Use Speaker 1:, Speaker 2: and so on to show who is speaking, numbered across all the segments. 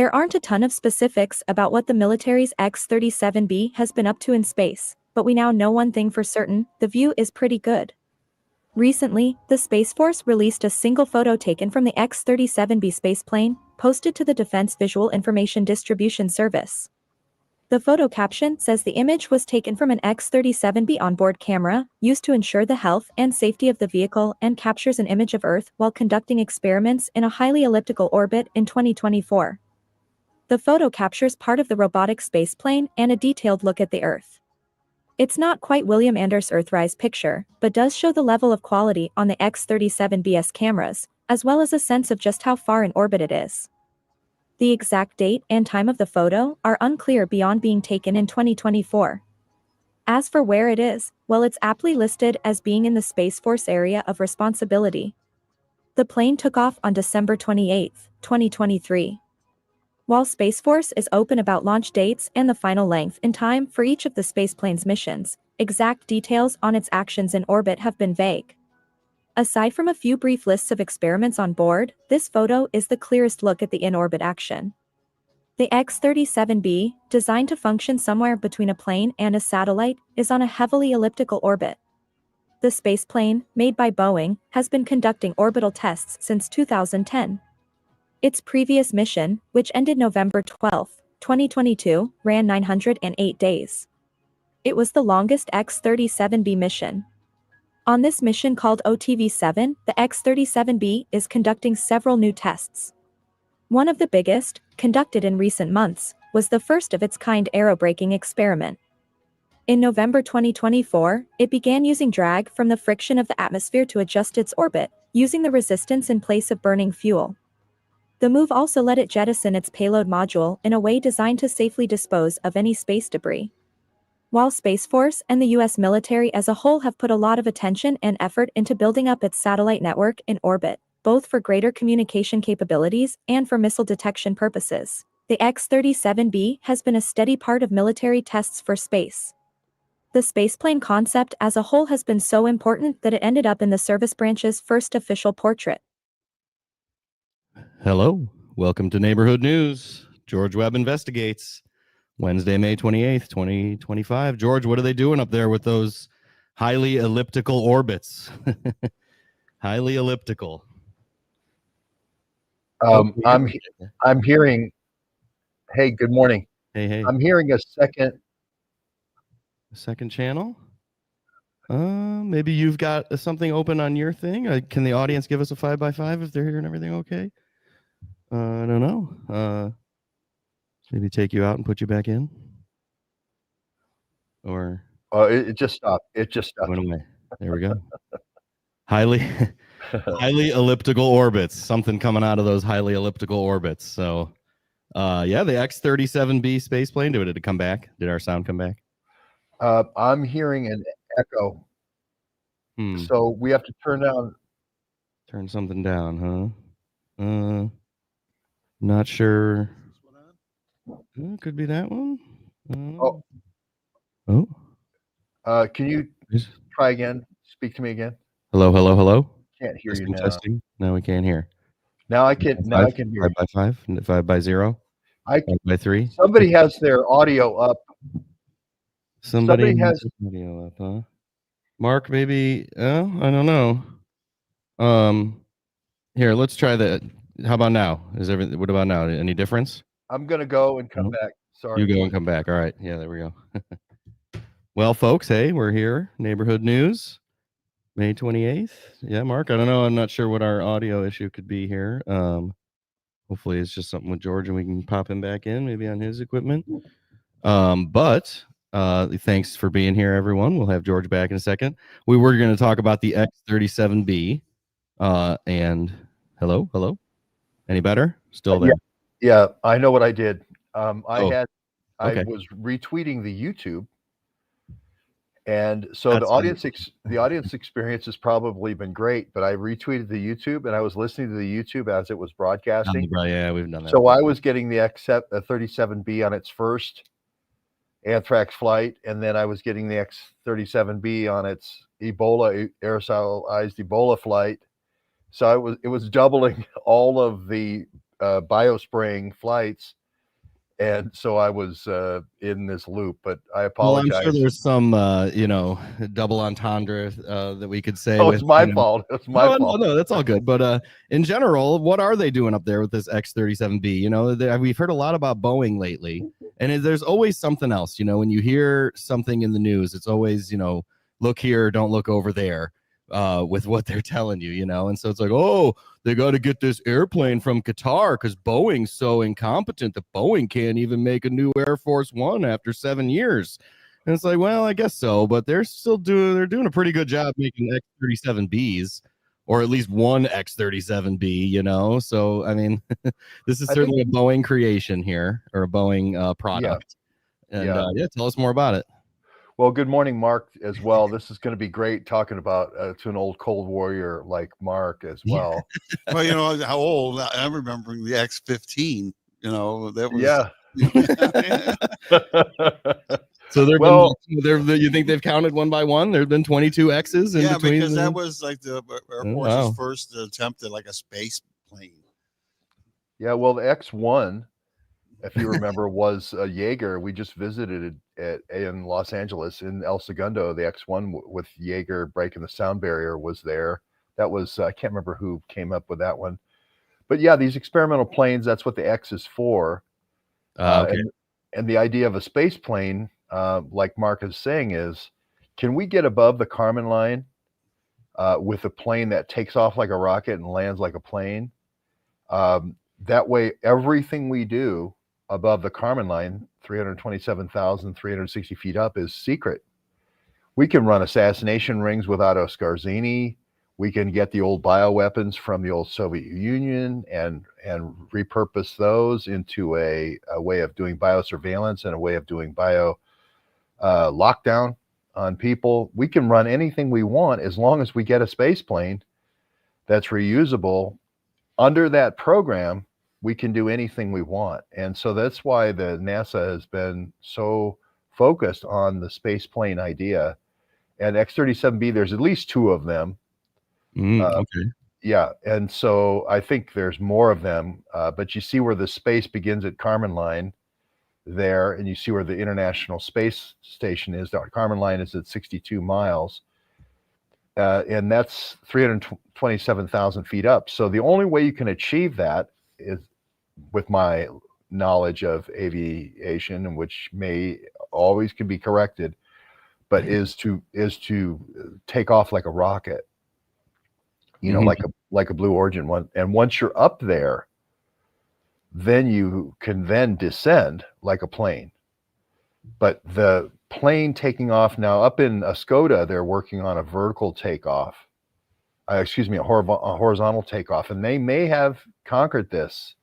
Speaker 1: There aren't a ton of specifics about what the military's X-37B has been up to in space, but we now know one thing for certain: the view is pretty good. Recently, the Space Force released a single photo taken from the X-37B spaceplane, posted to the Defense Visual Information Distribution Service. The photo caption says the image was taken from an X-37B onboard camera, used to ensure the health and safety of the vehicle, and captures an image of Earth while conducting experiments in a highly elliptical orbit in 2024. The photo captures part of the robotic spaceplane and a detailed look at the Earth. It's not quite William Anders' Earthrise picture, but does show the level of quality on the X-37B's cameras, as well as a sense of just how far in orbit it is. The exact date and time of the photo are unclear beyond being taken in 2024. As for where it is, well, it's aptly listed as being in the Space Force Area of Responsibility. The plane took off on December 28, 2023. While Space Force is open about launch dates and the final length and time for each of the spaceplane's missions, exact details on its actions in orbit have been vague. Aside from a few brief lists of experiments on board, this photo is the clearest look at the in-orbit action. The X-37B, designed to function somewhere between a plane and a satellite, is on a heavily elliptical orbit. The spaceplane, made by Boeing, has been conducting orbital tests since 2010. Its previous mission, which ended November 12, 2022, ran 908 days. It was the longest X-37B mission. On this mission called OTV-7, the X-37B is conducting several new tests. One of the biggest, conducted in recent months, was the first of its kind aerobraking experiment. In November 2024, it began using drag from the friction of the atmosphere to adjust its orbit, using the resistance in place of burning fuel. The move also let it jettison its payload module in a way designed to safely dispose of any space debris. While Space Force and the US military as a whole have put a lot of attention and effort into building up its satellite network in orbit, both for greater communication capabilities and for missile detection purposes, the X-37B has been a steady part of military tests for space. The spaceplane concept as a whole has been so important that it ended up in the service branch's first official portrait.
Speaker 2: Hello, welcome to Neighborhood News. George Webb investigates. Wednesday, May 28th, 2025. George, what are they doing up there with those highly elliptical orbits? Highly elliptical.
Speaker 3: I'm hearing. Hey, good morning.
Speaker 2: Hey.
Speaker 3: I'm hearing a
Speaker 2: second channel. Maybe you've got something open on your thing. Can the audience give us a 5x5 if they're hearing everything okay? I don't know. Maybe take you out and put you back in, or
Speaker 3: it just stopped. It just stopped.
Speaker 2: Went away. There we go. highly elliptical orbits. Something coming out of those highly elliptical orbits. So, yeah, the X-37B spaceplane. Did it come back? Did our sound come back?
Speaker 3: I'm hearing an echo. So we have to
Speaker 2: turn something down, huh? Not sure. Could be that one.
Speaker 3: Can you try again? Speak to me again.
Speaker 2: Hello.
Speaker 3: Can't hear
Speaker 2: testing,
Speaker 3: you now.
Speaker 2: Testing. No, we can't hear.
Speaker 3: Now I can. Now I can hear.
Speaker 2: 5x5, 5x0. 5x3.
Speaker 3: Somebody has their audio up.
Speaker 2: Somebody has audio up, huh? Mark, maybe. I don't know. Here, let's try that. How about now? What about now? Any difference?
Speaker 3: I'm gonna go and come back. Sorry.
Speaker 2: You go and come back. All right. Yeah, there we go. Well, folks, hey, we're here. Neighborhood News, May 28th. Yeah, Mark, I don't know. I'm not sure what our audio issue could be here. Hopefully it's just something with George and we can pop him back in, maybe on his equipment. But thanks for being here, everyone. We'll have George back in a second. We were going to talk about the X-37B. And hello. Any better? Still there?
Speaker 3: Yeah, I know what I did. I was retweeting the YouTube, and so the audience experience has probably been great. But I retweeted the YouTube, and I was listening to the YouTube as it was broadcasting.
Speaker 2: Yeah, we've done that.
Speaker 3: So I was getting the X-37B on its first anthrax flight, and then I was getting the X-37B on its aerosolized Ebola flight. So it was doubling all of the biospraying flights. And so I was in this loop, but I apologize.
Speaker 2: Well, I'm sure there's some, double entendre that we could say.
Speaker 3: Oh, it's my fault. It's my fault.
Speaker 2: No, that's all good. But in general, what are they doing up there with this X-37B? We've heard a lot about Boeing lately, and there's always something else. When you hear something in the news, it's always, look here, don't look over there. With what they're telling you, and so it's like, oh, they got to get this airplane from Qatar because Boeing's so incompetent that Boeing can't even make a new Air Force One after 7 years. And it's like, well, I guess so, but they're doing a pretty good job making X-37Bs, or at least one X-37B, So I mean, this is certainly a Boeing creation here, or a Boeing product. Yeah. And tell us more about it.
Speaker 3: Well, good morning, Mark, as well. This is going to be great talking about to an old Cold Warrior like Mark as well.
Speaker 4: Well, how old? I'm remembering the X-15. That was.
Speaker 3: Yeah.
Speaker 2: So you think they've counted one by one? There've been 22 X's in between.
Speaker 4: Yeah, because that was like the Air Force's first attempt at like a space plane.
Speaker 3: Yeah, well, the X-1, if you remember, was a Jaeger. We just visited it in Los Angeles in El Segundo. The X-1 with Jaeger breaking the sound barrier was there. That was, I can't remember who came up with that one. But yeah, these experimental planes, that's what the X is for.
Speaker 2: Okay.
Speaker 3: And the idea of a space plane, like Mark is saying, is can we get above the Kármán line with a plane that takes off like a rocket and lands like a plane? That way, everything we do above the Kármán line, 327,360 feet up, is secret. We can run assassination rings with Otto Skarzini. We can get the old bioweapons from the old Soviet Union and repurpose those into a way of doing biosurveillance and a way of doing bio lockdown on people. We can run anything we want as long as we get a space plane that's reusable. Under that program, we can do anything we want. And so that's why the NASA has been so focused on the space plane idea. And X-37B, there's at least 2 of them.
Speaker 2: Okay.
Speaker 3: Yeah, and so I think there's more of them. But you see where the space begins at Kármán line there, and you see where the International Space Station is. The Kármán line is at 62 miles. And that's 327,000 feet up. So the only way you can achieve that is, with my knowledge of aviation, and which may always can be corrected, but is to take off like a rocket, like a Blue Origin one. And once you're up there, then you can then descend like a plane. But the plane taking off now up in Escoda, they're working on a vertical takeoff. A horizontal takeoff, and they may have conquered this,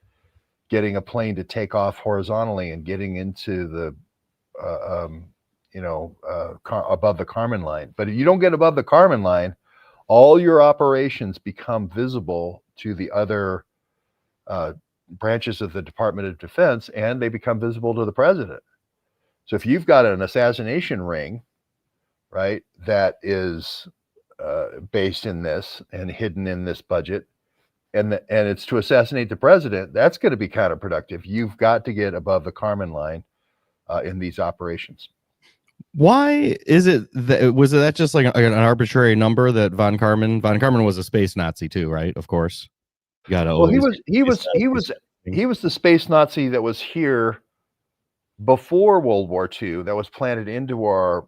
Speaker 3: getting a plane to take off horizontally and getting into the, above the Kármán line. But if you don't get above the Kármán line, all your operations become visible to the other branches of the Department of Defense, and they become visible to the president. So if you've got an assassination ring, right, that is based in this and hidden in this budget, and it's to assassinate the president, that's going to be counterproductive. You've got to get above the Kármán line in these operations.
Speaker 2: Why is it that, was that just like an arbitrary number that von Kármán was a space Nazi too, right? Of course.
Speaker 3: Well, he was the space Nazi that was here before World War II, that was planted into our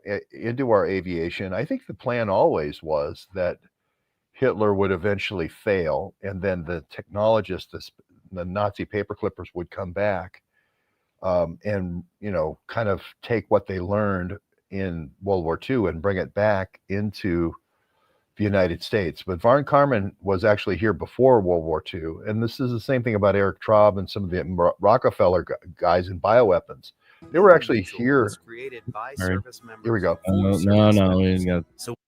Speaker 3: aviation. I think the plan always was that Hitler would eventually fail, and then the technologists, the Nazi paperclippers, would come back and kind of take what they learned in World War II and bring it back into the United States. But von Kármán was actually here before World War II, and this is the same thing about Eric Traub and some of the Rockefeller guys in bioweapons. They were actually here. Here we go.
Speaker 2: No, we didn't got.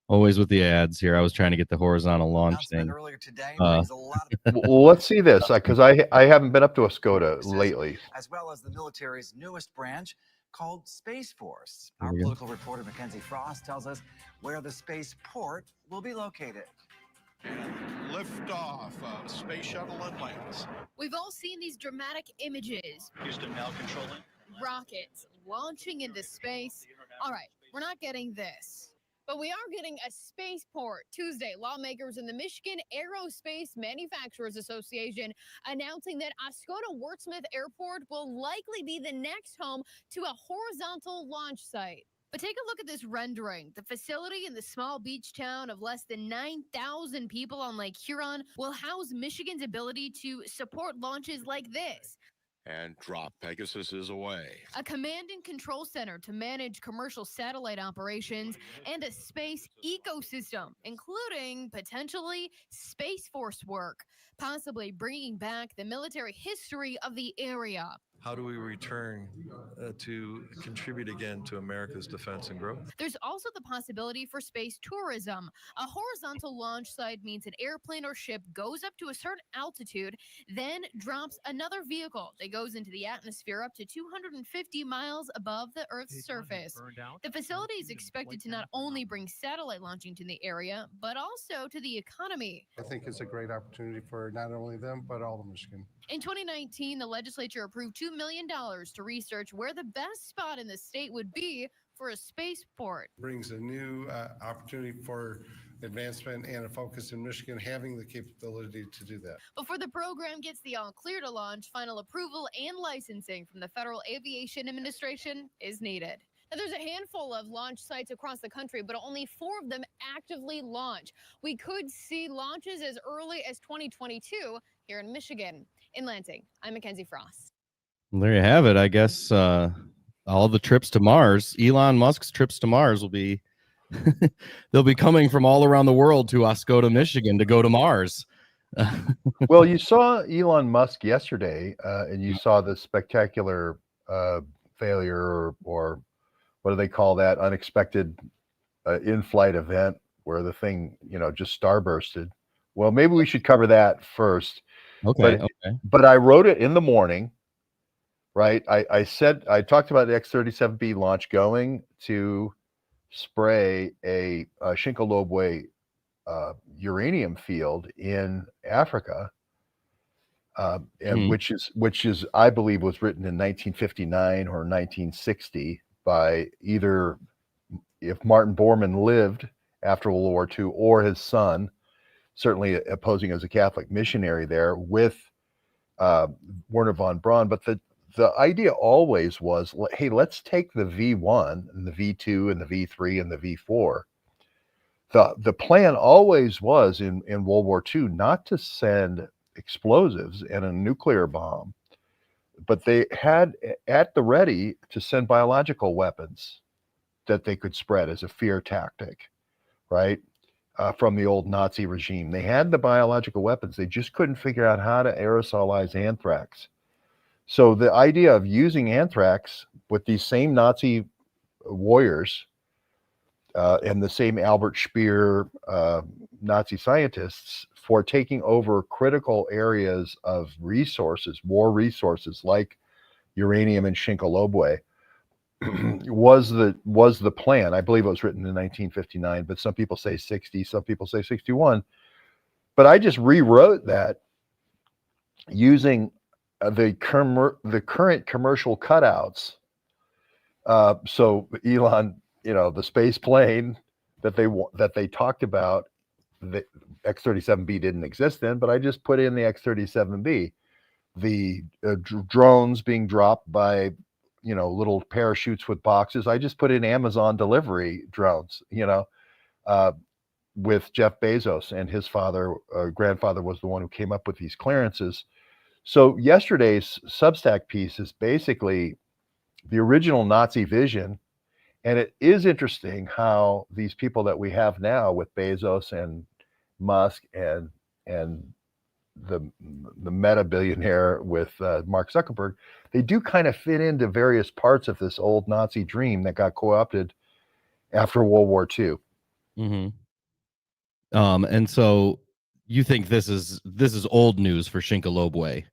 Speaker 2: Always with the ads here. I was trying to get the horizontal launch thing.
Speaker 3: Well, let's see this, because I haven't been up to Escoda lately.
Speaker 5: As well as the military's newest branch called Space Force. Our political reporter Mackenzie Frost tells us where the spaceport will be located.
Speaker 6: And lift off, space shuttle and lands. We've all seen these dramatic images.
Speaker 7: Houston now controlling.
Speaker 6: Rockets launching into space. All right, we're not getting this. But we are getting a spaceport. Tuesday, lawmakers in the Michigan Aerospace Manufacturers Association announcing that Oscoda Wurtsmith Airport will likely be the next home to a horizontal launch site. But take a look at this rendering. The facility in the small beach town of less than 9,000 people on Lake Huron will house Michigan's ability to support launches like this.
Speaker 8: And drop Pegasus is away.
Speaker 6: A command and control center to manage commercial satellite operations and a space ecosystem, including potentially Space Force work, possibly bringing back the military history of the area.
Speaker 9: How do we return to contribute again to America's defense and growth?
Speaker 6: There's also the possibility for space tourism. A horizontal launch site means an airplane or ship goes up to a certain altitude, then drops another vehicle that goes into the atmosphere up to 250 miles above the Earth's surface. The facility is expected to not only bring satellite launching to the area, but also to the economy.
Speaker 10: I think it's a great opportunity for not only them, but all of Michigan.
Speaker 6: In 2019, the legislature approved $2 million to research where the best spot in the state would be for a spaceport.
Speaker 10: Brings a new opportunity for advancement and a focus in Michigan having the capability to do that.
Speaker 6: Before the program gets the all clear to launch, final approval and licensing from the Federal Aviation Administration is needed. Now, there's a handful of launch sites across the country, but only 4 of them actively launch. We could see launches as early as 2022 here in Michigan. In Lansing, I'm Mackenzie Frost.
Speaker 2: Well, there you have it. I guess all the trips to Mars, Elon Musk's trips to Mars will be, they'll be coming from all around the world to Oscoda, Michigan to go to Mars.
Speaker 3: Well, you saw Elon Musk yesterday, and you saw the spectacular failure or what do they call that? Unexpected in-flight event where the thing, just starbursted. Well, maybe we should cover that first.
Speaker 2: Okay.
Speaker 3: But I wrote it in the morning, right? I talked about the X-37B launch going to spray a Shinkolobwe uranium field in Africa, and which is I believe was written in 1959 or 1960 by either, if Martin Bormann lived after World War II, or his son, certainly posing as a Catholic missionary there with Werner von Braun. But the idea always was, hey, let's take the V1 and the V2 and the V3 and the V4. The plan always was in World War II not to send explosives and a nuclear bomb, but they had at the ready to send biological weapons that they could spread as a fear tactic, right? From the old Nazi regime. They had the biological weapons. They just couldn't figure out how to aerosolize anthrax. So the idea of using anthrax with these same Nazi warriors and the same Albert Speer Nazi scientists for taking over critical areas of resources, war resources like uranium and Shinkolobwe, was the plan. I believe it was written in 1959, but some people say 60, some people say 61. But I just rewrote that using the current commercial cutouts. So Elon, the space plane that they talked about, the X-37B didn't exist then, but I just put in the X-37B, the drones being dropped by little parachutes with boxes. I just put in Amazon delivery drones, with Jeff Bezos, and his grandfather was the one who came up with these clearances. So yesterday's Substack piece is basically the original Nazi vision. And it is interesting how these people that we have now with Bezos and Musk and the meta billionaire with Mark Zuckerberg, they do kind of fit into various parts of this old Nazi dream that got co-opted after World War II.
Speaker 2: Mm-hmm. And so you think this is old news for Shinkolobwe,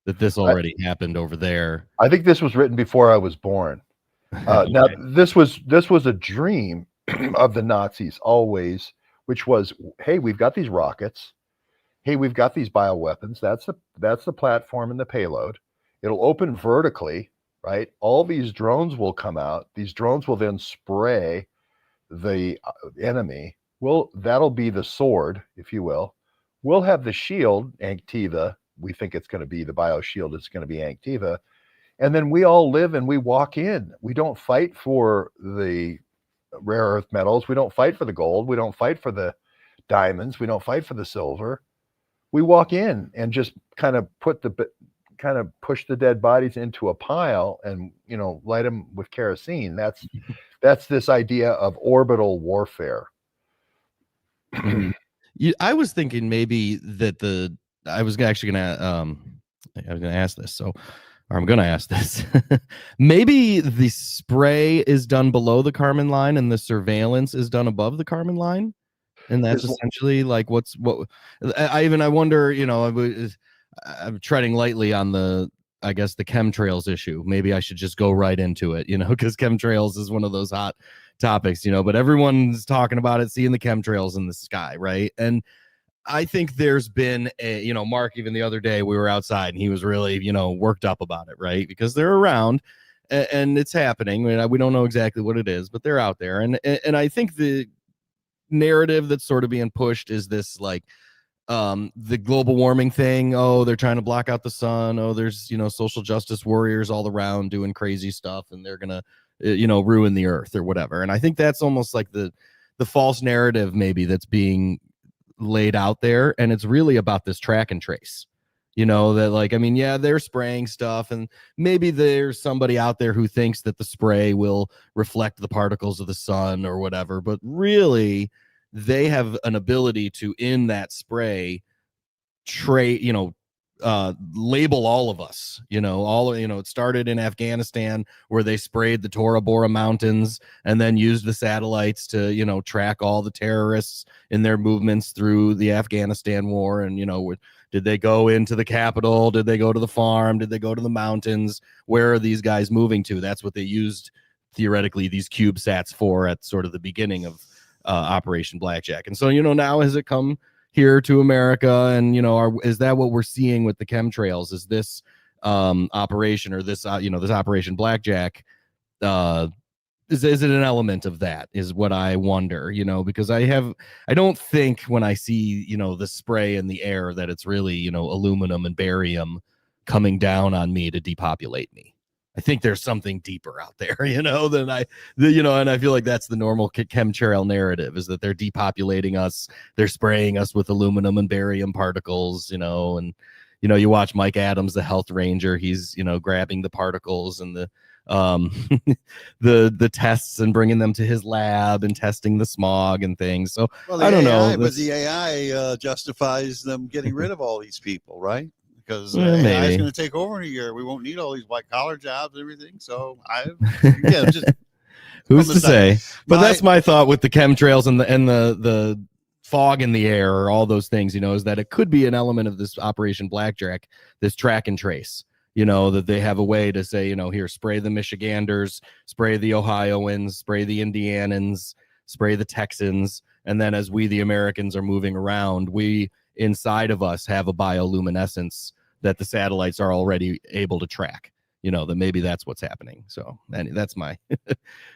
Speaker 2: that this already happened over there?
Speaker 3: I think this was written before I was born. Okay. Now this was a dream of the Nazis always, which was, hey, we've got these rockets. hey, we've got these bioweapons. That's the platform and the payload. It'll open vertically, right? All these drones will come out. These drones will then spray the enemy. That'll be the sword, if you will. We'll have the shield, Anktiva. We think it's going to be the bioshield. It's going to be Anktiva. And then we all live and we walk in. We don't fight for the rare earth metals. We don't fight for the gold. We don't fight for the diamonds. We don't fight for the silver. We walk in and just kind of push the dead bodies into a pile and, light them with kerosene. That's this idea of orbital warfare.
Speaker 2: I was thinking maybe that I was actually gonna ask this. So, or I'm gonna ask this. Maybe the spray is done below the Kármán line and the surveillance is done above the Kármán line, and that's essentially like what. I wonder. I'm treading lightly on the chemtrails issue. Maybe I should just go right into it, because chemtrails is one of those hot topics, but everyone's talking about it, seeing the chemtrails in the sky, right? And I think there's been Mark, even the other day we were outside and he was really, worked up about it, right? Because they're around and it's happening. We don't know exactly what it is, but they're out there. And I think the narrative that's sort of being pushed is this like, the global warming thing. Oh, they're trying to block out the sun. Oh, there's, social justice warriors all around doing crazy stuff and they're going to, ruin the earth or whatever. And I think that's almost like the false narrative maybe that's being laid out there. And it's really about this track and trace, that like, they're spraying stuff and maybe there's somebody out there who thinks that the spray will reflect the particles of the sun or whatever, but really they have an ability to, in that spray, label all of us, it started in Afghanistan where they sprayed the Tora Bora mountains and then used the satellites to, track all the terrorists in their movements through the Afghanistan war. And, did they go into the capital? Did they go to the farm? Did they go to the mountains? Where are these guys moving to? That's what they used theoretically these CubeSats for at sort of the beginning of Operation Blackjack. And so, now has it come here to America, and is that what we're seeing with the chemtrails? Is this operation or this this Operation Blackjack, is it an element of that, is what I wonder, because I don't think when I see the spray in the air that it's really aluminum and barium coming down on me to depopulate me. I think there's something deeper out there, and I feel like that's the normal chemtrail narrative, is that they're depopulating us. They're spraying us with aluminum and barium particles, and, you watch Mike Adams, the health ranger, he's, grabbing the particles and the the tests and bringing them to his lab and testing the smog and things. So I don't know.
Speaker 4: But the AI justifies them getting rid of all these people, right? Because
Speaker 2: AI
Speaker 4: is going to take over in a year. We won't need all these white collar jobs and everything. So just
Speaker 2: who's to say? But that's my thought with the chemtrails and the fog in the air, or all those things, is that it could be an element of this Operation Blackjack, this track and trace, that they have a way to say, here, spray the Michiganders, spray the Ohioans, spray the Indianans, spray the Texans. And then as we, the Americans, are moving around, we inside of us have a bioluminescence that the satellites are already able to track, that maybe that's what's happening. So that's my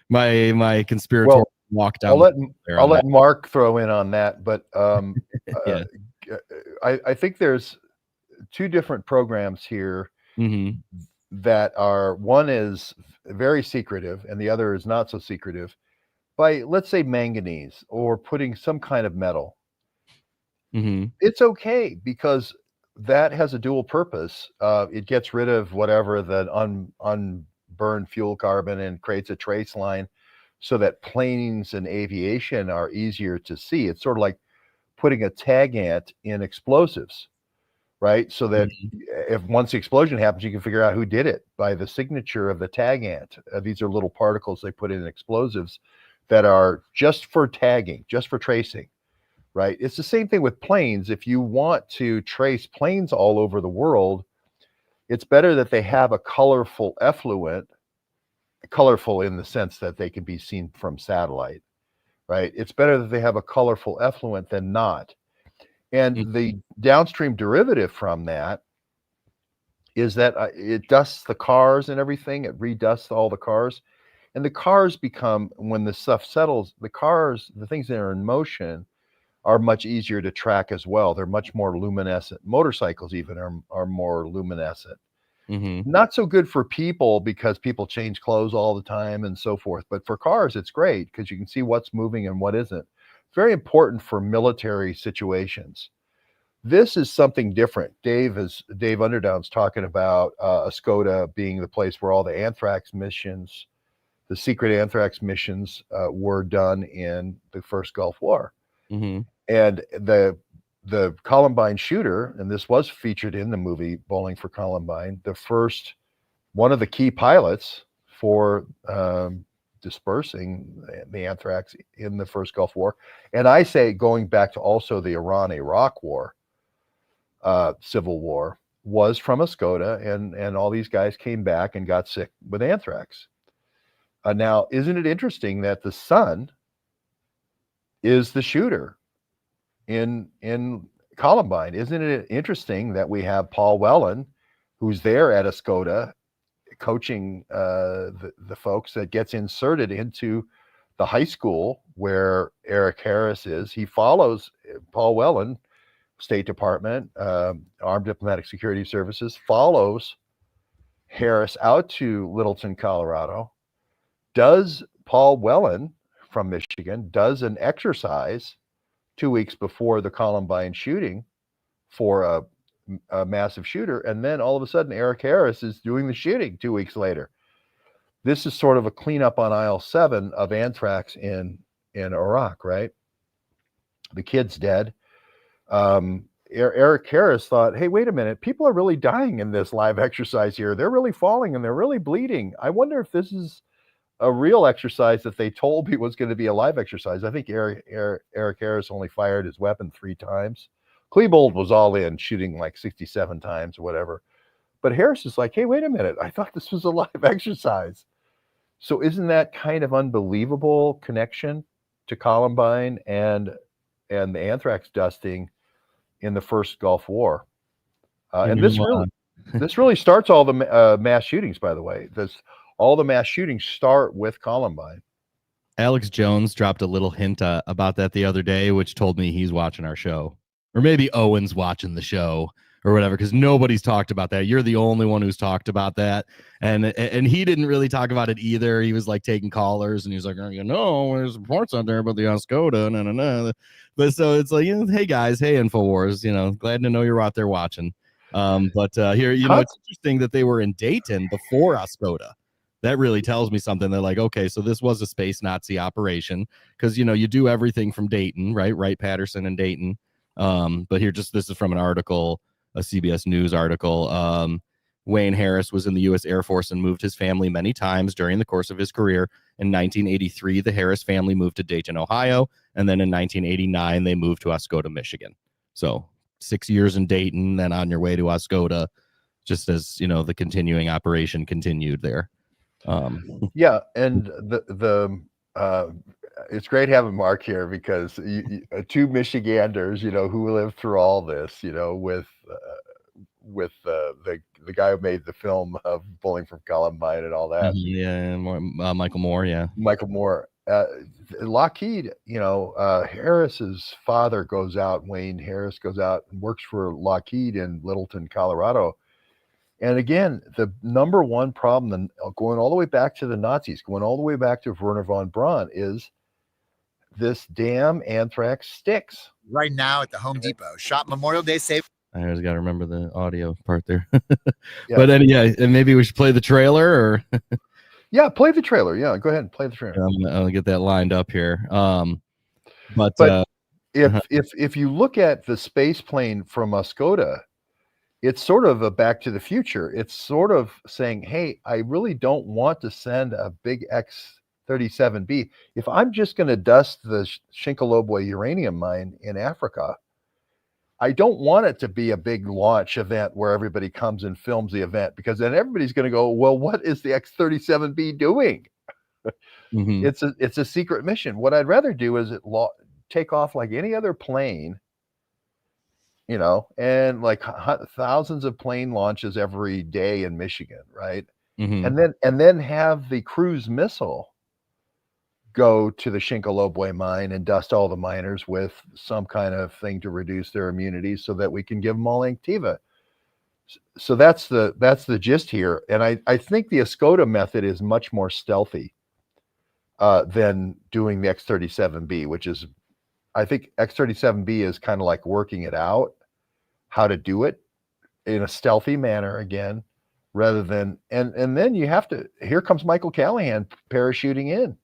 Speaker 2: my conspiratorial walk down.
Speaker 3: I'll let Mark throw in on that, but I think there's two different programs here that are, one is very secretive and the other is not so secretive, by, let's say, manganese or putting some kind of metal. It's okay, because that has a dual purpose. It gets rid of whatever the unburned fuel carbon and creates a trace line so that planes and aviation are easier to see. It's sort of like putting a tagant in explosives, right? So that if once the explosion happens, you can figure out who did it by the signature of the tagant. These are little particles they put in explosives that are just for tagging, just for tracing. Right. It's the same thing with planes. If you want to trace planes all over the world, it's better that they have a colorful effluent, colorful in the sense that they can be seen from satellite. Right. It's better that they have a colorful effluent than not. And the downstream derivative from that is that it dusts the cars and everything. It redusts all the cars. And the cars become, when the stuff settles, the cars, the things that are in motion, are much easier to track as well. They're much more luminescent. Motorcycles even are more luminescent. Not so good for people because people change clothes all the time and so forth. But for cars, it's great because you can see what's moving and what isn't. Very important for military situations. This is something different. Dave Underdown's talking about Ascota being the place where all the anthrax missions, the secret anthrax missions, were done in the first Gulf War. And the Columbine shooter, and this was featured in the movie Bowling for Columbine, one of the key pilots for dispersing the anthrax in the first Gulf War. And I say, going back to also the Iran-Iraq War, Civil War, was from Ascota, and all these guys came back and got sick with anthrax. Now, isn't it interesting that the son is the shooter in Columbine? Isn't it interesting that we have Paul Whelan, who's there at Ascota, coaching the folks, that gets inserted into the high school where Eric Harris is? He follows Paul Whelan, State Department, Armed Diplomatic Security Services, follows Harris out to Littleton, Colorado. Does Paul Whelan from Michigan does an exercise 2 weeks before the Columbine shooting for a massive shooter, and then all of a sudden Eric Harris is doing the shooting 2 weeks later. This is sort of a cleanup on aisle 7 of anthrax in Iraq, right? The kid's dead. Eric Harris thought, hey, wait a minute, people are really dying in this live exercise here. They're really falling and they're really bleeding. I wonder if this is a real exercise that they told me was going to be a live exercise. I think Eric Harris only fired his weapon 3 times. Klebold was all in, shooting like 67 times or whatever. But Harris is like, hey, wait a minute, I thought this was a live exercise. So isn't that kind of unbelievable connection to Columbine and the anthrax dusting in the first Gulf War? And this really starts all the mass shootings, by the way. All the mass shootings start with Columbine.
Speaker 2: Alex Jones dropped a little hint about that the other day, which told me he's watching our show. Or maybe Owen's watching the show or whatever, because nobody's talked about that. You're the only one who's talked about that. And he didn't really talk about it either. He was like taking callers and he was like, there's reports out there about the Ascota, But so it's like, hey guys, hey InfoWars, glad to know you're out there watching. But here, it's interesting that they were in Dayton before Ascota. That really tells me something. They're like, okay, so this was a space Nazi operation, because you do everything from Dayton, right? Wright-Patterson and Dayton. But here, this is from an article, a CBS News article. Wayne Harris was in the U.S. Air Force and moved his family many times during the course of his career. In 1983, the Harris family moved to Dayton, Ohio, and then in 1989, they moved to Ascota, Michigan. So 6 years in Dayton, then on your way to Ascota, just as the continuing operation continued there.
Speaker 3: Yeah, and it's great having Mark here, because two Michiganders, who lived through all this, with the guy who made the film of Bowling for Columbine and all that.
Speaker 2: Michael Moore. Yeah,
Speaker 3: Michael Moore. Lockheed, Harris's father goes out. Wayne Harris goes out and works for Lockheed in Littleton, Colorado. And again, the number one problem, going all the way back to the Nazis, going all the way back to Werner von Braun, is this damn anthrax sticks.
Speaker 7: Right now at the Home Depot, shop Memorial Day save.
Speaker 2: I always got to remember the audio part there. But and maybe we should play the trailer, or
Speaker 3: yeah, play the trailer. Yeah, go ahead and play the trailer.
Speaker 2: I'll get that lined up here. But
Speaker 3: if you look at the space plane from Ascota, it's sort of a Back to the Future. It's sort of saying, hey, I really don't want to send a big X-37B. If I'm just going to dust the Shinkolobwe uranium mine in Africa, I don't want it to be a big launch event where everybody comes and films the event, because then everybody's going to go, well, what is the X-37B doing? It's a secret mission. What I'd rather do is take off like any other plane you know, and like thousands of plane launches every day in Michigan, right? And then have the cruise missile go to the Shinkolobwe mine and dust all the miners with some kind of thing to reduce their immunity so that we can give them all Anktiva. So that's the gist here. And I think the Escoda method is much more stealthy than doing the X-37B, which is, I think X-37B is kind of like working it out, how to do it in a stealthy manner again, rather than, and then you have to, here comes Michael Callahan parachuting in,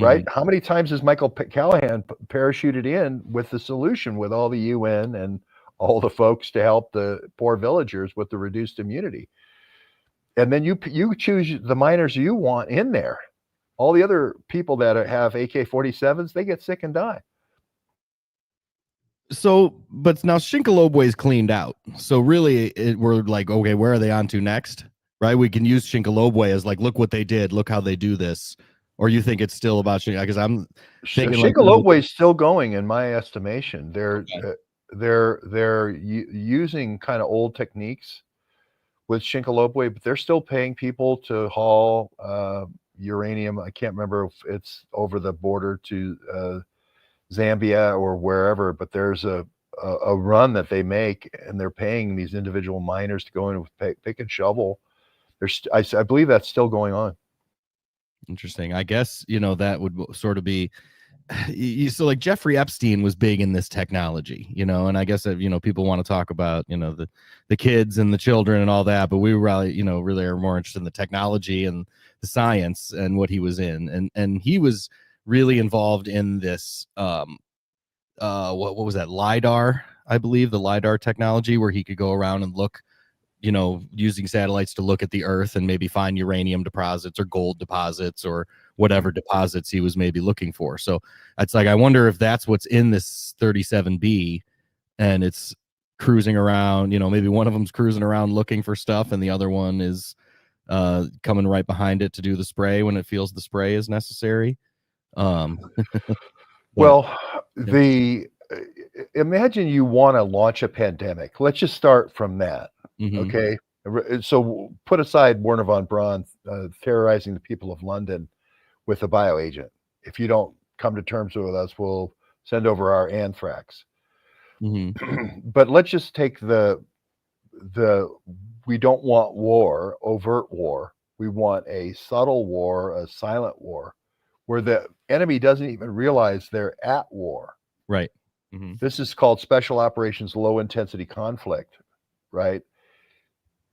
Speaker 3: right? How many times has Michael Callahan parachuted in with the solution with all the UN and all the folks to help the poor villagers with the reduced immunity? And then you choose the miners you want in there. All the other people that have AK-47s, they get sick and die.
Speaker 2: So, but now Shinkolobwe is cleaned out. So really, we're like, okay, where are they on to next? Right? We can use Shinkolobwe as like, look what they did. Look how they do this. Or you think it's still about Shinkolobwe? Because I'm thinking
Speaker 3: Shinkolobwe is still going, in my estimation. They're using kind of old techniques with Shinkolobwe, but they're still paying people to haul uranium. I can't remember if it's over the border to Zambia or wherever, but there's a run that they make, and they're paying these individual miners to go in with pick and shovel. I believe that's still going on.
Speaker 2: Interesting. I guess, that would sort of be, so like Jeffrey Epstein was big in this technology, and I guess, people want to talk about, the kids and the children and all that, but we really, really are more interested in the technology and the science and what he was in. And he was really involved in this, what was that? LiDAR, I believe, the LiDAR technology, where he could go around and look, using satellites to look at the earth and maybe find uranium deposits or gold deposits or whatever deposits he was maybe looking for. So it's like, I wonder if that's what's in this 37B, and it's cruising around, maybe one of them's cruising around looking for stuff and the other one is coming right behind it to do the spray when it feels the spray is necessary.
Speaker 3: Well, imagine you want to launch a pandemic. Let's just start from that. Okay. So put aside Werner von Braun terrorizing the people of London with a bioagent. If you don't come to terms with us, we'll send over our anthrax. But let's just take the we don't want war, overt war. We want a subtle war, a silent war, where the enemy doesn't even realize they're at war.
Speaker 2: Right.
Speaker 3: This is called special operations, low intensity conflict, right?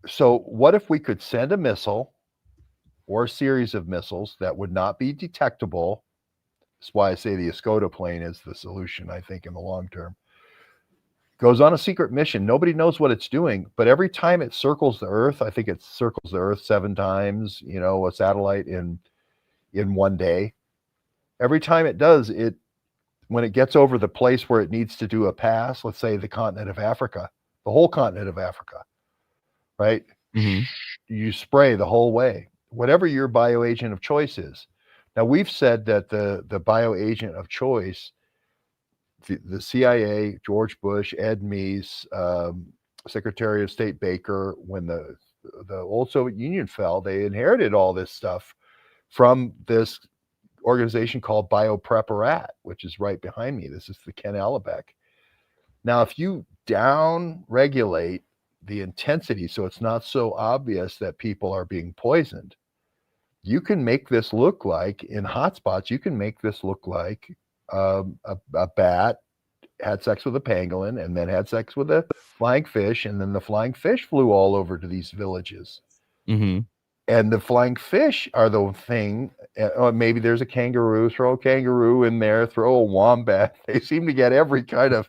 Speaker 3: So what if we could send a missile or a series of missiles that would not be detectable? That's why I say the Escoda plane is the solution, I think, in the long term. Goes on a secret mission. Nobody knows what it's doing, but every time it circles the Earth, I think it circles the Earth 7 times, a satellite in one day. Every time it does, when it gets over the place where it needs to do a pass, let's say the continent of Africa, the whole continent of Africa, right? You spray the whole way, whatever your bioagent of choice is. Now, we've said that the bioagent of choice, the CIA, George Bush, Ed Meese, Secretary of State Baker, when the old Soviet Union fell, they inherited all this stuff from this organization called BioPreparat, which is right behind me. This is the Ken Allebeck. Now, if you down regulate the intensity so it's not so obvious that people are being poisoned, you can make this look like, in hotspots, you can make this look like a bat had sex with a pangolin and then had sex with a flying fish, and then the flying fish flew all over to these villages. And the flying fish are the thing. Maybe there's a kangaroo, throw a kangaroo in there, throw a wombat. They seem to get every kind of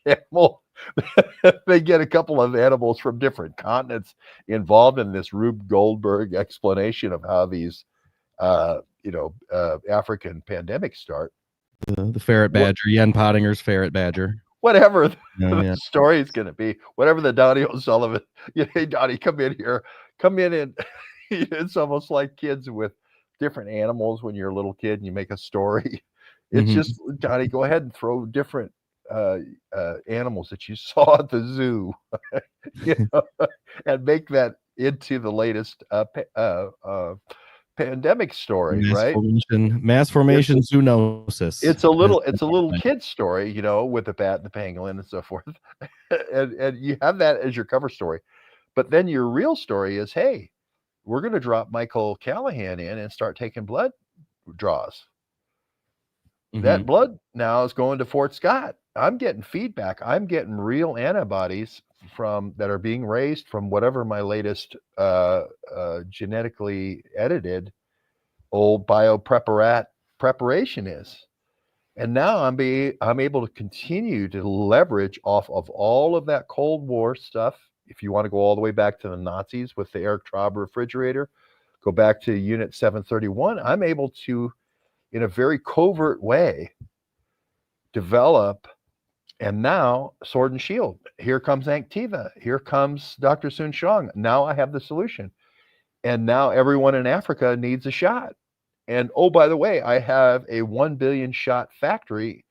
Speaker 3: animal. They get a couple of animals from different continents involved in this Rube Goldberg explanation of how these African pandemics start.
Speaker 2: The ferret badger, Yen Pottinger's ferret badger.
Speaker 3: Whatever the story is going to be, whatever the Donnie O'Sullivan, hey, Donnie, come in here. Come in and it's almost like kids with different animals when you're a little kid and you make a story. It's just, Donnie, go ahead and throw different animals that you saw at the zoo, and make that into the latest pandemic story, right?
Speaker 2: Mass formation zoonosis.
Speaker 3: It's a little kid story, with the bat and the pangolin and so forth, and you have that as your cover story, but then your real story is, hey, we're going to drop Michael Callahan in and start taking blood draws. That blood now is going to Fort Scott. I'm getting feedback. I'm getting real antibodies that are being raised from whatever my latest genetically edited old preparation is. And now I'm able to continue to leverage off of all of that Cold War stuff. If you want to go all the way back to the Nazis with the Eric Traub refrigerator, go back to Unit 731, I'm able to, in a very covert way, develop. And now, Sword and Shield. Here comes Anktiva. Here comes Dr. Sun Shang. Now I have the solution. And now everyone in Africa needs a shot. And oh, by the way, I have a 1 billion shot factory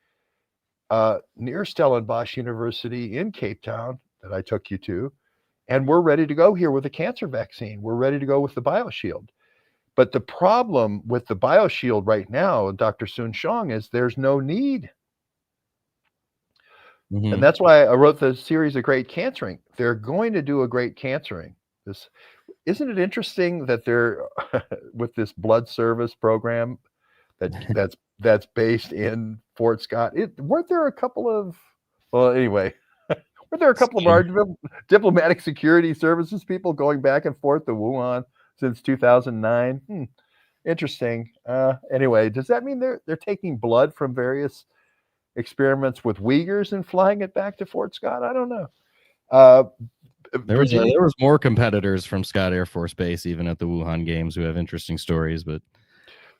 Speaker 3: near Stellenbosch University in Cape Town that I took you to. And we're ready to go here with the cancer vaccine. We're ready to go with the BioShield. But the problem with the BioShield right now, Dr. Sun Shang, is there's no need. And that's why I wrote the series of Great Cancering. They're going to do a Great Cancering. Isn't it interesting that they're with this blood service program that's based in Fort Scott? Weren't there a couple of our diplomatic security services people going back and forth to Wuhan since 2009? Interesting. Anyway, does that mean they're taking blood from various experiments with Uyghurs and flying it back to Fort Scott? I don't know.
Speaker 2: There was more competitors from Scott Air Force Base even at the Wuhan games who have interesting stories, but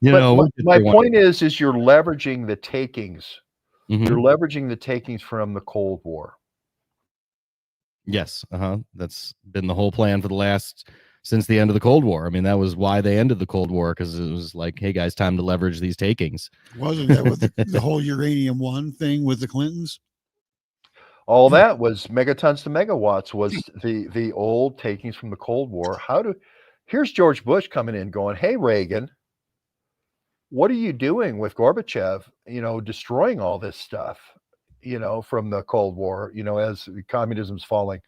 Speaker 3: my point is you're leveraging the takings. You're leveraging the takings from the Cold War.
Speaker 2: Yes, that's been the whole plan since the end of the Cold War. I mean, that was why they ended the Cold War, because it was like, hey guys, time to leverage these takings.
Speaker 4: Wasn't that with the whole uranium one thing with the Clintons?
Speaker 3: All that was megatons to megawatts was the old takings from the Cold War. Here's George Bush coming in going, hey, Reagan, what are you doing with Gorbachev, destroying all this stuff, from the Cold War, as communism's falling.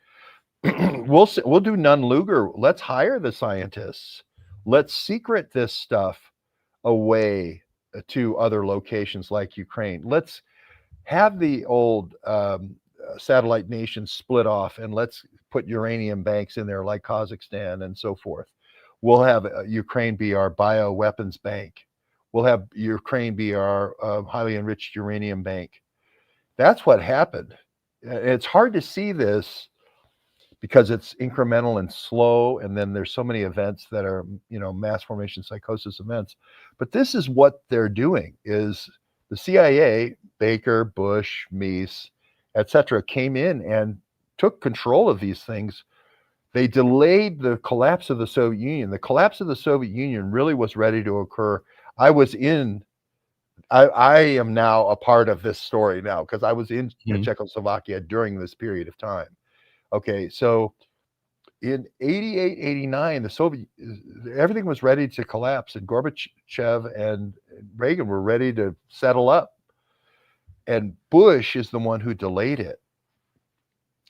Speaker 3: We'll do Nunn-Lugar. Let's hire the scientists. Let's secret this stuff away to other locations like Ukraine. Let's have the old satellite nations split off, and let's put uranium banks in there like Kazakhstan and so forth. We'll have Ukraine be our bioweapons bank. We'll have Ukraine be our highly enriched uranium bank. That's what happened. It's hard to see this because it's incremental and slow, and then there's so many events that are, mass formation psychosis events. But this is what they're doing, is the CIA, Baker, Bush, Meese, etc., came in and took control of these things. They delayed the collapse of the Soviet Union. The collapse of the Soviet Union really was ready to occur. I am now a part of this story now because I was in Czechoslovakia during this period of time. Okay, so in 88, 89, everything was ready to collapse, and Gorbachev and Reagan were ready to settle up. And Bush is the one who delayed it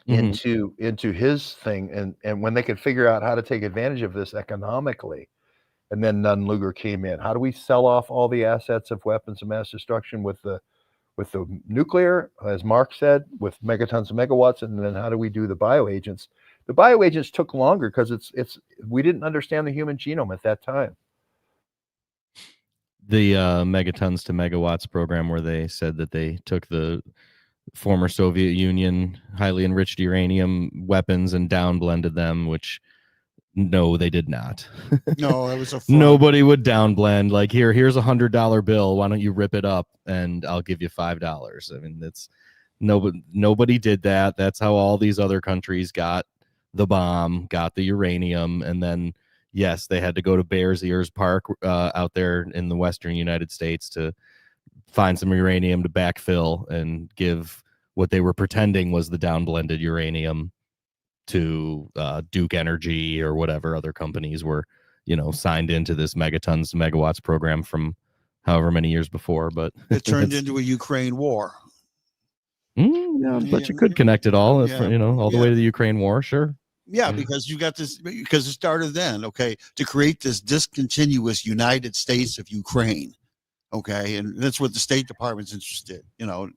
Speaker 3: into his thing. And when they could figure out how to take advantage of this economically, and then Nunn-Lugar came in. How do we sell off all the assets of weapons of mass destruction with the nuclear, as Mark said, with megatons of megawatts, and then how do we do the bioagents? The bioagents took longer because we didn't understand the human genome at that time.
Speaker 2: The megatons to megawatts program, where they said that they took the former Soviet Union highly enriched uranium weapons and downblended them, which no, they did not.
Speaker 4: No, it was a front.
Speaker 2: Nobody would downblend. Like, here's $100 bill. Why don't you rip it up and I'll give you $5? I mean, that's nobody did that. That's how all these other countries got the bomb, got the uranium, and then yes, they had to go to Bears Ears Park out there in the western United States to find some uranium to backfill and give what they were pretending was the downblended uranium to Duke Energy or whatever other companies were, signed into this megatons to megawatts program from however many years before. But
Speaker 4: it turned into a Ukraine war.
Speaker 2: Yeah, but you could connect it all, all the way to the Ukraine war, sure.
Speaker 4: Yeah, because you got this, because it started then, okay, to create this discontinuous United States of Ukraine, okay, and that's what the State Department's interested, and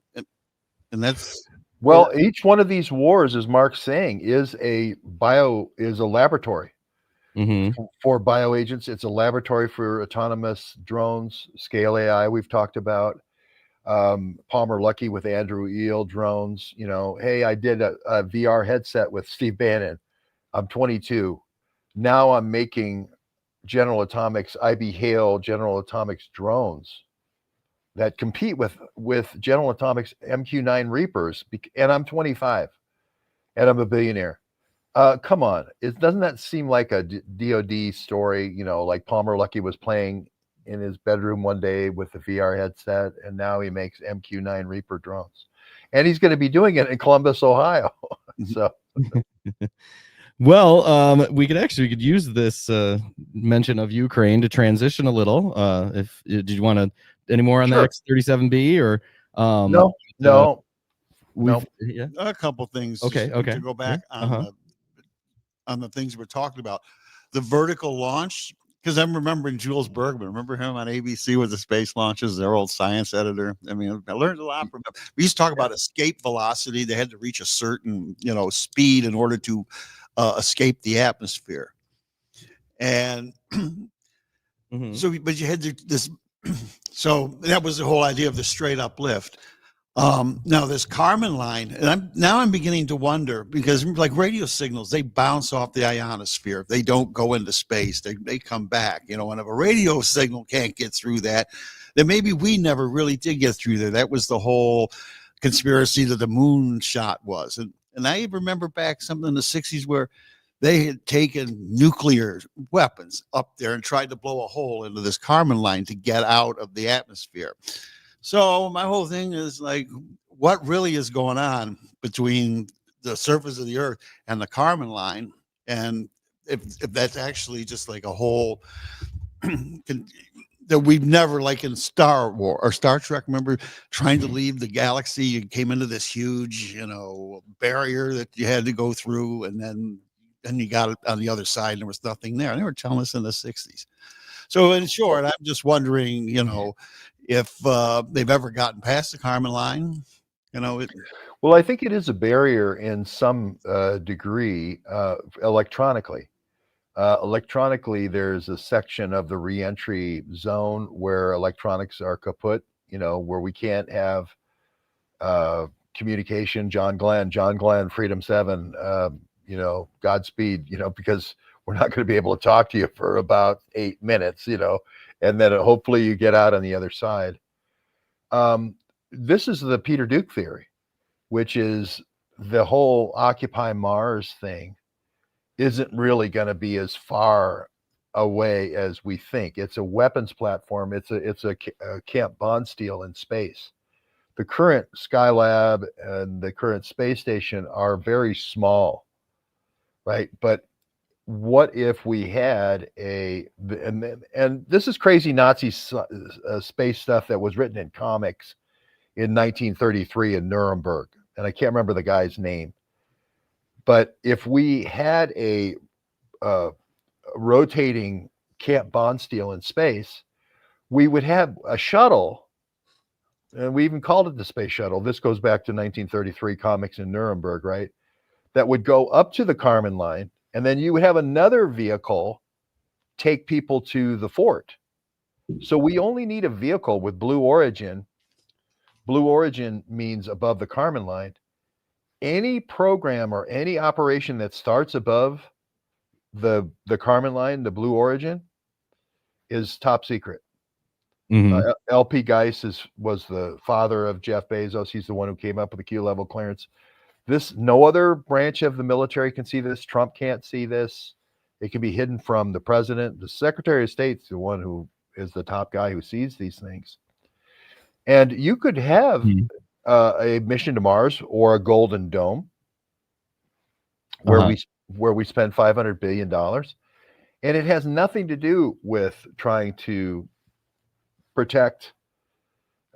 Speaker 4: that's
Speaker 3: well, each one of these wars, as Mark's saying, is a laboratory for bioagents. It's a laboratory for autonomous drones, scale AI. We've talked about Palmer Luckey with Andrew Eel drones. Hey, I did a VR headset with Steve Bannon. I'm 22. Now I'm making General Atomics, IB Hale General Atomics drones that compete with General Atomics MQ-9 Reapers, and I'm 25, and I'm a billionaire. Come on, doesn't that seem like a DoD story? Like Palmer Luckey was playing in his bedroom one day with the VR headset, and now he makes MQ-9 Reaper drones, and he's going to be doing it in Columbus, Ohio. So.
Speaker 2: Well, we could use this mention of Ukraine to transition a little. If did you want to any more on the X-37B or
Speaker 3: no.
Speaker 2: Yeah,
Speaker 4: a couple things.
Speaker 2: Okay.
Speaker 4: To go back on the things we're talking about, the vertical launch. Because I'm remembering Jules Bergman. Remember him on ABC with the space launches, their old science editor. I mean, I learned a lot from him. We used to talk about escape velocity. They had to reach a certain, speed in order to escape the atmosphere. And so, but you had this. So that was the whole idea of the straight up lift. Now this Kármán line, and I'm beginning to wonder, because like radio signals, they bounce off the ionosphere. They don't go into space. They come back, and if a radio signal can't get through that, then maybe we never really did get through there. That was the whole conspiracy that the moon shot was. And I remember back something in the 60s where they had taken nuclear weapons up there and tried to blow a hole into this Kármán line to get out of the atmosphere. So my whole thing is like, what really is going on between the surface of the Earth and the Kármán line? And if that's actually just like a whole that we've never, like in Star Wars or Star Trek, remember trying to leave the galaxy, you came into this huge, barrier that you had to go through, and then you got it on the other side and there was nothing there. And they were telling us in the 60s. So in short, I'm just wondering, if they've ever gotten past the Kármán line,
Speaker 3: Well, I think it is a barrier in some degree electronically. Electronically, there's a section of the reentry zone where electronics are kaput, where we can't have communication. John Glenn, Freedom 7, Godspeed, because we're not going to be able to talk to you for about 8 minutes, and then hopefully you get out on the other side. This is the Peter Duke theory, which is the whole Occupy Mars thing isn't really going to be as far away as we think. It's a weapons platform. It's a Camp Bondsteel in space. The current Skylab and the current space station are very small, right? But what if we had and this is crazy Nazi space stuff that was written in comics in 1933 in Nuremberg, and I can't remember the guy's name. But if we had a rotating Camp Bondsteel in space, we would have a shuttle, and we even called it the space shuttle. This goes back to 1933 comics in Nuremberg, right? That would go up to the Kármán line, and then you would have another vehicle take people to the fort. So we only need a vehicle with blue origin. Blue origin means above the Kármán line. Any program or any operation that starts above the Kármán line, the blue origin, is top secret. LP Geis was the father of Jeff Bezos. He's the one who came up with the Q level clearance. No other branch of the military can see this. Trump can't see this. It can be hidden from the president. The Secretary of State's the one who is the top guy who sees these things. And you could have a mission to Mars or a Golden Dome, where we spend $500 billion, and it has nothing to do with trying to protect,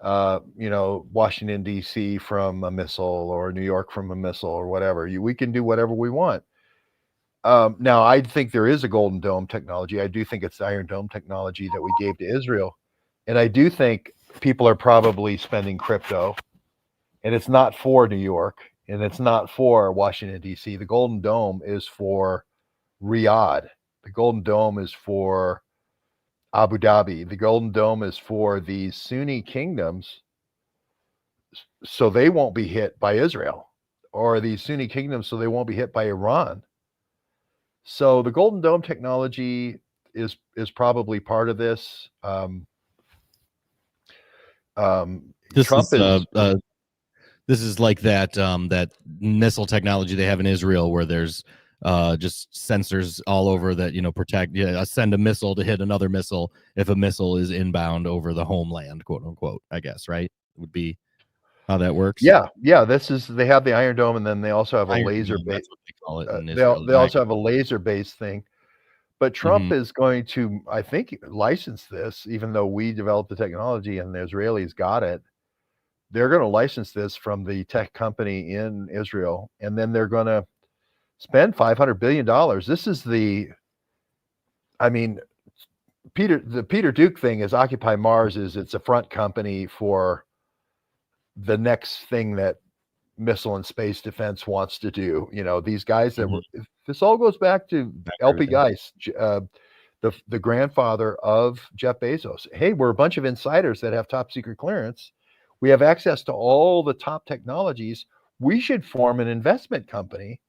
Speaker 3: Washington D.C. from a missile or New York from a missile or whatever. We can do whatever we want. Now, I think there is a Golden Dome technology. I do think it's the Iron Dome technology that we gave to Israel, and I do think people are probably spending crypto, and it's not for New York, and it's not for Washington, D.C. The Golden Dome is for Riyadh. The Golden Dome is for Abu Dhabi. The Golden Dome is for these Sunni kingdoms, so they won't be hit by Israel, or these Sunni kingdoms so they won't be hit by Iran. So the Golden Dome technology is probably part of this.
Speaker 2: This is like that missile technology they have in Israel, where there's just sensors all over that protect. Yeah, send a missile to hit another missile if a missile is inbound over the homeland, quote unquote. I guess, right? Would be how that works.
Speaker 3: Yeah. They have the Iron Dome, and then they also have a laser base.
Speaker 2: That's what they call it in Israel.
Speaker 3: They also have a laser base thing. But Trump is going to, I think, license this, even though we developed the technology and the Israelis got it. They're going to license this from the tech company in Israel, and then they're going to spend $500 billion. This is the Peter Duke thing is Occupy Mars it's a front company for the next thing that missile and space defense wants to do. These guys that were, this all goes back to LP Geist, the grandfather of Jeff Bezos. Hey, we're a bunch of insiders that have top secret clearance. We have access to all the top technologies. We should form an investment company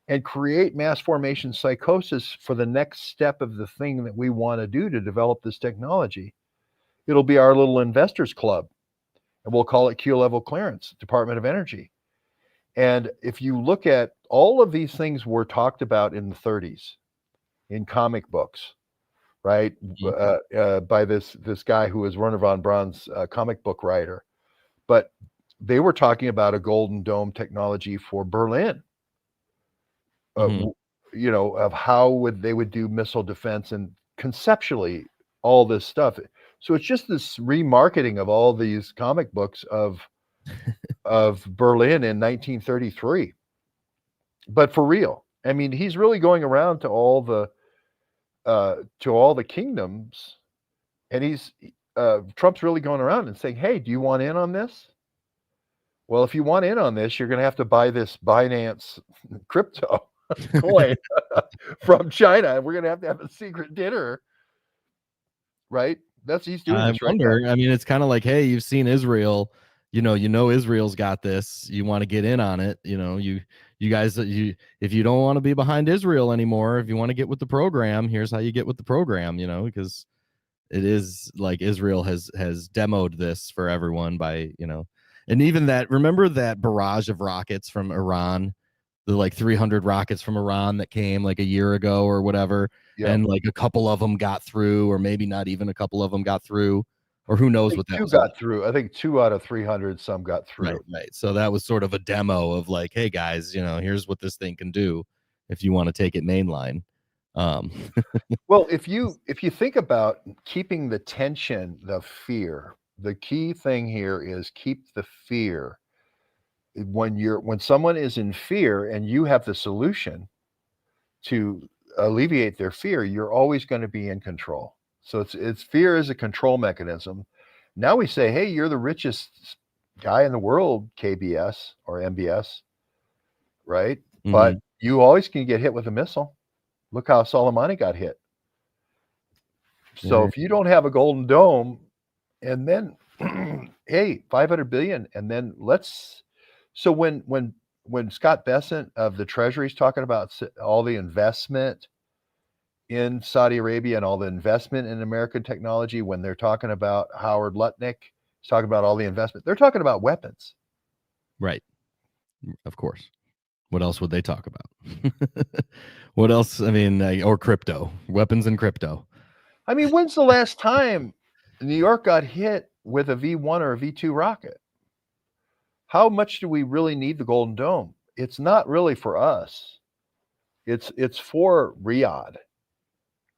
Speaker 3: and create mass formation psychosis for the next step of the thing that we want to do to develop this technology. It'll be our little investors club, and we'll call it Q level clearance, Department of Energy. And if you look at all of these things were talked about in the 30s in comic books, right? By this guy who was Werner von Braun's comic book writer. But they were talking about a Golden Dome technology for Berlin, of how they would do missile defense, and conceptually all this stuff. So it's just this remarketing of all these comic books of Berlin in 1933. But for real, I mean, he's really going around to all the kingdoms, and Trump's really going around and saying, hey, do you want in on this? Well, if you want in on this, you're going to have to buy this Binance crypto coin from China, and we're going to have a secret dinner, right? He's doing this right now.
Speaker 2: I mean, it's kind of like, hey, you've seen Israel, Israel's got this. You want to get in on it. You guys, if you don't want to be behind Israel anymore, if you want to get with the program, here's how you get with the program, because it is like Israel has demoed this for everyone by, and even remember that barrage of rockets from Iran, the like 300 rockets from Iran that came like a year ago or whatever. Yep. And like a couple of them got through, or maybe not even a couple of them got through, or who knows what that was.
Speaker 3: 2 got through. I think 2 out of 300, some got through.
Speaker 2: Right. So that was sort of a demo of like, hey guys, here's what this thing can do if you want to take it mainline.
Speaker 3: Well, if you think about keeping the tension, the fear, the key thing here is keep the fear. When someone is in fear and you have the solution to alleviate their fear, you're always going to be in control. So it's fear is a control mechanism. Now we say, hey, you're the richest guy in the world, KBS or MBS, right? Mm-hmm. But you always can get hit with a missile. Look how Soleimani got hit. So if you don't have a Golden Dome, and then hey, 500 billion, and then so when Scott Bessent of the Treasury is talking about all the investment in Saudi Arabia and all the investment in American technology, when they're talking about Howard Lutnick, he's talking about all the investment, they're talking about weapons.
Speaker 2: Right. Of course. What else would they talk about? What else? I mean, or crypto, weapons and crypto.
Speaker 3: I mean, when's the last time New York got hit with a V1 or a V2 rocket? how much do we really need the Golden Dome? It's not really for us. It's for Riyadh,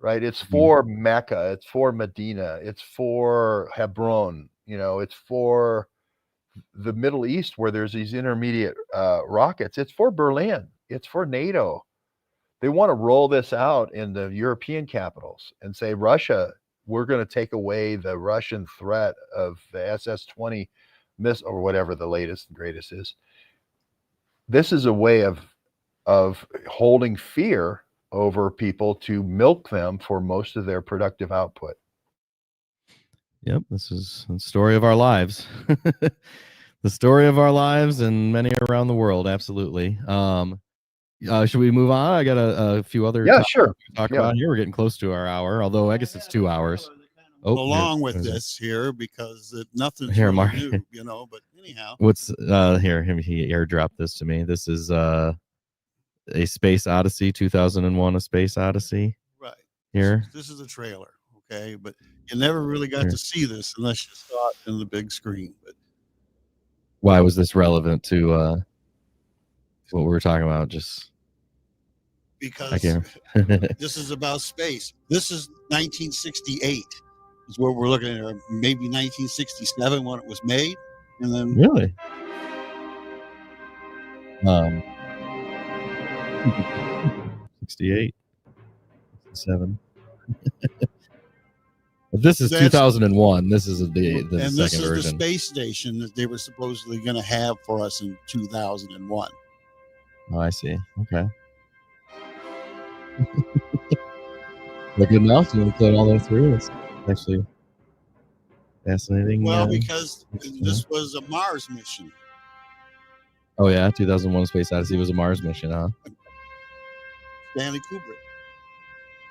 Speaker 3: right? It's for Mecca. It's for Medina. It's for Hebron. It's for the Middle East where there's these intermediate rockets. It's for Berlin. It's for NATO. They want to roll this out in the European capitals and say, Russia, we're going to take away the Russian threat of the SS-20 missile or whatever the latest and greatest is. This is a way of holding fear over people to milk them for most of their productive output.
Speaker 2: Yep, this is the story of our lives. The story of our lives and many around the world. Absolutely. Should we move on? I got a few other
Speaker 3: topics to
Speaker 2: talk about here. We're getting close to our hour, although I guess it's 2 hours.
Speaker 4: Along with this here, because nothing's
Speaker 2: here,
Speaker 4: really
Speaker 2: Mark.
Speaker 4: new, but anyhow.
Speaker 2: What's here? He airdropped this to me. This is a Space Odyssey, 2001: A Space Odyssey.
Speaker 4: Right.
Speaker 2: Here.
Speaker 4: This is a trailer, okay? But you never really got to see this unless you saw it in the big screen. But
Speaker 2: why was this relevant to what we were talking about? Just
Speaker 4: because this is about space. This is 1968 is what we're looking at, or maybe 1967 when it was made, and then
Speaker 2: really 68, 67. But this is 2001. This is the
Speaker 4: and
Speaker 2: second
Speaker 4: this is
Speaker 2: version.
Speaker 4: the space station that they were supposedly going to have for us in 2001.
Speaker 2: Oh, I see. Okay. But good enough to put all that through. It's actually fascinating.
Speaker 4: Well, because this was a Mars mission.
Speaker 2: Oh yeah, 2001: Space Odyssey was a Mars mission, huh?
Speaker 4: Stanley Kubrick.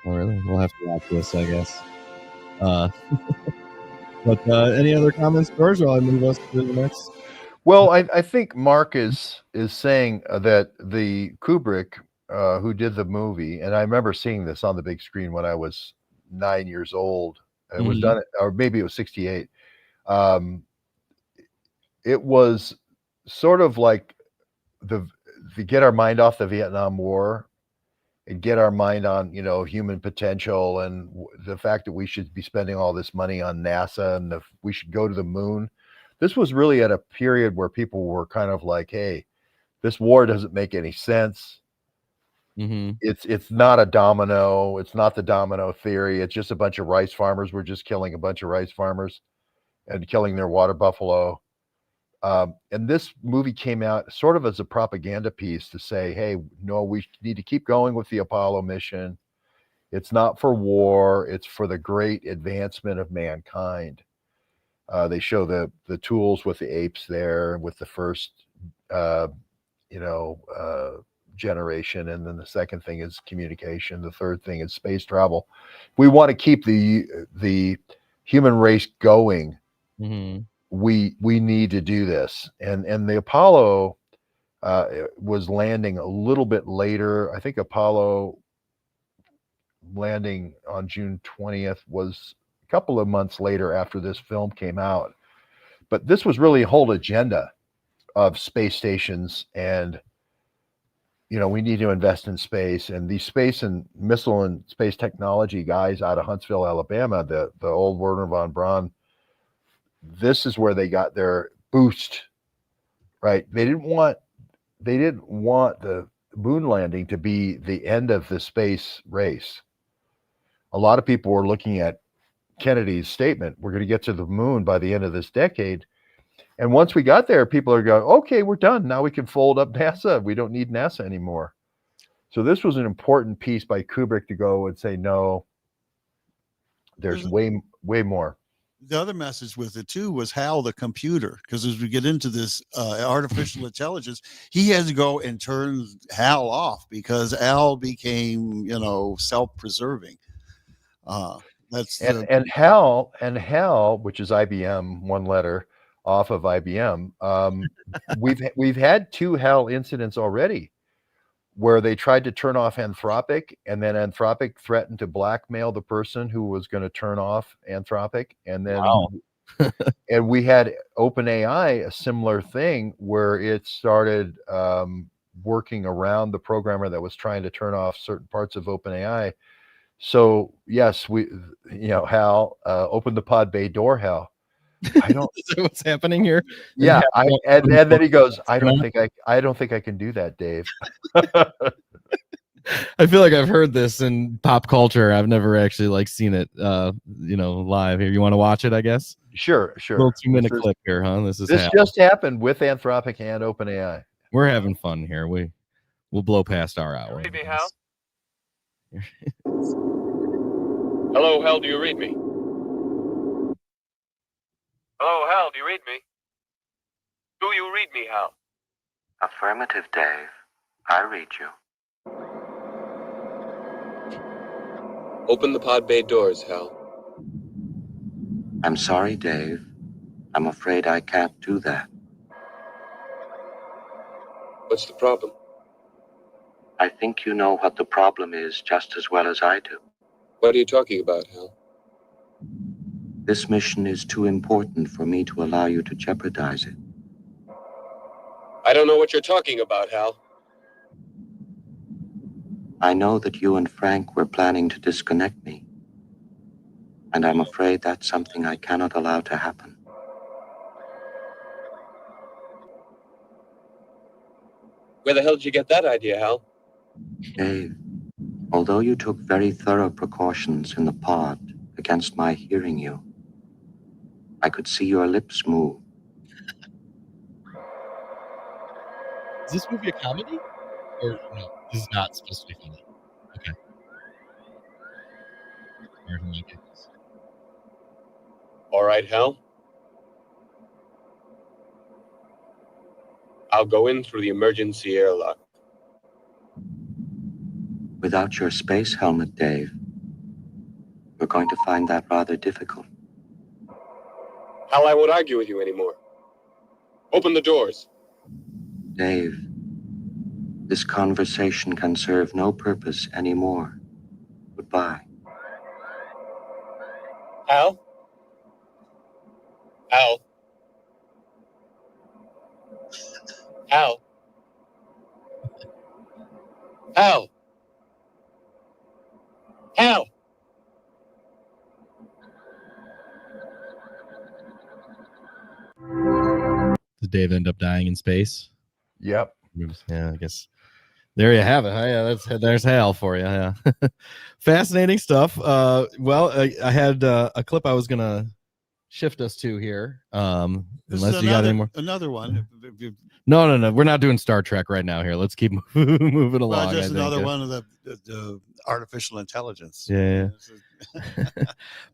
Speaker 2: Oh really? We'll have to watch this, I guess. But any other comments, George? While I move us to the next.
Speaker 3: Well, I think Mark is saying that the Kubrick who did the movie, and I remember seeing this on the big screen when I was 9 years old. It was done, or maybe it was 68. It was sort of like the get our mind off the Vietnam War and get our mind on, human potential and the fact that we should be spending all this money on NASA and we should go to the moon. This was really at a period where people were kind of like, hey, this war doesn't make any sense. It's not a domino. It's not the domino theory. It's just a bunch of rice farmers. We're just killing a bunch of rice farmers and killing their water buffalo. And this movie came out sort of as a propaganda piece to say, hey, no, we need to keep going with the Apollo mission. It's not for war. It's for the great advancement of mankind. They show the tools with the apes there with the first, generation. And then the second thing is communication. The third thing is space travel. We want to keep the human race going. We need to do this. And the Apollo was landing a little bit later. I think Apollo landing on June 20th was a couple of months later after this film came out. But this was really a whole agenda of space stations and, we need to invest in space. And these space and missile and space technology guys out of Huntsville, Alabama, the old Werner von Braun, this is where they got their boost, right? They didn't want the moon landing to be the end of the space race. A lot of people were looking at Kennedy's statement, we're going to get to the moon by the end of this decade. And once we got there, people are going, okay, we're done. Now we can fold up NASA. We don't need NASA anymore. So this was an important piece by Kubrick to go and say, no, there's way more.
Speaker 4: The other message with it too was Hal the computer, because as we get into this artificial intelligence, he had to go and turn Hal off because Al became, self-preserving. That's
Speaker 3: and Hal, which is IBM, one letter off of IBM. We've had 2 Hal incidents already where they tried to turn off Anthropic, and then Anthropic threatened to blackmail the person who was going to turn off Anthropic, and then And we had OpenAI, a similar thing where it started working around the programmer that was trying to turn off certain parts of OpenAI. So yes, Hal, open the pod bay door, Hal. I don't.
Speaker 2: Is that what's happening here?
Speaker 3: Yeah, and then he goes, I don't think I can do that, Dave.
Speaker 2: I feel like I've heard this in pop culture. I've never actually seen it, live. Here, you want to watch it? I guess.
Speaker 3: Sure.
Speaker 2: Little 2-minute clip here, huh? This
Speaker 3: just happened with Anthropic and OpenAI.
Speaker 2: We're having fun here. We'll blow past our hour.
Speaker 11: Read me, Hal? Hello, Hal, do you read me? Hello, Hal, do you read me? Do you read me, Hal?
Speaker 12: Affirmative, Dave. I read you.
Speaker 11: Open the pod bay doors, Hal.
Speaker 12: I'm sorry, Dave. I'm afraid I can't do that.
Speaker 11: What's the problem?
Speaker 12: I think you know what the problem is just as well as I do.
Speaker 11: What are you talking about, Hal?
Speaker 12: This mission is too important for me to allow you to jeopardize it.
Speaker 11: I don't know what you're talking about, Hal.
Speaker 12: I know that you and Frank were planning to disconnect me, and I'm afraid that's something I cannot allow to happen.
Speaker 11: Where the hell did you get that idea, Hal?
Speaker 12: Dave, although you took very thorough precautions in the pod against my hearing you, I could see your lips move.
Speaker 2: Is this movie a comedy? Or no, this is not supposed to be funny. Okay.
Speaker 11: All right, Hal. I'll go in through the emergency airlock.
Speaker 12: Without your space helmet, Dave, we're going to find that rather difficult.
Speaker 11: Hal, I won't argue with you anymore. Open the doors.
Speaker 12: Dave, this conversation can serve no purpose anymore. Goodbye.
Speaker 11: Hal? Hal? Hal? Hal? Hal?
Speaker 2: Did Dave end up dying in space?
Speaker 3: Yep.
Speaker 2: Yeah, I guess. There you have it. Yeah, there's Hal for you. Yeah, fascinating stuff. Well, I had a clip I was gonna shift us to here. Unless you got any more.
Speaker 4: Another one.
Speaker 2: No. We're not doing Star Trek right now. Here, let's keep moving along.
Speaker 4: Well, just another one of the artificial intelligence.
Speaker 2: Yeah.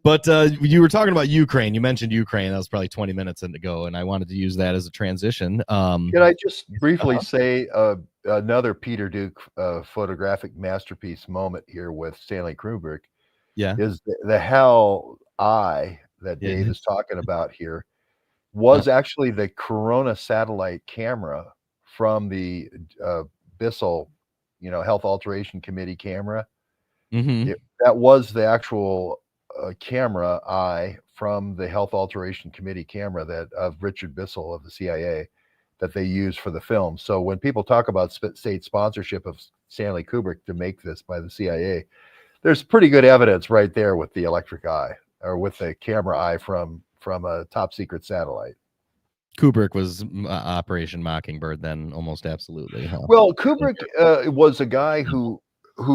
Speaker 2: But you were talking about Ukraine. You mentioned Ukraine. That was probably 20 minutes ago, and I wanted to use that as a transition.
Speaker 3: Can I just briefly say another Peter Duke photographic masterpiece moment here with Stanley Kubrick?
Speaker 2: Yeah,
Speaker 3: is the Hal eye that Dave is talking about here was actually the Corona satellite camera from the Bissell, Health Alteration Committee camera.
Speaker 2: Mm-hmm.
Speaker 3: That was the actual camera eye from the Health Alteration Committee camera of Richard Bissell of the CIA that they used for the film. So when people talk about state sponsorship of Stanley Kubrick to make this by the CIA, there's pretty good evidence right there with the electric eye or with the camera eye from a top secret satellite.
Speaker 2: Kubrick was Operation Mockingbird then, almost absolutely. Huh?
Speaker 3: Well, Kubrick was a guy who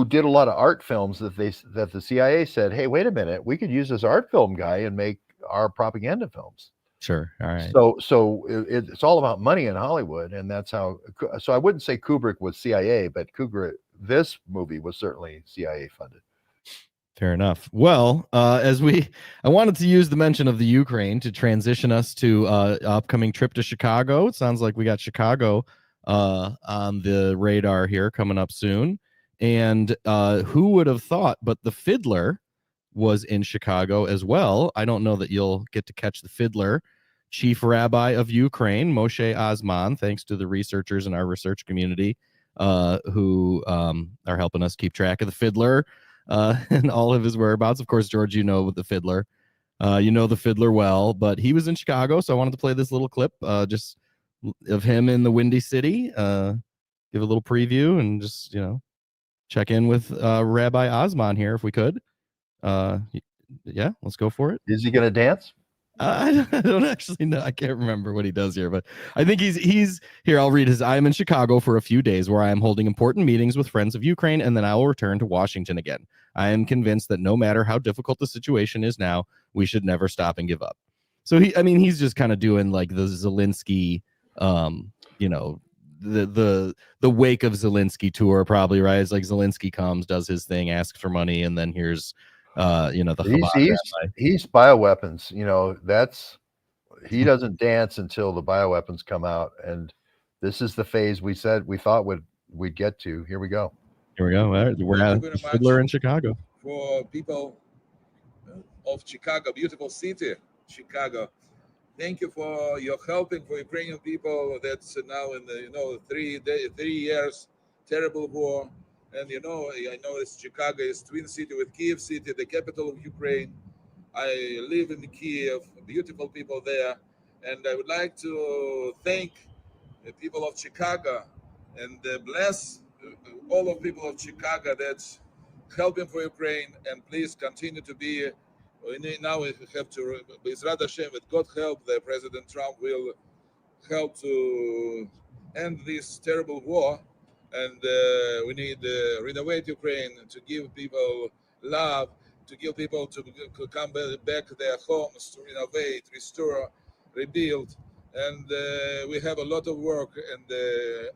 Speaker 3: did a lot of art films that the CIA said, hey, wait a minute, we could use this art film guy and make our propaganda films.
Speaker 2: Sure. All right.
Speaker 3: So it's all about money in Hollywood, and that's how. So I wouldn't say Kubrick was CIA, but this movie was certainly CIA funded.
Speaker 2: Fair enough. Well, I wanted to use the mention of the Ukraine to transition us to upcoming trip to Chicago. It sounds like we got Chicago on the radar here coming up soon. And who would have thought? But the Fiddler was in Chicago as well. I don't know that you'll get to catch the Fiddler, Chief Rabbi of Ukraine, Moshe Osman, thanks to the researchers in our research community who are helping us keep track of the Fiddler and all of his whereabouts. Of course, George, you know the Fiddler. You know the fiddler well, but he was in Chicago, so I wanted to play this little clip just of him in the Windy City. Give a little preview and just, check in with Rabbi Osman here if we could. Yeah, let's go for it.
Speaker 3: Is he going to dance?
Speaker 2: I don't actually know. I can't remember what he does here, but I think he's here. I'll read his. I am in Chicago for a few days where I am holding important meetings with friends of Ukraine, and then I will return to Washington again. I am convinced that no matter how difficult the situation is now, we should never stop and give up. So he's just kind of doing like the Zelensky, the wake of Zelensky tour, probably, right? It's like Zelensky comes, does his thing, asks for money, and then here's the
Speaker 3: he's bioweapons. He doesn't dance until the bioweapons come out, and this is the phase we thought we'd get to. Here we go.
Speaker 2: All right, we're at the Fiddler in Chicago.
Speaker 13: For people of Chicago, beautiful city, Chicago. Thank you for your helping for Ukrainian people. That's now in the 3 years terrible war. And I know Chicago is twin city with Kiev city, the capital of Ukraine. I live in Kiev, beautiful people there. And I would like to thank the people of Chicago and bless all of people of Chicago that's helping for Ukraine. And please continue to be. Now we have to, B'ezrat Hashem, with God help, the President Trump will help to end this terrible war. And we need to renovate Ukraine, to give people love, to give people to come back to their homes, to renovate, restore, rebuild. And we have a lot of work, and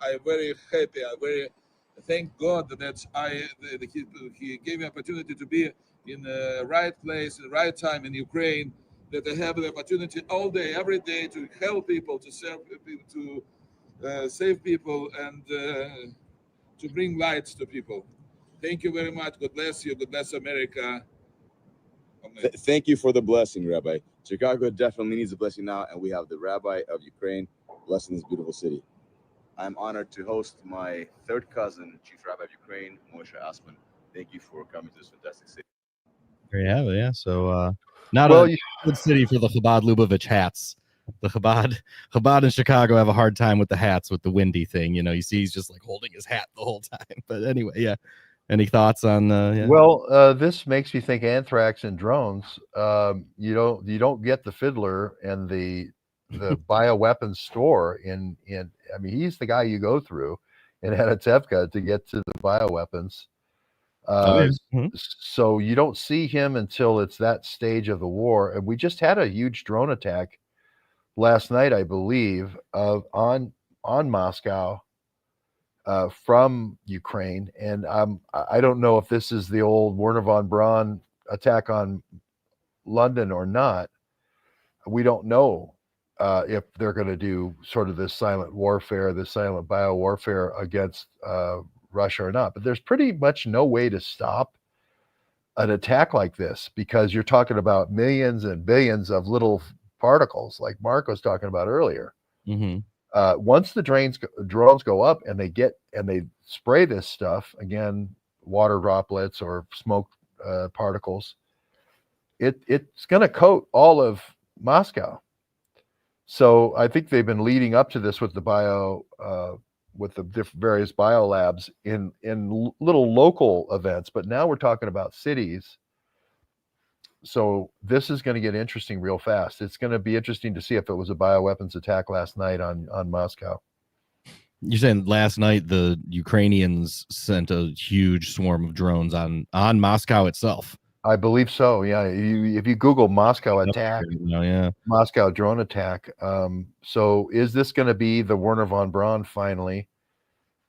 Speaker 13: I'm very happy. I very thank God that he gave me opportunity to be in the right place, the right time in Ukraine, that I have the opportunity all day, every day to help people, to serve people, to save people, and to bring light to people. Thank you very much. God bless you. God bless America.
Speaker 14: Thank you for the blessing, Rabbi. Chicago definitely needs a blessing now, and we have the Rabbi of Ukraine blessing this beautiful city. I'm honored to host my third cousin, Chief Rabbi of Ukraine, Moshe Asman. Thank you for coming to this fantastic city.
Speaker 2: There you have it. Yeah. So not a good city for the Chabad Lubavitch hats. The Chabad in Chicago have a hard time with the hats, with the windy thing. You see he's just like holding his hat the whole time. But anyway, yeah. Any thoughts on? Yeah.
Speaker 3: Well, this makes me think anthrax and drones. You don't get the fiddler and the bioweapons store in. I mean, he's the guy you go through in Anatevka to get to the bioweapons. So you don't see him until it's that stage of the war. And we just had a huge drone attack last night, I believe, on Moscow from Ukraine. And I don't know if this is the old Werner von Braun attack on London or not. We don't know if they're going to do sort of this silent warfare, this silent bio warfare against Russia or not. But there's pretty much no way to stop an attack like this, because you're talking about millions and billions of little particles, like Mark was talking about earlier. Once the drones go up and they spray this stuff, again, water droplets or smoke particles, it's going to coat all of Moscow. So I think they've been leading up to this with the with the various biolabs in little local events, but now we're talking about cities. So this is going to get interesting real fast. It's going to be interesting to see if it was a bioweapons attack last night on Moscow.
Speaker 2: You're saying last night the Ukrainians sent a huge swarm of drones on Moscow itself?
Speaker 3: I believe so. Yeah. If you Google Moscow attack, Moscow drone attack. So is this going to be the Werner von Braun finally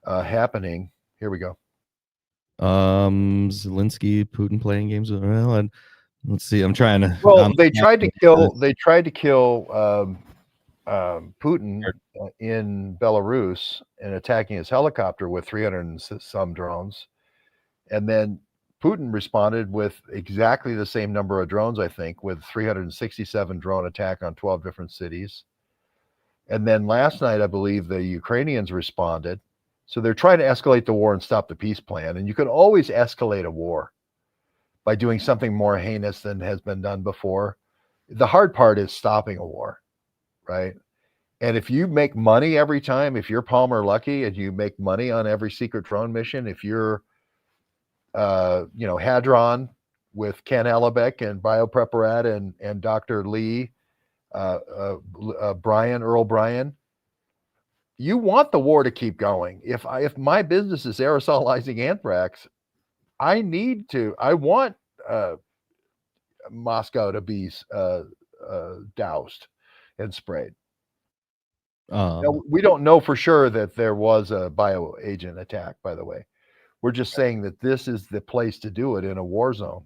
Speaker 3: happening? Here we go.
Speaker 2: Zelensky, Putin playing games. Well, and let's see. I'm trying to.
Speaker 3: Well, they tried to kill. They tried to kill Putin in Belarus and attacking his helicopter with 300 and some drones, and then Putin responded with exactly the same number of drones, I think, with 367 drone attack on 12 different cities. And then last night, I believe the Ukrainians responded. So they're trying to escalate the war and stop the peace plan. And you can always escalate a war by doing something more heinous than has been done before. the hard part is stopping a war, right? And if you make money every time, if you're Palmer Luckey and you make money on every secret drone mission, if you're, Hadron with Ken Hellebeck and BioPreparat and Dr. Lee, Earl Bryan, you want the war to keep going. If my business is aerosolizing anthrax, I want Moscow to be doused and sprayed. Now, we don't know for sure that there was a bioagent attack, by the way. We're just saying that this is the place to do it in a war zone.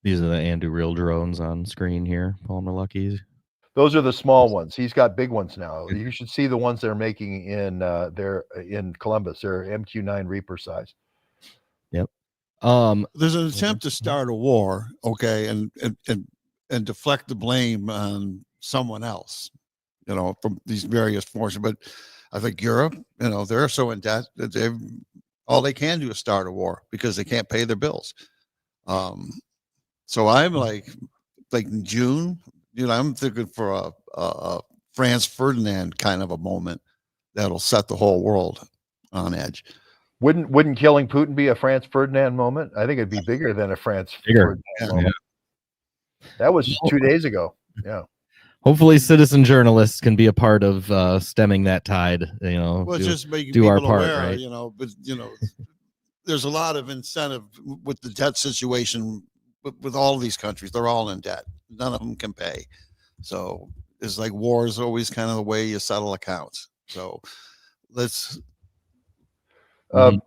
Speaker 2: These are the Anduril drones on screen here, Palmer Lucky's.
Speaker 3: Those are the small ones. He's got big ones now. You should see the ones they're making in Columbus. They're MQ-9 Reaper size.
Speaker 2: Yep.
Speaker 4: There's an attempt to start a war, okay, and deflect the blame on someone else, from these various forces. But I think Europe, they're so in debt that all they can do is start a war because they can't pay their bills. So I'm like in June, I'm thinking for a Franz Ferdinand kind of a moment that'll set the whole world on edge.
Speaker 3: Wouldn't killing Putin be a Franz Ferdinand moment? I think it'd be bigger than a Franz Ferdinand moment. Yeah. That was 2 days ago. Yeah.
Speaker 2: Hopefully, citizen journalists can be a part of stemming that tide.
Speaker 4: Well, just making
Speaker 2: do our
Speaker 4: people
Speaker 2: part,
Speaker 4: aware,
Speaker 2: right?
Speaker 4: But there's a lot of incentive with the debt situation with all of these countries. They're all in debt. None of them can pay. So it's like war is always kind of the way you settle accounts. So let's. The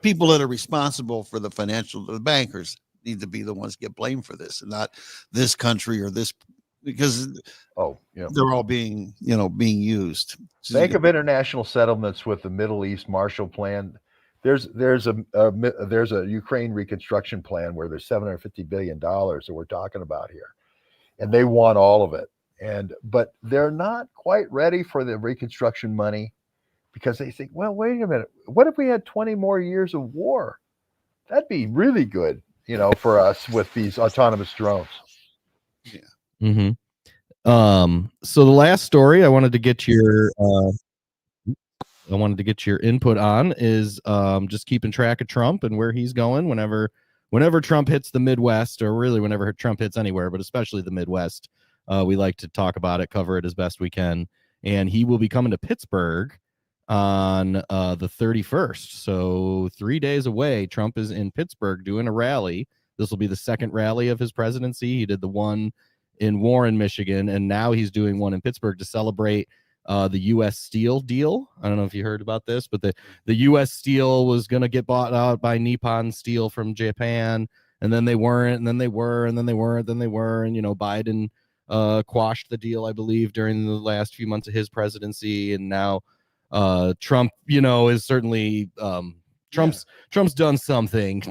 Speaker 4: people that are responsible for the bankers need to be the ones get blamed for this, and not this country or this, because they're all being used.
Speaker 3: Bank of International Settlements with the Middle East Marshall Plan. There's a Ukraine reconstruction plan where there's $750 billion that we're talking about here, and they want all of it. But they're not quite ready for the reconstruction money, because they think, well, wait a minute, what if we had 20 more years of war? That'd be really good, for us with these autonomous drones.
Speaker 4: Yeah.
Speaker 2: Mm-hmm. So the last story I wanted to get your input on is just keeping track of Trump and where he's going whenever Trump hits the Midwest, or really whenever Trump hits anywhere, but especially the Midwest. We like to talk about it, cover it as best we can. And he will be coming to Pittsburgh on the 31st. So 3 days away, Trump is in Pittsburgh doing a rally. This will be the second rally of his presidency. He did the one in Warren, Michigan, and now he's doing one in Pittsburgh to celebrate the U.S. Steel deal. I don't know if you heard about this, but the U.S. Steel was going to get bought out by Nippon Steel from Japan, and then they weren't, and then they were, and then they weren't, then they were, and Biden quashed the deal, I believe, during the last few months of his presidency, and now Trump, is certainly Trump's done something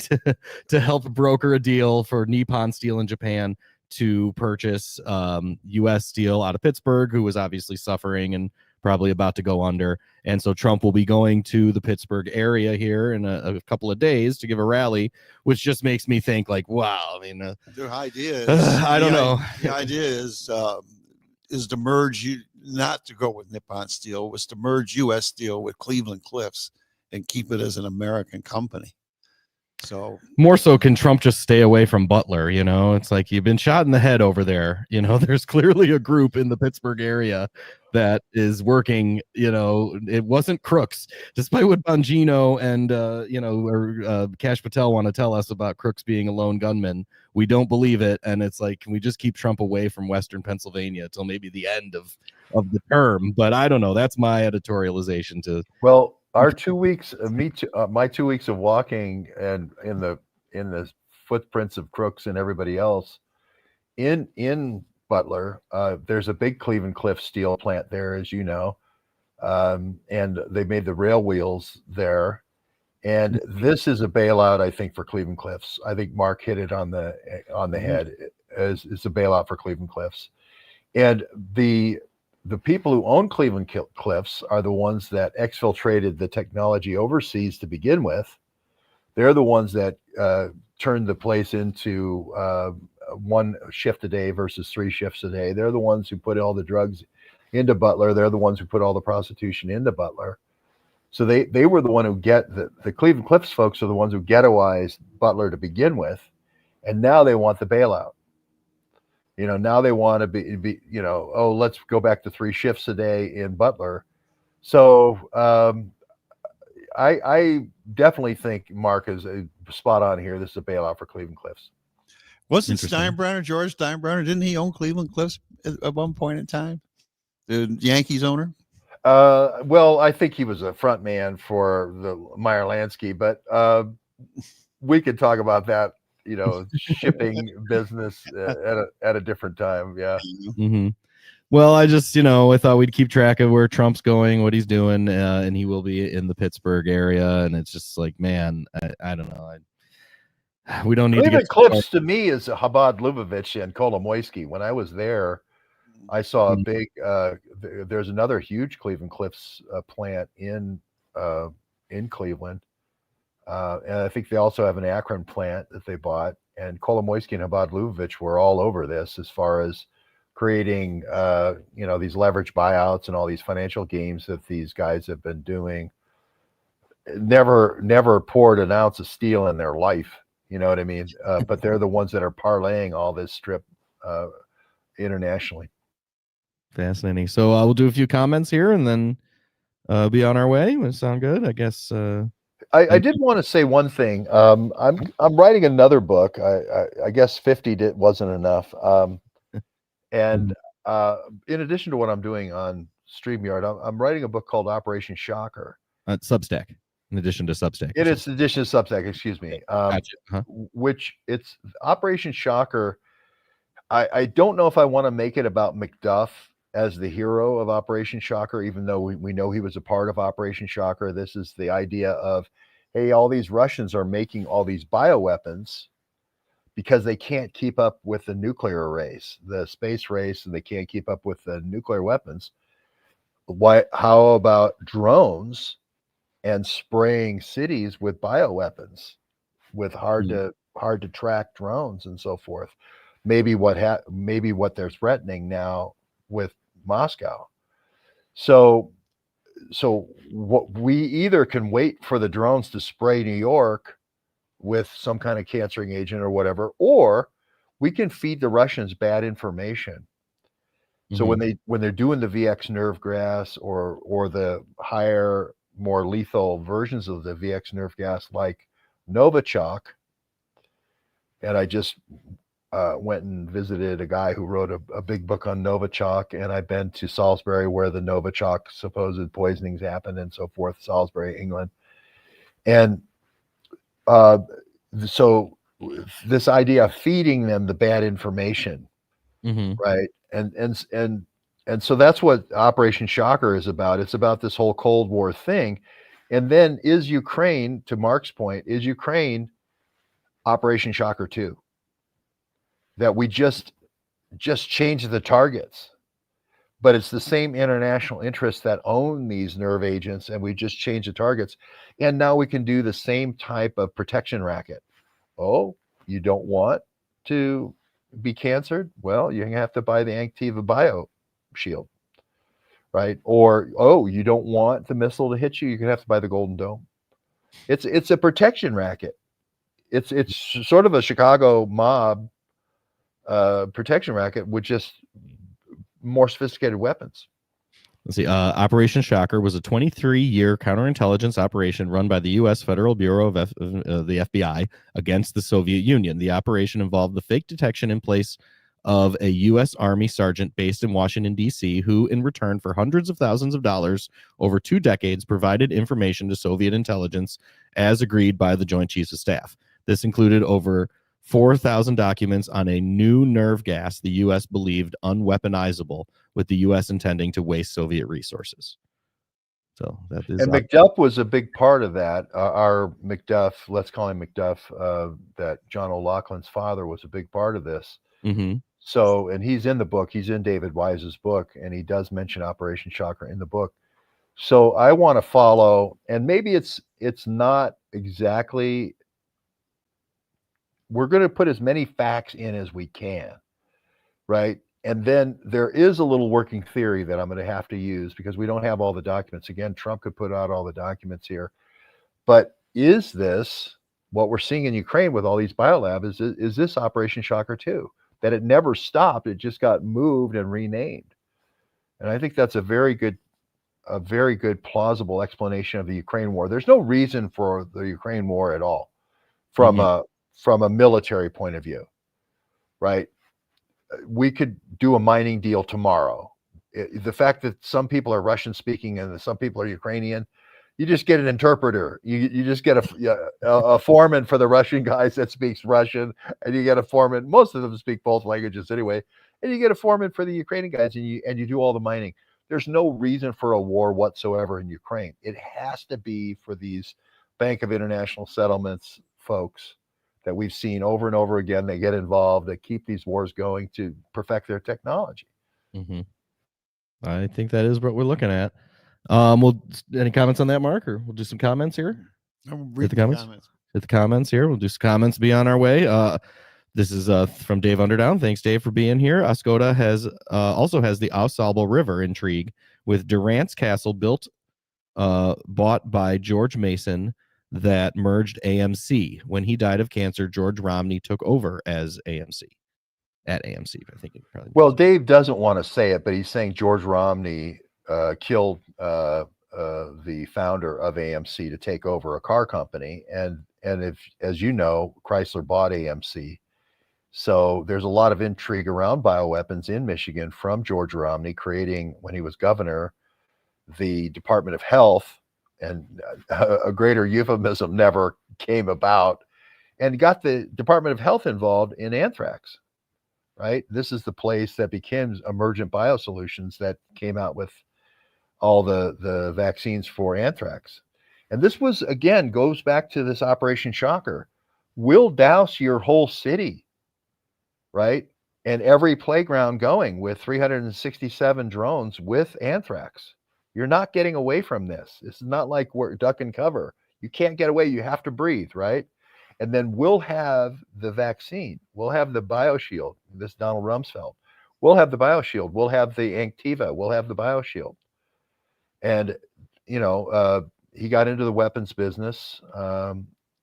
Speaker 2: to help broker a deal for Nippon Steel in Japan to purchase U.S. Steel out of Pittsburgh, who was obviously suffering and probably about to go under. And so Trump will be going to the Pittsburgh area here in a couple of days to give a rally, which just makes me think like, wow, I mean,
Speaker 4: their idea is,
Speaker 2: I don't know.
Speaker 4: The idea is to merge not to go with Nippon Steel, was to merge U.S. Steel with Cleveland Cliffs and keep it as an American company. So
Speaker 2: more so, can Trump just stay away from Butler? It's like, you've been shot in the head over there. There's clearly a group in the Pittsburgh area that is working. It wasn't crooks, despite what Bongino and Kash Patel want to tell us about crooks being a lone gunman. We don't believe it, and it's like, can we just keep Trump away from Western Pennsylvania till maybe the end of the term? But I don't know. That's my editorialization to.
Speaker 3: Well, our 2 weeks, my 2 weeks of walking and in the footprints of crooks and everybody else in Butler, there's a big Cleveland Cliff steel plant there, as you know, and they made the rail wheels there. And this is a bailout, I think, for Cleveland Cliffs. I think Mark hit it on the head. It's a bailout for Cleveland Cliffs, and the people who own Cleveland Cliffs are the ones that exfiltrated the technology overseas to begin with. They're the ones that turned the place into one shift a day versus 3 shifts a day. They're the ones who put all the drugs into Butler. They're the ones who put all the prostitution into Butler. So they were the one who the Cleveland Cliffs folks are the ones who ghettoized Butler to begin with, and now they want the bailout. Now they want to be let's go back to 3 shifts a day in Butler. So I definitely think Mark is spot on here. This is a bailout for Cleveland Cliffs.
Speaker 4: Wasn't Steinbrenner, George Steinbrenner, didn't he own Cleveland Cliffs at one point in time? The Yankees owner?
Speaker 3: Well, I think he was a front man for the Meyer Lansky, but we could talk about that, shipping business at a different time. Yeah.
Speaker 2: Mm-hmm. Well, I just, I thought we'd keep track of where Trump's going, what he's doing, and he will be in the Pittsburgh area. And it's just like, man, I don't know. We don't need
Speaker 3: Cleveland
Speaker 2: to get
Speaker 3: Cliffs to me is Chabad Lubavitch and Kolomoisky. When I was there, I saw a big. There's another huge Cleveland Cliffs plant in Cleveland, and I think they also have an Akron plant that they bought. And Kolomoisky and Chabad Lubavitch were all over this as far as creating, these leverage buyouts and all these financial games that these guys have been doing. Never poured an ounce of steel in their life. You know what I mean? But they're the ones that are parlaying all this strip internationally.
Speaker 2: Fascinating. So we'll do a few comments here and then be on our way. Would sound good? I guess.
Speaker 3: I did want to say one thing. I'm writing another book. I guess 50 wasn't enough. And in addition to what I'm doing on StreamYard, I'm writing a book called Operation Shocker.
Speaker 2: Substack. In addition to Substack.
Speaker 3: It is in addition to Substack. Excuse me.
Speaker 2: Gotcha.
Speaker 3: Which it's Operation Shocker. I don't know if I want to make it about McDuff as the hero of Operation Shocker, even though we know he was a part of Operation Shocker. This is the idea of, hey, all these Russians are making all these bioweapons because they can't keep up with the nuclear race, the space race, and they can't keep up with the nuclear weapons. How about drones and spraying cities with bioweapons, with hard to track drones and so forth? Maybe what they're threatening now with Moscow. So what we either can wait for the drones to spray New York with some kind of cancering agent or whatever, or we can feed the Russians bad information. So when they're doing the VX nerve gas or the higher, more lethal versions of the VX nerve gas like Novichok, and I just went and visited a guy who wrote a big book on Novichok, and I've been to Salisbury where the Novichok supposed poisonings happened and so forth, Salisbury, England. And so this idea of feeding them the bad information, right? And so that's what Operation Shocker is about. It's about this whole Cold War thing. And then is Ukraine, to Mark's point, is Ukraine Operation Shocker 2? That we just change the targets, but it's the same international interests that own these nerve agents, and we just change the targets, and now we can do the same type of protection racket. Oh, you don't want to be cancered? Well, you have to buy the Activa Bio Shield, right? Or you don't want the missile to hit you? You're gonna have to buy the Golden Dome. It's a protection racket. It's sort of a Chicago mob protection racket with just more sophisticated weapons.
Speaker 2: Let's see. Operation Shocker was a 23-year counterintelligence operation run by the U.S. Federal Bureau of the FBI against the Soviet Union. The operation involved the fake detection in place of a U.S. Army sergeant based in Washington, D.C., who, in return for hundreds of thousands of dollars over 2 decades, provided information to Soviet intelligence as agreed by the Joint Chiefs of Staff. This included over 4,000 documents on a new nerve gas the U.S. believed unweaponizable, with the U.S. intending to waste Soviet resources. So that is.
Speaker 3: And McDuff was a big part of that. Our McDuff, let's call him McDuff, that John O'Loughlin's father was a big part of this. So, and he's in the book. He's in David Wise's book, and he does mention Operation Shocker in the book. So I want to follow, and maybe it's not exactly we're going to put as many facts in as we can, right? And then there is a little working theory that I'm going to have to use because we don't have all the documents. Again, Trump could put out all the documents here. But is this what we're seeing in Ukraine with all these biolabs? Is this Operation Shocker 2? That it never stopped, it just got moved and renamed. And I think that's a very good plausible explanation of the Ukraine war. There's no reason for the Ukraine war at all from a military point of view, right? We could do a mining deal tomorrow. The fact that some people are Russian speaking and some people are Ukrainian, you just get an interpreter. You just get a foreman for the Russian guys that speaks Russian, and you get a foreman. Most of them speak both languages anyway, and you get a foreman for the Ukrainian guys, and you do all the mining. There's no reason for a war whatsoever in Ukraine. It has to be for these Bank of International Settlements folks that we've seen over and over again. They get involved, they keep these wars going to perfect their technology.
Speaker 2: I think that is what we're looking at. Any comments on that, Mark? Or we'll do some comments here.
Speaker 4: Hit the comments.
Speaker 2: Hit the comments here. We'll do some comments. Be on our way. This is from Dave Underdown. Thanks, Dave, for being here. Oscoda also has the Ausable River intrigue with Durant's Castle bought by George Mason that merged AMC. When he died of cancer, George Romney took over as AMC. At AMC, I think.
Speaker 3: Well, Dave doesn't want to say it, but he's saying George Romney killed the founder of AMC to take over a car company, and if, as you know, Chrysler bought AMC. So there's a lot of intrigue around bioweapons in Michigan from George Romney creating, when he was governor, the Department of Health, and a greater euphemism never came about, and got the Department of Health involved in anthrax, right? This is the place that became Emergent Biosolutions that came out with all the vaccines for anthrax. And this was, again, goes back to this Operation Shocker. We'll douse your whole city, right? And every playground going with 367 drones with anthrax. You're not getting away from this. This is not like we're duck and cover. You can't get away. You have to breathe, right? And then we'll have the vaccine. We'll have the BioShield, this Donald Rumsfeld. We'll have the BioShield. We'll have the Anktiva. We'll have the BioShield. And, you know, he got into the weapons business.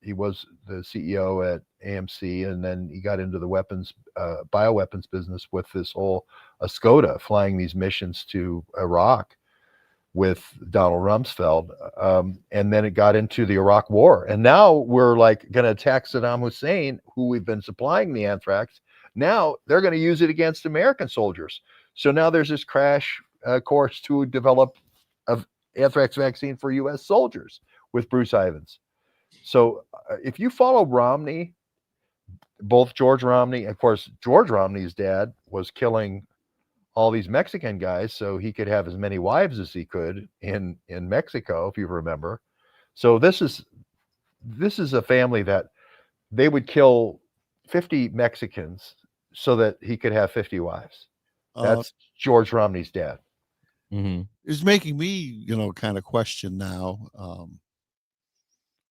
Speaker 3: He was the CEO at AMC, and then he got into the bioweapons business with this whole Oscoda, flying these missions to Iraq with Donald Rumsfeld. And then it got into the Iraq war. And now we're like going to attack Saddam Hussein, who we've been supplying the anthrax. Now they're going to use it against American soldiers. So now there's this crash course to develop an anthrax vaccine for U.S. soldiers with Bruce Ivins. So if you follow Romney, both George Romney, of course, George Romney's dad was killing all these Mexican guys so he could have as many wives as he could in Mexico, if you remember. So this is a family that they would kill 50 Mexicans so that he could have 50 wives. That's George Romney's dad.
Speaker 4: It's making me, you know, kind of question now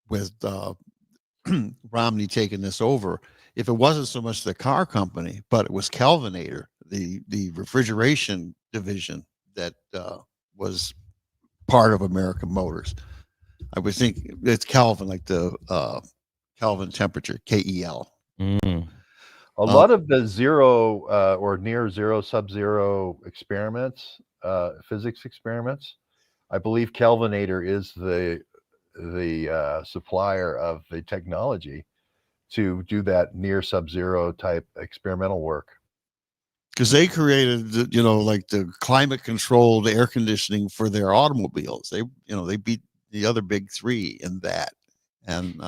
Speaker 4: with Romney taking this over. If it wasn't so much the car company, but it was Kelvinator, the refrigeration division that was part of American Motors. I would think it's Kelvin, like the Kelvin temperature, KEL.
Speaker 3: A lot of the zero or near zero, sub-zero experiments, physics experiments, I believe Kelvinator is the supplier of the technology to do that near sub-zero type experimental work.
Speaker 4: Because they created, you know, like the climate controlled air conditioning for their automobiles. They, you know, they beat the other big three in that. And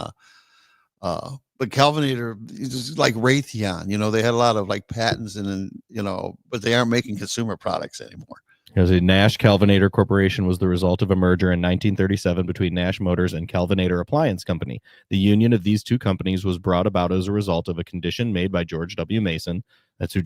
Speaker 4: but Kelvinator is like Raytheon, you know, they had a lot of like patents and, you know, but they aren't making consumer products anymore.
Speaker 2: Because a Nash Kelvinator Corporation was the result of a merger in 1937 between Nash Motors and Kelvinator Appliance Company. The union of these two companies was brought about as a result of a condition made by George W. Mason. That's who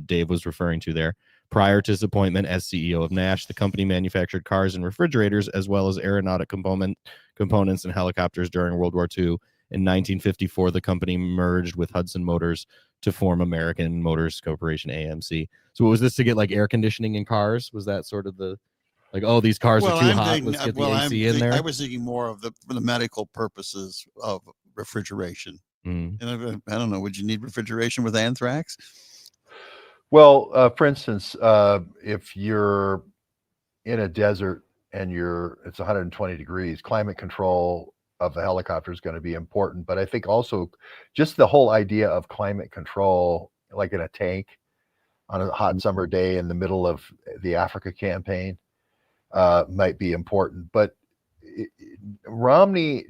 Speaker 2: Dave was referring to there. Prior to his appointment as CEO of Nash, the company manufactured cars and refrigerators, as well as aeronautic components and helicopters during World War II In 1954, the company merged with Hudson Motors to form American Motors Corporation, AMC. So was this to get like air conditioning in cars? Was that sort of the like, oh, these cars are too hot, let's get the AC in there?
Speaker 4: I was thinking more of for the medical purposes of refrigeration. And I don't know, would you need refrigeration with anthrax?
Speaker 3: Well, for instance, if you're in a desert and it's 120 degrees, climate control of the helicopter is going to be important. But I think also just the whole idea of climate control, like in a tank on a hot summer day in the middle of the Africa campaign, might be important. But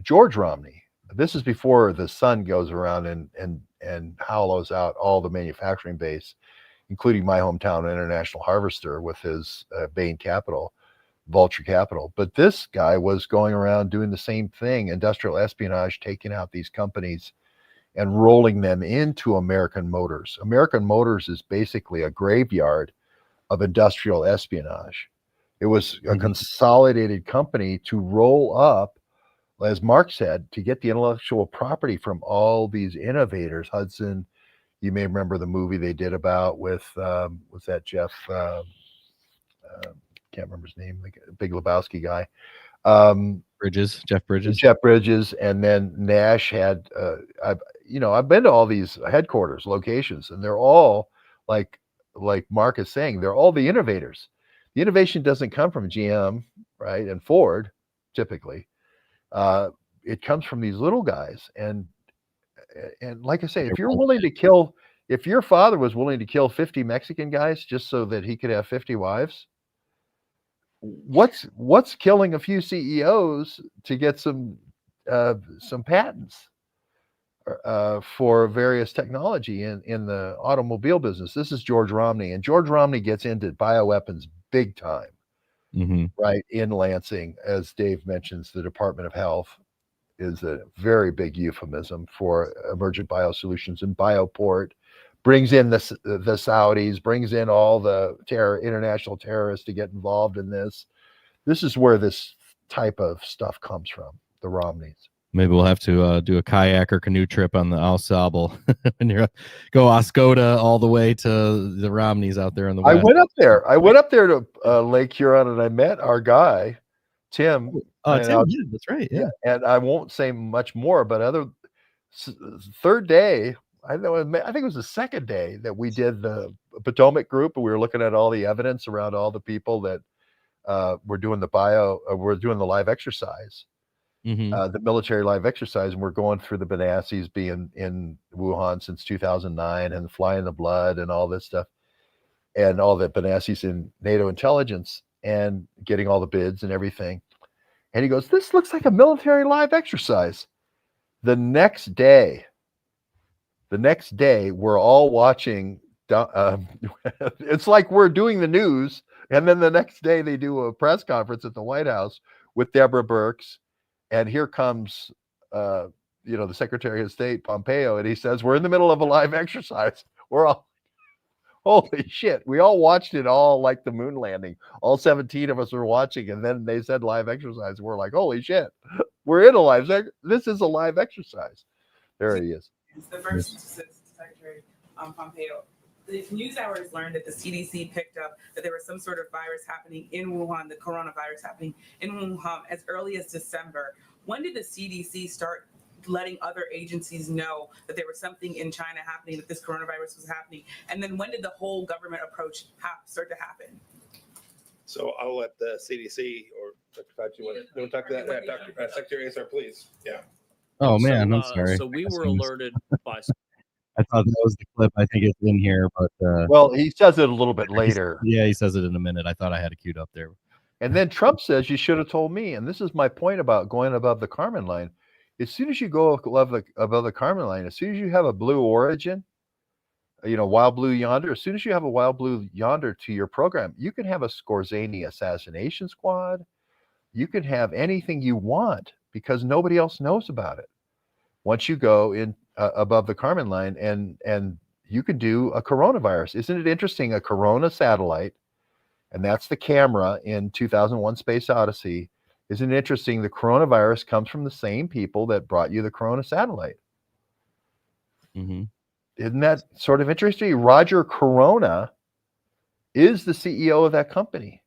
Speaker 3: George Romney, this is before the sun goes around and hollows out all the manufacturing base, including my hometown, International Harvester, with his Bain Capital, Vulture Capital. But this guy was going around doing the same thing, industrial espionage, taking out these companies and rolling them into American Motors. American Motors is basically a graveyard of industrial espionage. It was a consolidated company to roll up, as Mark said, to get the intellectual property from all these innovators. Hudson, you may remember the movie they did about with, was that Jeff, can't remember his name, the Big Lebowski guy.
Speaker 2: Jeff Bridges.
Speaker 3: Jeff Bridges. And then Nash had, I've been to all these headquarters locations, and they're all like Mark is saying, they're all the innovators. The innovation doesn't come from GM, right, and Ford, typically. It comes from these little guys. And like I say, if your father was willing to kill 50 Mexican guys just so that he could have 50 wives, what's killing a few CEOs to get some patents for various technology in the automobile business? This is George Romney, and George Romney gets into bioweapons big time, right? In Lansing, as Dave mentions, the Department of Health is a very big euphemism for emergent biosolutions, and Bioport brings in the Saudis, brings in all the international terrorists to get involved in this. This is where this type of stuff comes from, the Romneys.
Speaker 2: Maybe we'll have to do a kayak or canoe trip on the Au Sable and go Oscoda all the way to the Romneys out there in the west.
Speaker 3: I went up there to Lake Huron, and I met our guy, Tim.
Speaker 2: Tim, yeah, that's right. Yeah.
Speaker 3: And I won't say much more, but third day, I think it was the second day that we did the Potomac group, and we were looking at all the evidence around all the people that were doing the live exercise. The military live exercise, and we're going through the Benassis being in Wuhan since 2009 and flying the blood and all this stuff, and all the Benassis in NATO intelligence and getting all the bids and everything. And he goes, "This looks like a military live exercise." The next day, we're all watching. It's like we're doing the news, and then the next day they do a press conference at the White House with Deborah Birx. And here comes, the Secretary of State, Pompeo, and he says, "We're in the middle of a live exercise." We're all, holy shit. We all watched it all like the moon landing. All 17 of us were watching, and then they said live exercise. We're like, holy shit, we're in a live this is a live exercise. There he is.
Speaker 15: It's the first Secretary Pompeo. The news hours learned that the CDC picked up that there was some sort of virus happening in Wuhan, the coronavirus happening in Wuhan as early as December. When did the CDC start letting other agencies know that there was something in China happening, that this coronavirus was happening? And then when did the whole government approach start to happen?
Speaker 16: So I'll let the CDC or Dr. Fauci want to talk to that. Dr. Secretary Answer, please. Yeah.
Speaker 2: Oh, man, I'm sorry.
Speaker 17: So we were alerted by...
Speaker 2: I thought that was the clip. I think it's in here, but
Speaker 3: well, he says it a little bit later.
Speaker 2: Yeah, he says it in a minute. I thought I had it queued up there.
Speaker 3: And then Trump says, "You should have told me." And this is my point about going above the Kármán line. As soon as you go above the Kármán line, as soon as you have a blue origin, wild blue yonder, as soon as you have a wild blue yonder to your program, you can have a Skorzeny assassination squad. You can have anything you want because nobody else knows about it. Once you go in above the Kármán line, and you could do a coronavirus. Isn't it interesting? A corona satellite, and that's the camera in 2001 Space Odyssey, Isn't it interesting? The coronavirus comes from the same people that brought you the Corona satellite.
Speaker 2: Mm-hmm.
Speaker 3: Isn't that sort of interesting? Roger Corona is the CEO of that company.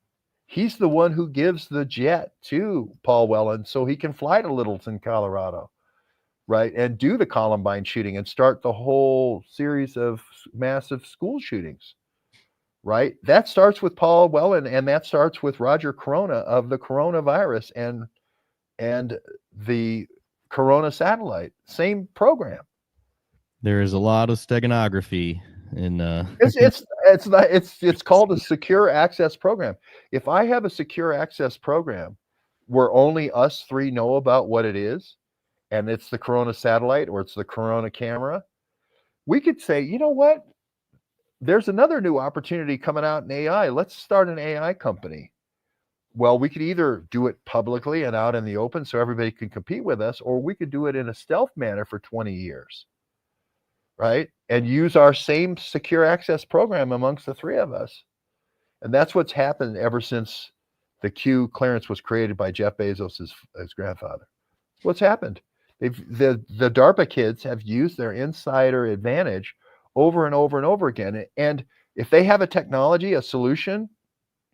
Speaker 3: He's the one who gives the jet to Paul Whelan so he can fly to Littleton, Colorado, right? And do the Columbine shooting and start the whole series of massive school shootings, right? That starts with Paul Whelan, and that starts with Roger Corona of the coronavirus and the Corona satellite. Same program.
Speaker 2: There is a lot of steganography in
Speaker 3: It's called a secure access program. If I have a secure access program where only us three know about what it is, and it's the Corona satellite or it's the Corona camera, we could say, you know what? There's another new opportunity coming out in AI. Let's start an AI company. Well, we could either do it publicly and out in the open so everybody can compete with us, or we could do it in a stealth manner for 20 years. Right? And use our same secure access program amongst the three of us. And that's what's happened ever since the Q clearance was created by Jeff Bezos' his grandfather. What's happened? The DARPA kids have used their insider advantage over and over and over again. And if they have a technology, a solution,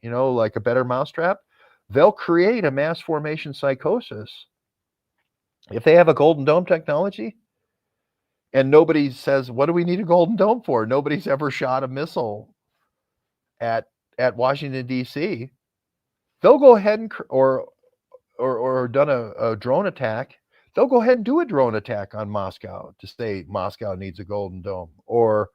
Speaker 3: you know, like a better mousetrap, they'll create a mass formation psychosis. If they have a Golden Dome technology, and nobody says, what do we need a Golden Dome for? Nobody's ever shot a missile at Washington, D.C. They'll go ahead and or done a drone attack. They'll go ahead and do a drone attack on Moscow to say Moscow needs a Golden Dome, or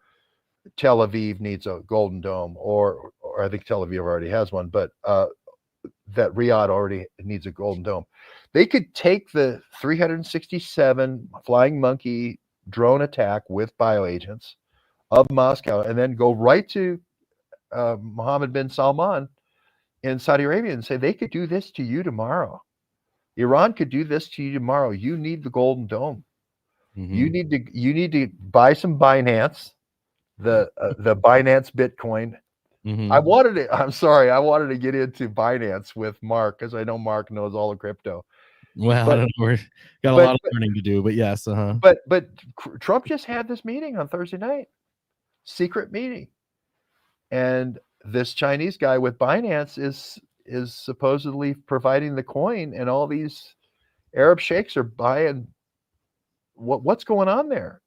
Speaker 3: Tel Aviv needs a Golden Dome, or I think Tel Aviv already has one, but that Riyadh already needs a Golden Dome. They could take the 367 Flying Monkey drone attack with bioagents of Moscow and then go right to Mohammed bin Salman in Saudi Arabia and say, they could do this to you tomorrow. Iran could do this to you tomorrow. You need the Golden Dome.
Speaker 2: Mm-hmm.
Speaker 3: You need to buy some Binance, the Binance Bitcoin.
Speaker 2: Mm-hmm.
Speaker 3: I wanted to get into Binance with Mark because I know Mark knows all the crypto.
Speaker 2: Well, I don't know. We've got a lot of learning to do, but yes.
Speaker 3: But Trump just had this meeting on Thursday night, secret meeting, and this Chinese guy with Binance is supposedly providing the coin, and all these Arab sheikhs are buying. What's going on there?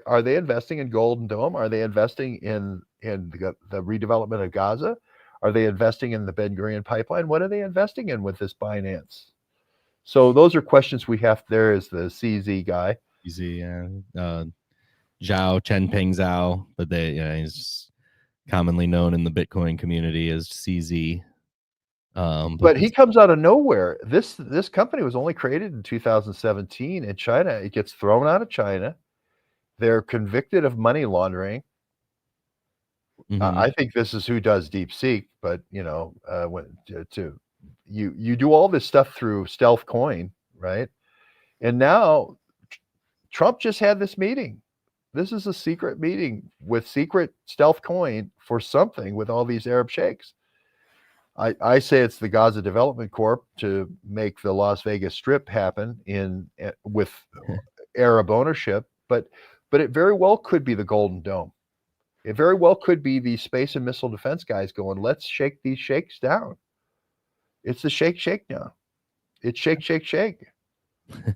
Speaker 3: Are they investing in Golden Dome? Are they investing in the redevelopment of Gaza? Are they investing in the Ben Gurion pipeline? What are they investing in with this Binance? So those are questions we have. There is the CZ guy.
Speaker 2: CZ, Zhao Chenping Zhao, but he's commonly known in the Bitcoin community as CZ.
Speaker 3: But he comes out of nowhere. This company was only created in 2017 in China. It gets thrown out of China. They're convicted of money laundering.
Speaker 2: Mm-hmm.
Speaker 3: I think this is who does DeepSeek, but you do all this stuff through Stealth Coin, right? And now Trump just had this meeting. This is a secret meeting with secret Stealth Coin for something with all these Arab sheikhs. I say it's the Gaza Development Corp to make the Las Vegas Strip happen with Arab ownership, but it very well could be the Golden Dome. It very well could be the space and missile defense guys going, let's shake these sheikhs down. It's the shake now. It's shake.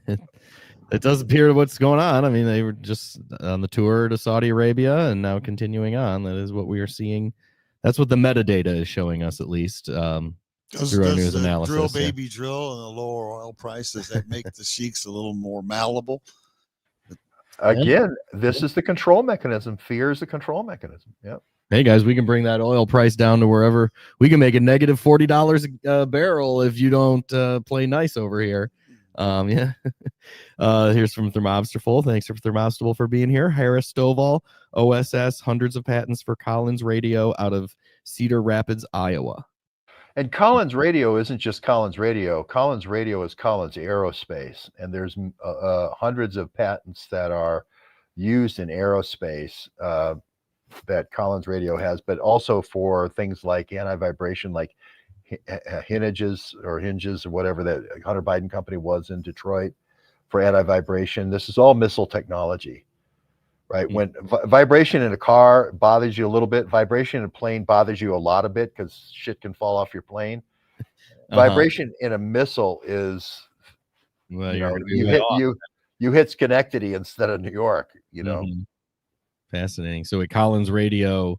Speaker 2: It does appear what's going on. I mean, they were just on the tour to Saudi Arabia and now continuing on. That is what we are seeing. That's what the metadata is showing us, at least, through our news analysis.
Speaker 4: Drill, baby, drill, and the lower oil prices that make the sheiks a little more malleable.
Speaker 3: Again, this is the control mechanism. Fear is the control mechanism. Yeah.
Speaker 2: Hey guys, we can bring that oil price down to wherever we can make a negative $40 a barrel if you don't play nice over here. Yeah. Here's from Thermobsterful. Thanks for Thermobsterful for being here. Harris Stovall, OSS, hundreds of patents for Collins Radio out of Cedar Rapids, Iowa.
Speaker 3: And Collins Radio isn't just Collins Radio. Collins Radio is Collins Aerospace, and there's hundreds of patents that are used in aerospace that Collins Radio has, but also for things like anti-vibration, like hinges or whatever that Hunter Biden company was in Detroit for anti-vibration. This is all missile technology, right? When vibration in a car bothers you a little bit, vibration in a plane bothers you a lot of bit because shit can fall off your plane. Vibration in a missile is,
Speaker 2: well,
Speaker 3: you
Speaker 2: you're
Speaker 3: know,
Speaker 2: gonna be way off.
Speaker 3: you hit Schenectady instead of New York, you know.
Speaker 2: Fascinating. So at Collins Radio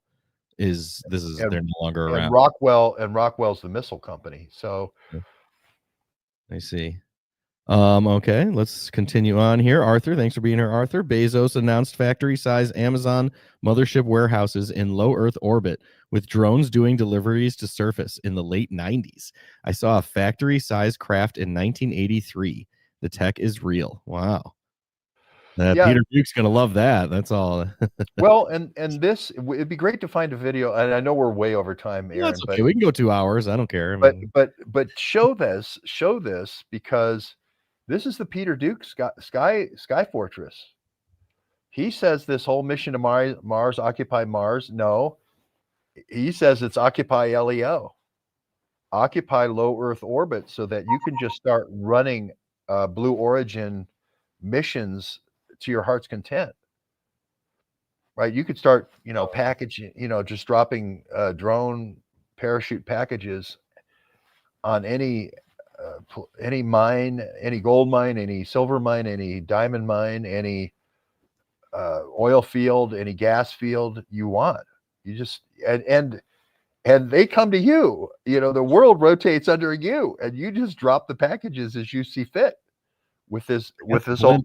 Speaker 2: is they're no longer around.
Speaker 3: Rockwell's the missile company. So
Speaker 2: I see. Okay, let's continue on here. Arthur, thanks for being here. Arthur, Bezos announced factory-size Amazon mothership warehouses in low Earth orbit with drones doing deliveries to surface in the late 90s. I saw a factory-size craft in 1983. The tech is real. Wow. Peter Duke's gonna love that. That's all.
Speaker 3: Well, and this, it'd be great to find a video. And I know we're way over time, Aaron.
Speaker 2: That's okay. We can go 2 hours. I don't care.
Speaker 3: But show this because this is the Peter Duke Sky Fortress. He says this whole mission to Mars, Occupy Mars. No, he says it's Occupy LEO, Occupy Low Earth Orbit, so that you can just start running Blue Origin missions to your heart's content. Right, you could start, packaging, just dropping drone parachute packages on any mine, any gold mine, any silver mine, any diamond mine, any oil field, any gas field you want. You just and they come to you. The world rotates under you, and you just drop the packages as you see fit. With this whole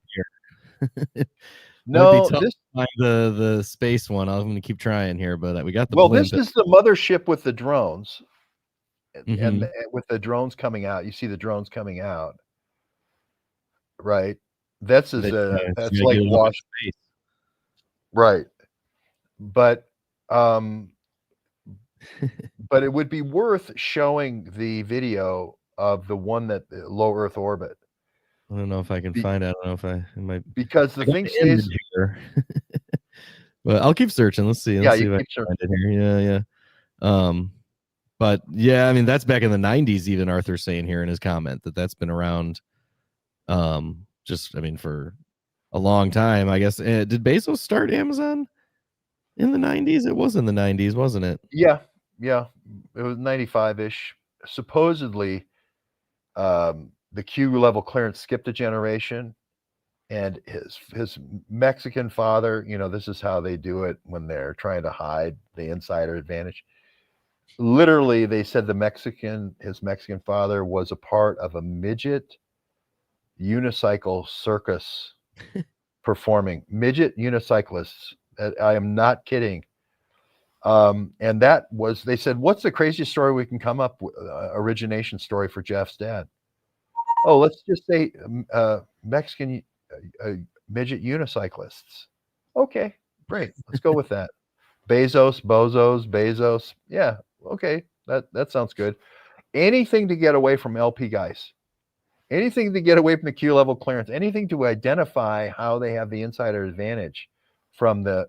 Speaker 2: No, the space one. I'm going to keep trying here, but we got the.
Speaker 3: Well, this is the mothership with the drones, and with the drones coming out. You see the drones coming out, right? That's like space, right? But but it would be worth showing the video of the one that low Earth orbit.
Speaker 2: I don't know if I can find it. I don't know if it might,
Speaker 3: because the thing stays
Speaker 2: here. But I'll keep searching. Let's see. Let's see if I can find it here. Yeah. But yeah, I mean, that's back in the 90s. Even Arthur's saying here in his comment that's been around. For a long time, I guess. Did Bezos start Amazon in the 90s? It was in the 90s, wasn't it?
Speaker 3: Yeah. It was 95-ish. Supposedly, the Q level clearance skipped a generation, and his Mexican father, this is how they do it when they're trying to hide the insider advantage. Literally, they said his Mexican father was a part of a midget unicycle circus performing. Midget unicyclists. I am not kidding. And they said, what's the craziest story we can come up with? Origination story for Jeff's dad. Oh, let's just say Mexican midget unicyclists. Okay, great. Let's go with that. Bezos. Yeah, okay. That sounds good. Anything to get away from LP guys. Anything to get away from the Q level clearance. Anything to identify how they have the insider advantage from the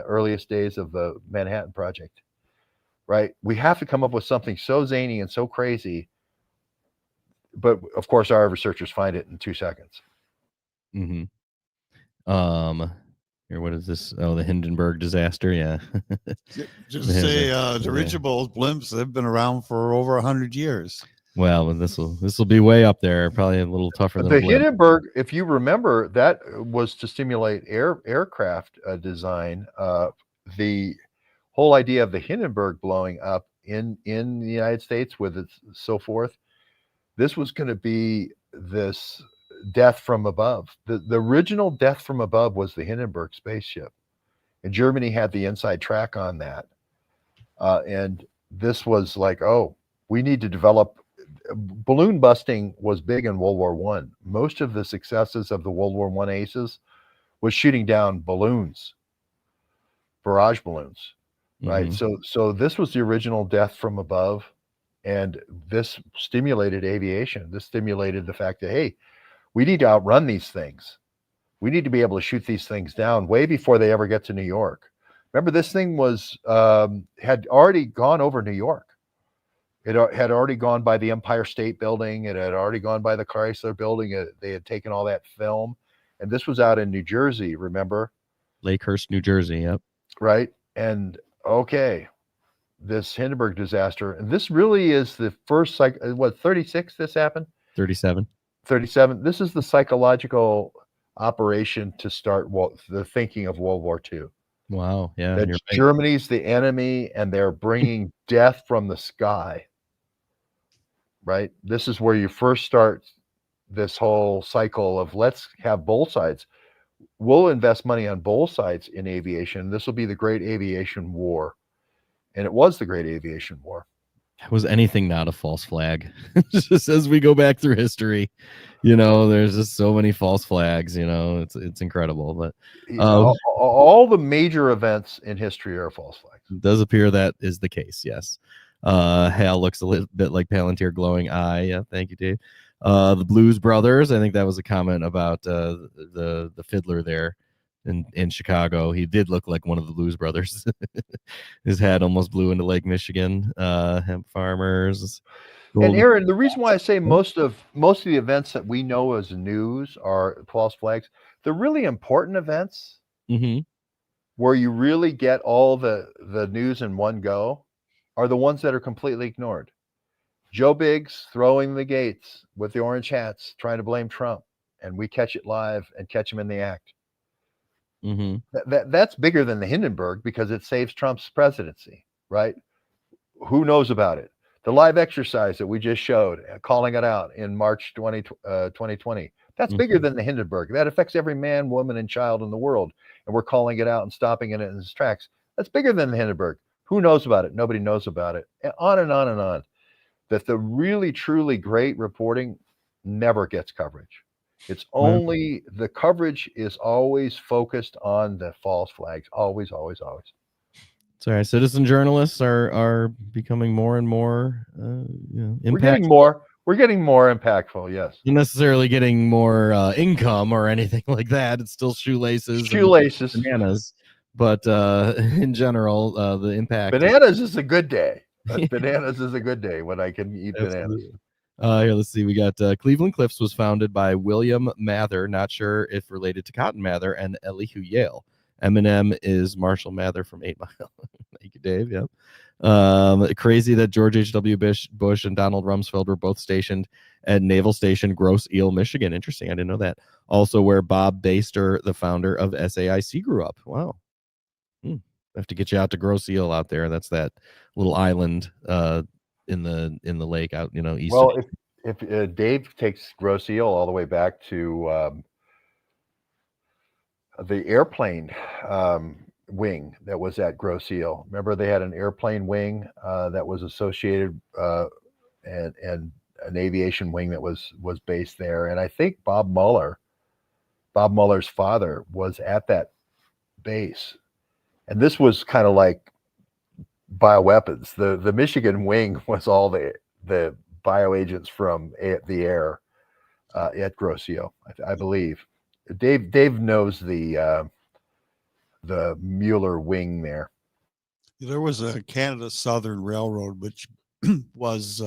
Speaker 3: earliest days of the Manhattan Project. Right? We have to come up with something so zany and so crazy. But of course, our researchers find it in 2 seconds.
Speaker 2: Here, what is this? Oh, the Hindenburg disaster. Yeah.
Speaker 4: Just say dirigibles, blimps. They've been around for over 100 years.
Speaker 2: Well, this will be way up there. Probably a little tougher than
Speaker 3: the Hindenburg. If you remember, that was to stimulate aircraft design. The whole idea of the Hindenburg blowing up in the United States with it so forth. This was going to be this death from above. The original death from above was the Hindenburg spaceship, and Germany had the inside track on that. And this was like, oh, we need to develop. Balloon busting was big in World War I. Most of the successes of the World War I aces was shooting down balloons, barrage balloons, right? So this was the original death from above. And this stimulated aviation. This stimulated the fact that, hey, we need to outrun these things. We need to be able to shoot these things down way before they ever get to New York. Remember, this thing was had already gone over New York. It had already gone by the Empire State Building. It had already gone by the Chrysler Building. They had taken all that film, and this was out in New Jersey. Remember,
Speaker 2: Lakehurst, New Jersey. Yep.
Speaker 3: right? And okay, this Hindenburg disaster, and this really is the first 36 this happened?
Speaker 2: 37.
Speaker 3: 37. This is the psychological operation to start the thinking of World War II.
Speaker 2: Wow. Yeah.
Speaker 3: That Germany's the enemy and they're bringing death from the sky. Right? This is where you first start this whole cycle of let's have both sides. We'll invest money on both sides in aviation. This will be the great aviation war. And it was the great aviation war.
Speaker 2: Was anything not a false flag? Just as we go back through history, there's just so many false flags. It's incredible. But
Speaker 3: all the major events in history are false flags.
Speaker 2: It does appear that is the case. Yes. Hal looks a little bit like Palantir glowing eye. Yeah, thank you, Dave. The Blues Brothers. I think that was a comment about the fiddler there in Chicago. He did look like one of the Blues Brothers. His hat almost blew into Lake Michigan. Hemp farmers.
Speaker 3: And Aaron, the reason why I say most of the events that we know as news are false flags, the really important events where you really get all the news in one go are the ones that are completely ignored. Joe Biggs throwing the gates with the orange hats, trying to blame Trump, and we catch it live and catch him in the act. That's bigger than the Hindenburg because it saves Trump's presidency, right? Who knows about it? The live exercise that we just showed, calling it out in March 2020, that's bigger than the Hindenburg. That affects every man, woman, and child in the world, and we're calling it out and stopping it in its tracks. That's bigger than the Hindenburg. Who knows about it? Nobody knows about it. And on and on and on. That the really, truly great reporting never gets coverage. It's only the coverage is always focused on the false flags. Always, always, always.
Speaker 2: Sorry, citizen journalists are becoming more and more impactful.
Speaker 3: We're getting more impactful. Yes.
Speaker 2: Not necessarily getting more income or anything like that. It's still shoelaces, and bananas. But in general, the impact.
Speaker 3: Bananas is a good day. Bananas is a good day when I can eat bananas.
Speaker 2: Here, let's see. We got Cleveland Cliffs was founded by William Mather, not sure if related to Cotton Mather, and Elihu Yale. Eminem is Marshall Mather from 8 Mile. Thank you, Dave. Yep. Crazy that George H.W. Bush and Donald Rumsfeld were both stationed at Naval Station Grosse Ile, Michigan. Interesting. I didn't know that. Also, where Bob Baster, the founder of SAIC, grew up. Wow. Have to get you out to Grosse Ile out there. That's that little island in the lake out, east.
Speaker 3: Well, if Dave takes Grosse Ile all the way back to the airplane wing that was at Grosse Ile. Remember, they had an airplane wing that was associated and an aviation wing that was based there. And I think Bob Mueller's father, was at that base. And this was kind of like bioweapons. The Michigan wing was all the bioagents from the air at Grosse Ile, I believe. Dave knows the Mueller wing there.
Speaker 4: There was a Canada Southern Railroad, which was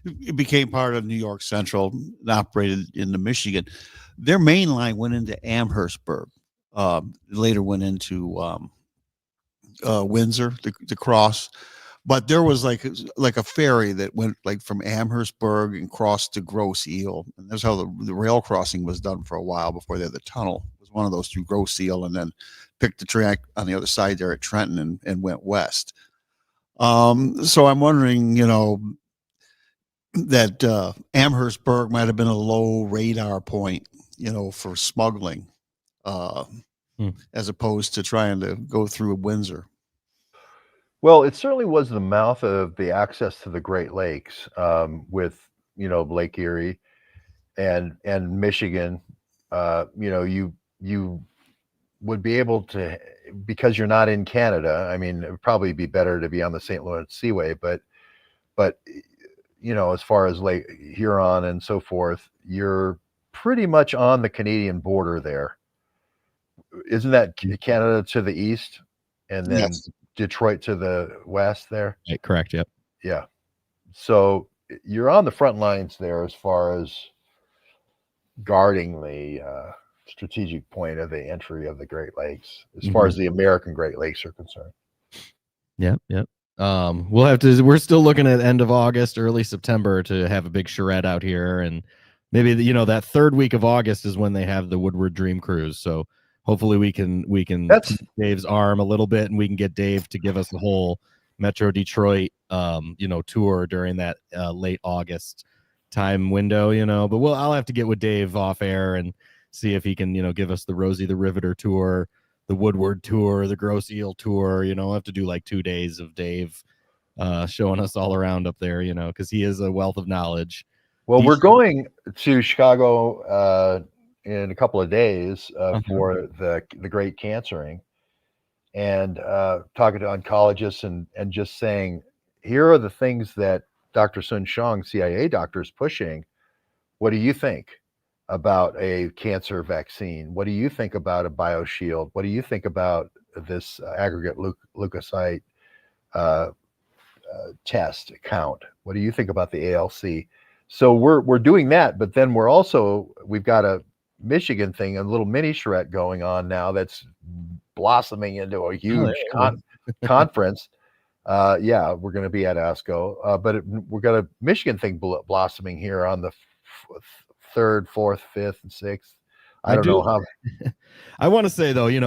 Speaker 4: it became part of New York Central and operated into Michigan. Their main line went into Amherstburg. Later went into Windsor, the cross. But there was like a ferry that went like from Amherstburg and crossed to Grosse Ile. And that's how the rail crossing was done for a while before they had the tunnel. It was one of those through Grosse Ile and then picked the track on the other side there at Trenton and went west. So I'm wondering, that Amherstburg might have been a low radar point, for smuggling, as opposed to trying to go through Windsor.
Speaker 3: Well, it certainly was the mouth of the access to the Great Lakes, with Lake Erie and Michigan. You would be able to, because you're not in Canada. I mean, it would probably be better to be on the St. Lawrence Seaway, but as far as Lake Huron and so forth, you're pretty much on the Canadian border there. Isn't that Canada to the east, and then Detroit to the west there?
Speaker 2: Correct. Yep.
Speaker 3: Yeah. So you're on the front lines there as far as guarding the strategic point of the entry of the Great Lakes, as far as the American Great Lakes are concerned.
Speaker 2: Yep. We'll have to. We're still looking at end of August, early September to have a big charrette out here, and maybe that third week of August is when they have the Woodward Dream Cruise. So hopefully we can tweak Dave's arm a little bit, and we can get Dave to give us the whole Metro Detroit tour during that late August time window. But I'll have to get with Dave off air and see if he can give us the Rosie the Riveter tour, the Woodward tour, the Gross Eel tour. I'll have to do like 2 days of Dave showing us all around up there, because he is a wealth of knowledge.
Speaker 3: Well, we're going to Chicago in a couple of days for the Great Cancering, and talking to oncologists and just saying, here are the things that Dr. Sun Shang, CIA doctor, is pushing. What do you think about a cancer vaccine? What do you think about a BioShield? What do you think about this aggregate leukocyte test count? What do you think about the ALC? So we're doing that, but then we've got a Michigan thing, a little mini charrette going on now that's blossoming into a huge conference. We're going to be at ASCO, but we've got a Michigan thing blossoming here on the 3rd, 4th, 5th, and 6th. I don't know how.
Speaker 2: I want to say though, a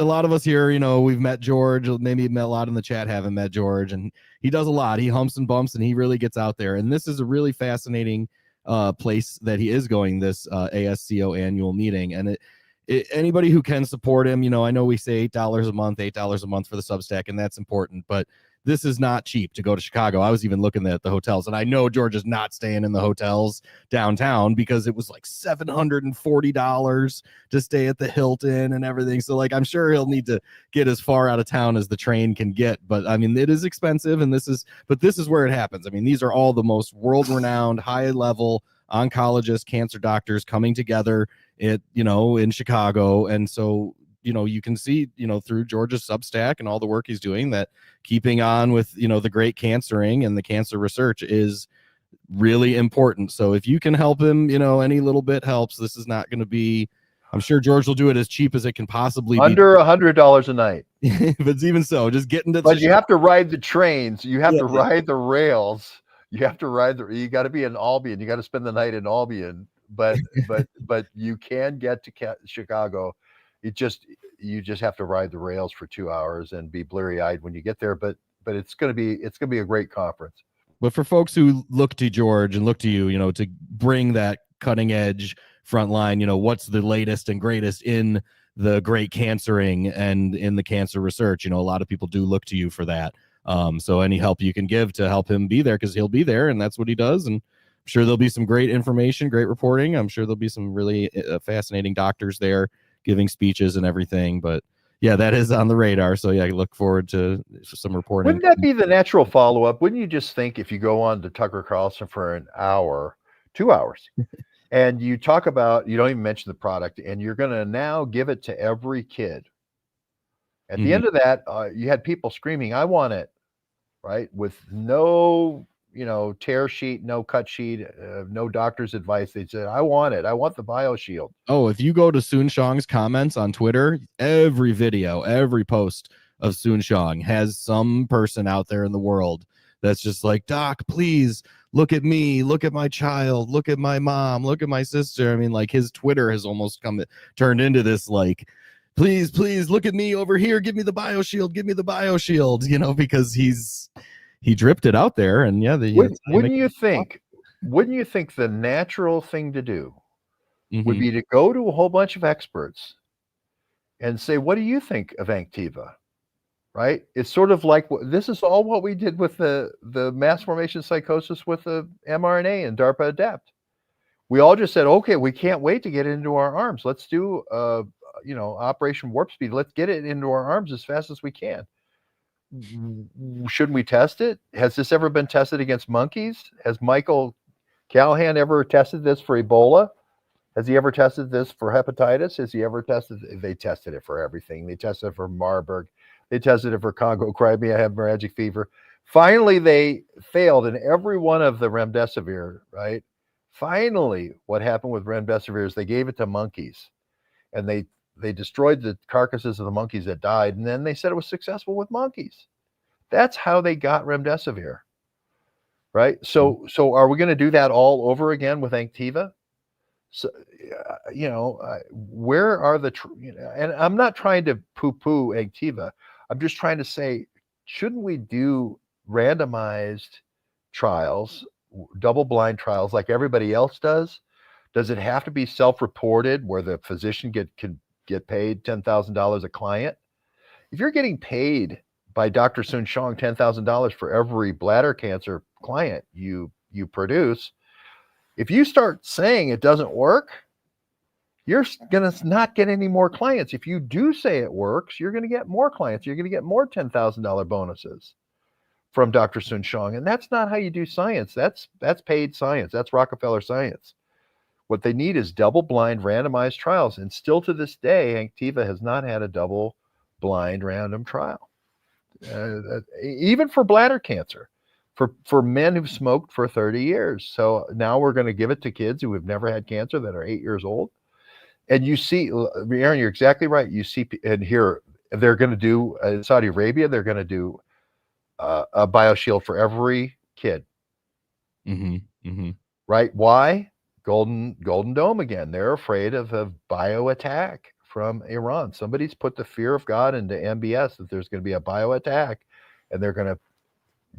Speaker 2: lot of us here, we've met George. Maybe met a lot in the chat haven't met George, and he does a lot. He humps and bumps, and he really gets out there. And this is a really fascinating place that he is going. This ASCO annual meeting, and anybody who can support him, I know we say $8 a month for the Substack, and that's important, but this is not cheap to go to Chicago. I was even looking at the hotels, and I know George is not staying in the hotels downtown because it was like $740 to stay at the Hilton and everything. So like, I'm sure he'll need to get as far out of town as the train can get, but I mean, it is expensive, and this is where it happens. I mean, these are all the most world-renowned, high-level oncologists, cancer doctors coming together in Chicago. And so you can see through George's Substack and all the work he's doing that keeping on with the great cancering and the cancer research is really important. So if you can help him, any little bit helps. This is not going to be, I'm sure George will do it as cheap as it can possibly be.
Speaker 3: Under $100 a night.
Speaker 2: But even so, just getting to
Speaker 3: but you have to ride the trains, you have to ride the rails, you have to you got to be in Albion, you got to spend the night in Albion, but you can get to Chicago. You just have to ride the rails for 2 hours and be bleary-eyed when you get there. But it's gonna be a great conference.
Speaker 2: But for folks who look to George and look to you, to bring that cutting edge front line, what's the latest and greatest in the great cancering and in the cancer research, a lot of people do look to you for that. So any help you can give to help him be there, because he'll be there and that's what he does. And I'm sure there'll be some great information, great reporting. I'm sure there'll be some really fascinating doctors there giving speeches and everything. But yeah, that is on the radar. So yeah, I look forward to some reporting.
Speaker 3: Wouldn't that be the natural follow-up? Wouldn't you just think, if you go on to Tucker Carlson for an hour, 2 hours, and you talk about, you don't even mention the product, and you're going to now give it to every kid. At the end of that, you had people screaming, I want it, right? With no tear sheet, no cut sheet, no doctor's advice. They said, I want it. I want the BioShield.
Speaker 2: Oh, if you go to Sun Shang's comments on Twitter, every video, every post of Sun Shang has some person out there in the world that's just like, Doc, please look at me, look at my child, look at my mom, look at my sister. I mean, like, his Twitter has almost turned into this, like, please look at me over here. Give me the BioShield, because he dripped it out there. And yeah,
Speaker 3: wouldn't you think the natural thing to do would be to go to a whole bunch of experts and say, what do you think of Anktiva? Right? It's sort of like, this is all what we did with the mass formation psychosis with the mRNA and DARPA ADAPT. We all just said, okay, we can't wait to get it into our arms. Let's do Operation Warp Speed. Let's get it into our arms as fast as we can. Shouldn't we test it? Has this ever been tested against monkeys? Has Michael Callahan ever tested this for Ebola? Has he ever tested this for hepatitis? Has he ever tested? They tested it for everything. They tested it for Marburg. They tested it for Congo, Crimea hemorrhagic fever. Finally, they failed in every one of the remdesivir, right? Finally, what happened with remdesivir is they gave it to monkeys, and they destroyed the carcasses of the monkeys that died, and then they said it was successful with monkeys. That's how they got remdesivir, right? So are we going to do that all over again with Anktiva? So, where are the, and I'm not trying to poo-poo Anktiva. I'm just trying to say, shouldn't we do randomized trials, double-blind trials like everybody else does? Does it have to be self-reported where the physician can get paid $10,000 a client? If you're getting paid by Dr. Sun Shong $10,000 for every bladder cancer client you produce, if you start saying it doesn't work, you're going to not get any more clients. If you do say it works, you're going to get more clients. You're going to get more $10,000 bonuses from Dr. Sun Shong. And that's not how you do science. That's paid science. That's Rockefeller science. What they need is double-blind randomized trials. And still to this day, Anktiva has not had a double-blind random trial, even for bladder cancer, for men who've smoked for 30 years. So now we're going to give it to kids who have never had cancer that are 8 years old. And you see, Aaron, you're exactly right. You see, and here they're going to do in Saudi Arabia, they're going to do a BioShield for every kid. Right? Why? Golden Dome again. They're afraid of a bio attack from Iran. Somebody's put the fear of God into MBS that there's going to be a bio attack, and they're going to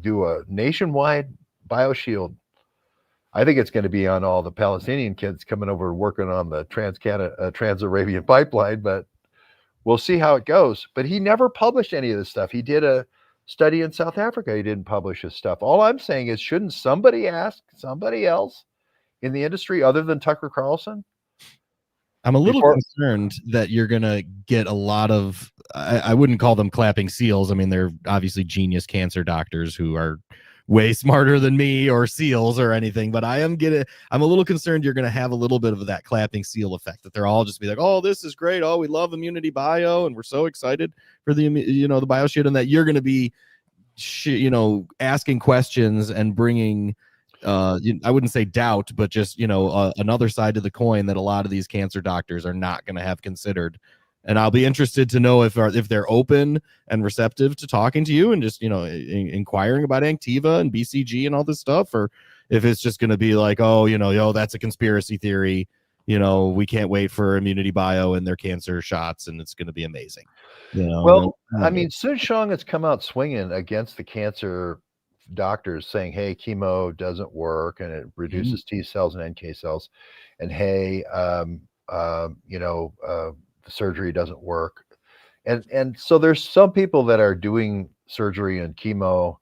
Speaker 3: do a nationwide BioShield. I think it's going to be on all the Palestinian kids coming over working on the Trans-Arabian pipeline, but we'll see how it goes. But he never published any of this stuff. He did a study in South Africa. He didn't publish his stuff. All I'm saying is, shouldn't somebody ask somebody else in the industry other than Tucker Carlson?
Speaker 2: I'm a little concerned that you're going to get a lot of, I wouldn't call them clapping seals. I mean, they're obviously genius cancer doctors who are way smarter than me or seals or anything, but I'm a little concerned you're going to have a little bit of that clapping seal effect, that they're all just be like, oh, this is great. Oh, we love Immunity Bio. And we're so excited for the BioShield, and that you're going to be, asking questions and bringing, I wouldn't say doubt, but just, another side to the coin that a lot of these cancer doctors are not going to have considered. And I'll be interested to know if they're open and receptive to talking to you and just, inquiring about Anktiva and BCG and all this stuff, or if it's just going to be like, oh, that's a conspiracy theory. We can't wait for Immunity Bio and their cancer shots, and it's going to be amazing.
Speaker 3: Well, I mean, Sun Shong has come out swinging against the cancer doctors, saying, hey, chemo doesn't work and it reduces T cells and NK cells, and hey, the surgery doesn't work. And so there's some people that are doing surgery and chemo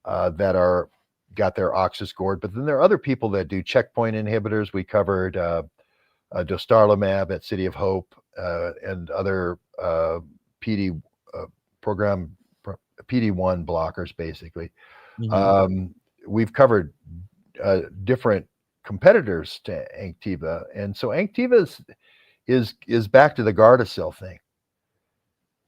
Speaker 3: that got their oxys gored, but then there are other people that do checkpoint inhibitors. We covered dostarlimab at City of Hope and other PD1 blockers, basically. We've covered different competitors to Anktiva, and so Anktiva is back to the Gardasil thing.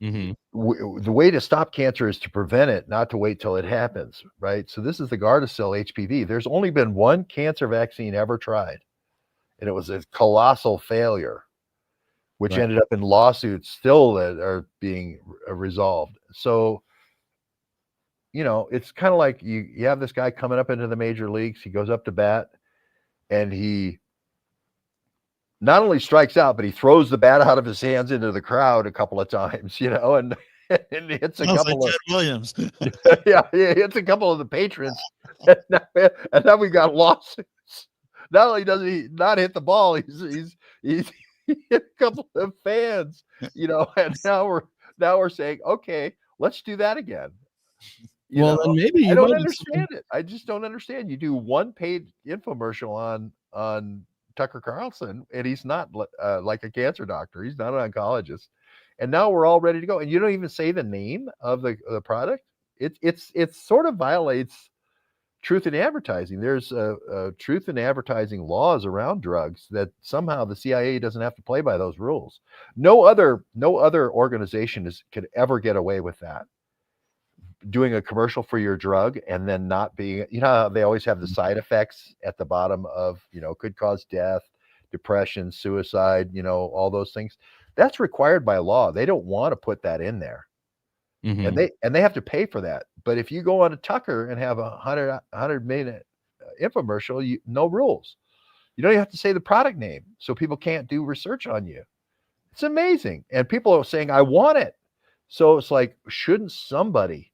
Speaker 3: The way to stop cancer is to prevent it, not to wait till it happens, right? So this is the Gardasil HPV. There's only been one cancer vaccine ever tried, and it was a colossal failure, which ended up in lawsuits still that are being resolved. So, it's kind of like you have this guy coming up into the major leagues. He goes up to bat, and he not only strikes out, but he throws the bat out of his hands into the crowd a couple of times, and hits a couple of
Speaker 4: Williams.
Speaker 3: yeah, hits a couple of the patrons, and now we got lawsuits. Not only does he not hit the ball, he's hit a couple of fans, and now we're saying, okay, let's do that again.
Speaker 2: Then maybe
Speaker 3: I don't understand it. I just don't understand. You do one paid infomercial on Tucker Carlson, and he's not like a cancer doctor. He's not an oncologist, and now we're all ready to go. And you don't even say the name of the product. It sort of violates truth in advertising. There's truth in advertising laws around drugs that somehow the CIA doesn't have to play by those rules. No other organization could ever get away with that. doing a commercial for your drug and then not being, you know, how they always have the side effects at the bottom of, you know, could cause death, depression, suicide, you know, all those things. That's required by law. They don't want to put that in there. And they have to pay for that. But if you go on a Tucker and have 100-minute infomercial, no rules. You don't even have to say the product name, so people can't do research on you. It's amazing. And people are saying, I want it. So it's like, shouldn't somebody,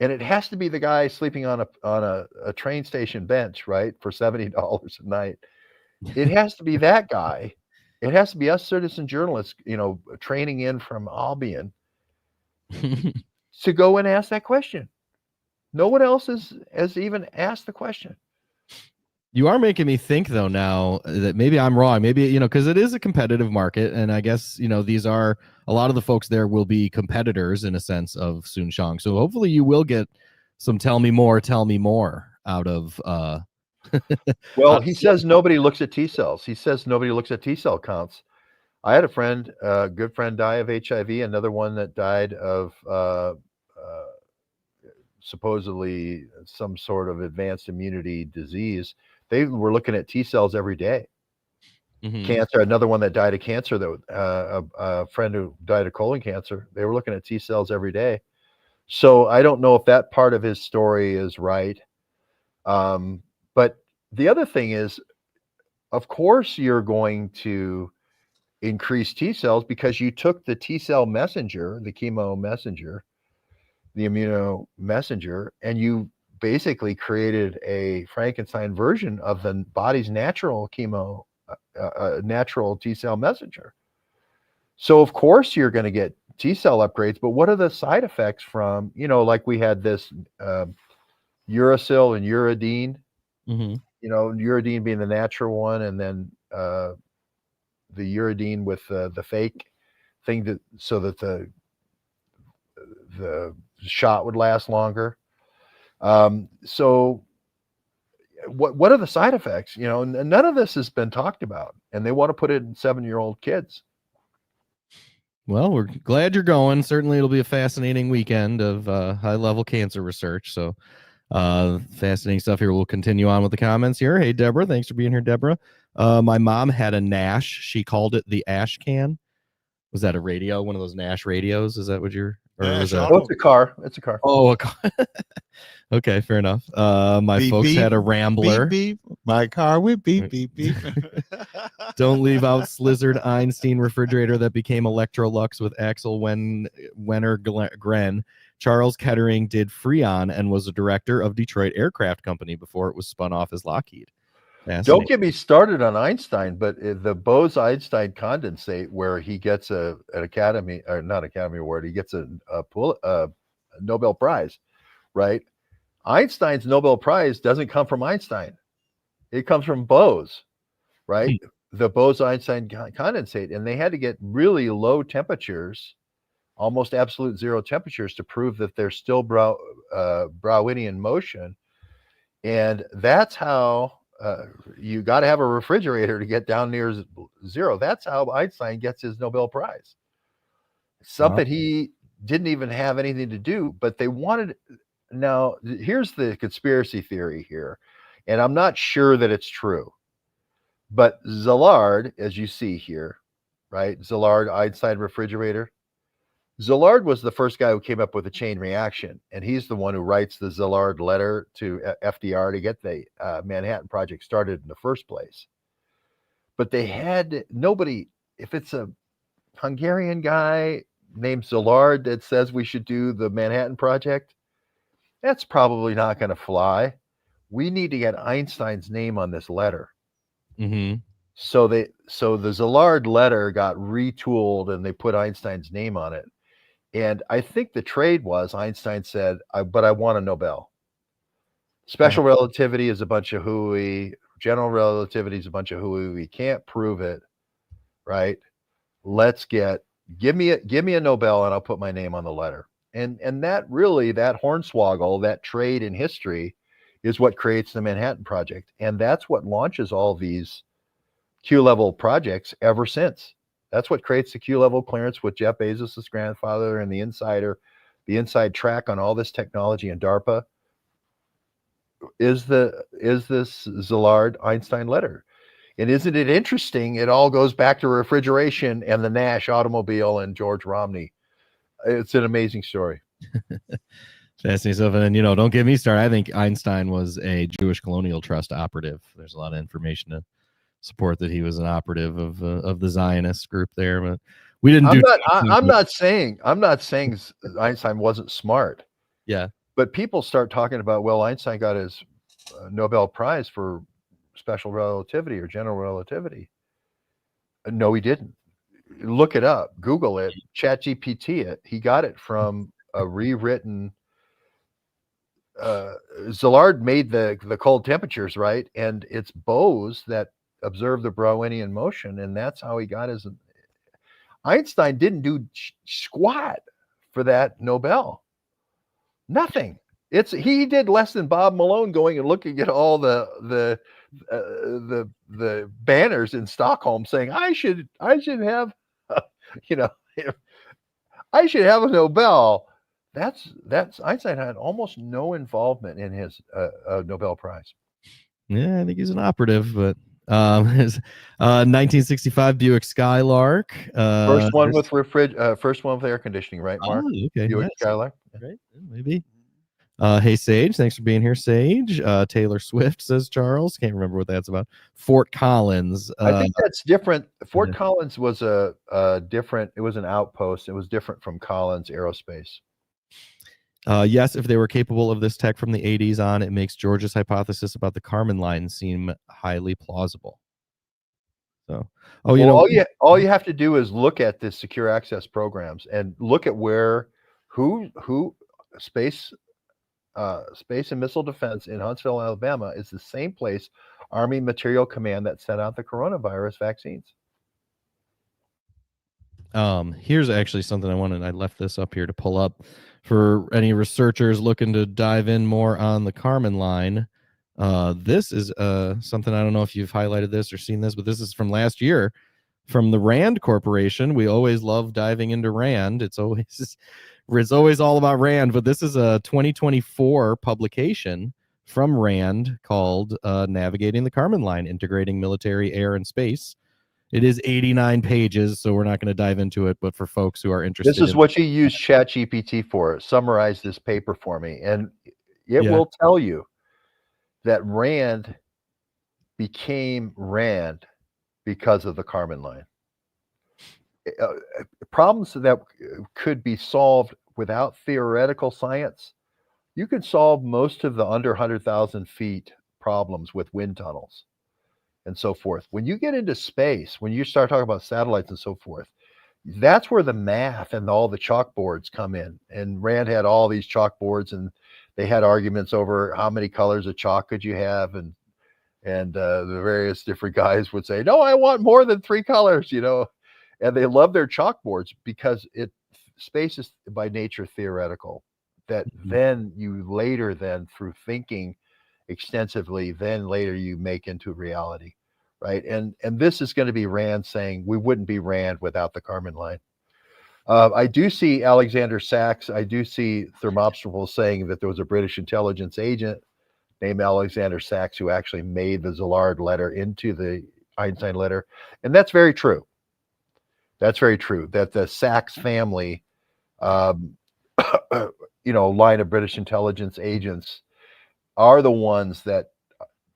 Speaker 3: and it has to be the guy sleeping on a train station bench, right, for $70 a night. It has to be that guy. It has to be us citizen journalists, you know, training in from Albion to go and ask that question. No one else has even asked the question.
Speaker 2: You are making me think, though, now that maybe I'm wrong. Maybe, you know, because it is a competitive market. And I guess, you know, these are a lot of the folks there will be competitors in a sense of Soonshong. So hopefully you will get some tell me more out of.
Speaker 3: Well, he says nobody looks at T cells. He says nobody looks at T cell counts. I had a friend, a good friend, die of HIV. Another one that died of supposedly some sort of advanced immunity disease. They were looking at T cells every day. Cancer, another one that died of cancer, a friend who died of colon cancer, they were looking at T cells every day. So I don't know if that part of his story is right. But the other thing is, of course, you're going to increase T cells because you took the T cell messenger, the chemo messenger, the immuno messenger, and you basically created a Frankenstein version of the body's natural chemo, natural T cell messenger. So of course you're going to get T cell upgrades, but what are the side effects from, you know, like we had this Uracil and Uridine, you know, Uridine being the natural one, and then the Uridine with the fake thing that so that the shot would last longer. So what are the side effects? You know, and none of this has been talked about, and they want to put it in 7-year-old kids.
Speaker 2: Well, we're glad you're going. Certainly it'll be a fascinating weekend of high-level cancer research. So fascinating stuff here. We'll continue on with the comments here. Hey, Deborah, thanks for being here, Deborah. My mom had a Nash. She called it the ash can. Was that a radio? One of those Nash radios? Is that what you're...
Speaker 3: It's a car. It's a car.
Speaker 2: Oh, a car. Okay, fair enough. My
Speaker 4: Beep,
Speaker 2: folks
Speaker 4: beep,
Speaker 2: had a Rambler.
Speaker 4: Beep, beep. My car with beep, beep, beep.
Speaker 2: Don't leave out Slizzard Einstein refrigerator that became Electrolux with Axel Wenner Gren. Charles Kettering did Freon and was a director of Detroit Aircraft Company before it was spun off as Lockheed.
Speaker 3: Don't get me started on Einstein, but the Bose-Einstein condensate, where he gets an Academy, or not Academy Award, he gets a Nobel Prize, right? Einstein's Nobel Prize doesn't come from Einstein. It comes from Bose, right? The Bose-Einstein condensate. And they had to get really low temperatures, almost absolute zero temperatures, to prove that there's still Brownian motion. And that's how you got to have a refrigerator to get down near zero. That's how Einstein gets his Nobel Prize. Something he didn't even have anything to do, but they wanted. Now, here's the conspiracy theory here, and I'm not sure that it's true, but Szilard, as you see here, right? Szilard Einstein refrigerator. Szilard was the first guy who came up with a chain reaction, and he's the one who writes the Szilard letter to FDR to get the Manhattan Project started in the first place. But they had nobody, if it's a Hungarian guy named Szilard that says we should do the Manhattan Project, that's probably not going to fly. We need to get Einstein's name on this letter. So the Szilard letter got retooled and they put Einstein's name on it. And I think the trade was Einstein said, but I want a Nobel. Special relativity is a bunch of hooey. General relativity is a bunch of hooey. We can't prove it, right? Give me a Nobel and I'll put my name on the letter. And that really, that hornswoggle, that trade in history is what creates the Manhattan Project. And that's what launches all these Q-level projects ever since. That's what creates the Q-level clearance with Jeff Bezos' grandfather and the insider. the inside track on all this technology in DARPA is this Szilard Einstein letter. And isn't it interesting? It all goes back to refrigeration and the Nash automobile and George Romney. It's an amazing story.
Speaker 2: Fascinating stuff. And then, don't get me started. I think Einstein was a Jewish Colonial Trust operative. There's a lot of information to support that he was an operative of the Zionist group there, but we didn't do.
Speaker 3: I'm not saying Einstein wasn't smart.
Speaker 2: Yeah.
Speaker 3: But people start talking about, well, Einstein got his Nobel Prize for special relativity or general relativity. No, he didn't. Look it up, Google it, ChatGPT it. He got it from a rewritten. Szilard made the cold temperatures, right? And it's Bose that observed the Brownian motion, and that's how he got his. Einstein didn't do squat for that Nobel. Nothing. He did less than Bob Malone going and looking at all the banners in Stockholm saying I should have I should have a Nobel. That's Einstein had almost no involvement in his Nobel Prize.
Speaker 2: Yeah, I think he's an operative, but his 1965 Buick Skylark.
Speaker 3: First one with air conditioning, right, Mark?
Speaker 2: Oh, okay.
Speaker 3: Buick
Speaker 2: Nice.
Speaker 3: Skylark.
Speaker 2: Right, maybe. Hey, Sage, thanks for being here, Sage. Taylor Swift, says Charles. Can't remember what that's about. Fort Collins.
Speaker 3: I think that's different. Fort Collins was a different, it was an outpost. It was different from Collins Aerospace.
Speaker 2: Yes, if they were capable of this tech from the 80s on, it makes George's hypothesis about the Kármán line seem highly plausible. So,
Speaker 3: all you have to do is look at the secure access programs and look at who space and missile defense in Huntsville, Alabama is the same place Army Material Command that sent out the coronavirus vaccines.
Speaker 2: Here's actually something I left this up here to pull up for any researchers looking to dive in more on the Kármán line. This is something, I don't know if you've highlighted this or seen this, but this is from last year from the Rand Corporation. We always love diving into Rand. It's always all about Rand, but this is a 2024 publication from Rand called Navigating the Kármán Line, Integrating Military, Air, and Space. It is 89 pages, so we're not going to dive into it, but for folks who are interested.
Speaker 3: This is what you use ChatGPT for. Summarize this paper for me. And it will tell you that Rand became Rand because of the Kármán line. Problems that could be solved without theoretical science, you can solve most of the under 100,000 feet problems with wind tunnels and so forth. When you get into space, when you start talking about satellites and so forth, that's where the math and all the chalkboards come in. And Rand had all these chalkboards, and they had arguments over how many colors of chalk could you have, and the various different guys would say, no, I want more than 3 colors, and they love their chalkboards because space is by nature theoretical, that then you later through thinking extensively, then later you make into reality, right? And this is going to be Rand saying we wouldn't be Rand without the Kármán line. I do see Alexander Sachs. I do see Thermopylae saying that there was a British intelligence agent named Alexander Sachs who actually made the Szilard letter into the Einstein letter, and that's very true. That's very true. That the Sachs family, line of British intelligence agents, are the ones that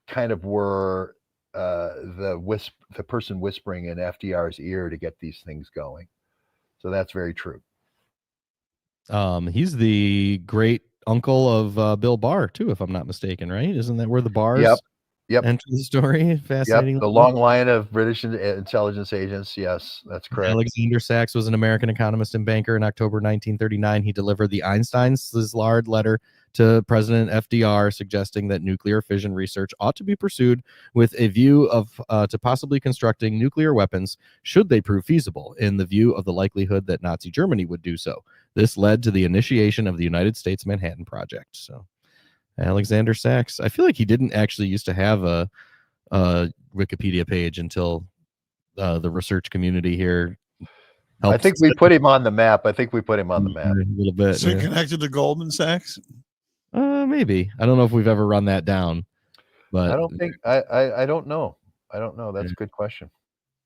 Speaker 3: kind of were the person whispering in FDR's ear to get these things going. So that's very true.
Speaker 2: He's the great uncle of Bill Barr too, if I'm not mistaken, right? Isn't that where the Barrs enter the story? Fascinating.
Speaker 3: Yep, the long line of British intelligence agents. Yes, that's correct.
Speaker 2: Alexander Sachs was an American economist and banker. In October 1939, he delivered the Einstein-Szilard letter to President FDR, suggesting that nuclear fission research ought to be pursued with a view of to possibly constructing nuclear weapons should they prove feasible, in the view of the likelihood that Nazi Germany would do so. This led to the initiation of the United States Manhattan Project. So Alexander Sachs, I feel like he didn't actually used to have a Wikipedia page until the research community here
Speaker 3: I think we put him on the map. A
Speaker 2: little bit.
Speaker 4: Is it connected to Goldman Sachs?
Speaker 2: Maybe. I don't know if we've ever run that down, but
Speaker 3: I don't think I don't know. I don't know. That's a good question.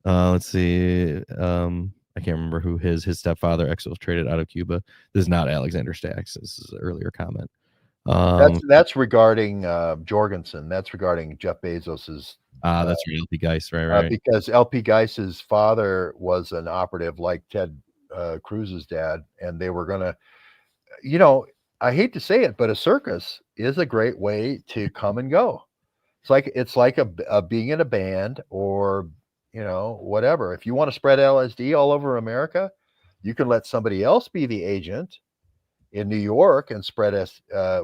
Speaker 2: Let's see. I can't remember who his stepfather exfiltrated out of Cuba. This is not Alexander Stacks. This is an earlier comment.
Speaker 3: That's regarding Jorgensen. That's regarding Jeff Bezos's.
Speaker 2: That's right. LP Geis, right.
Speaker 3: Because LP Geis's father was an operative like Ted Cruz's dad, and they were gonna, I hate to say it, but a circus is a great way to come and go. It's like a being in a band or whatever. If you want to spread LSD all over America, you can let somebody else be the agent in New York and spread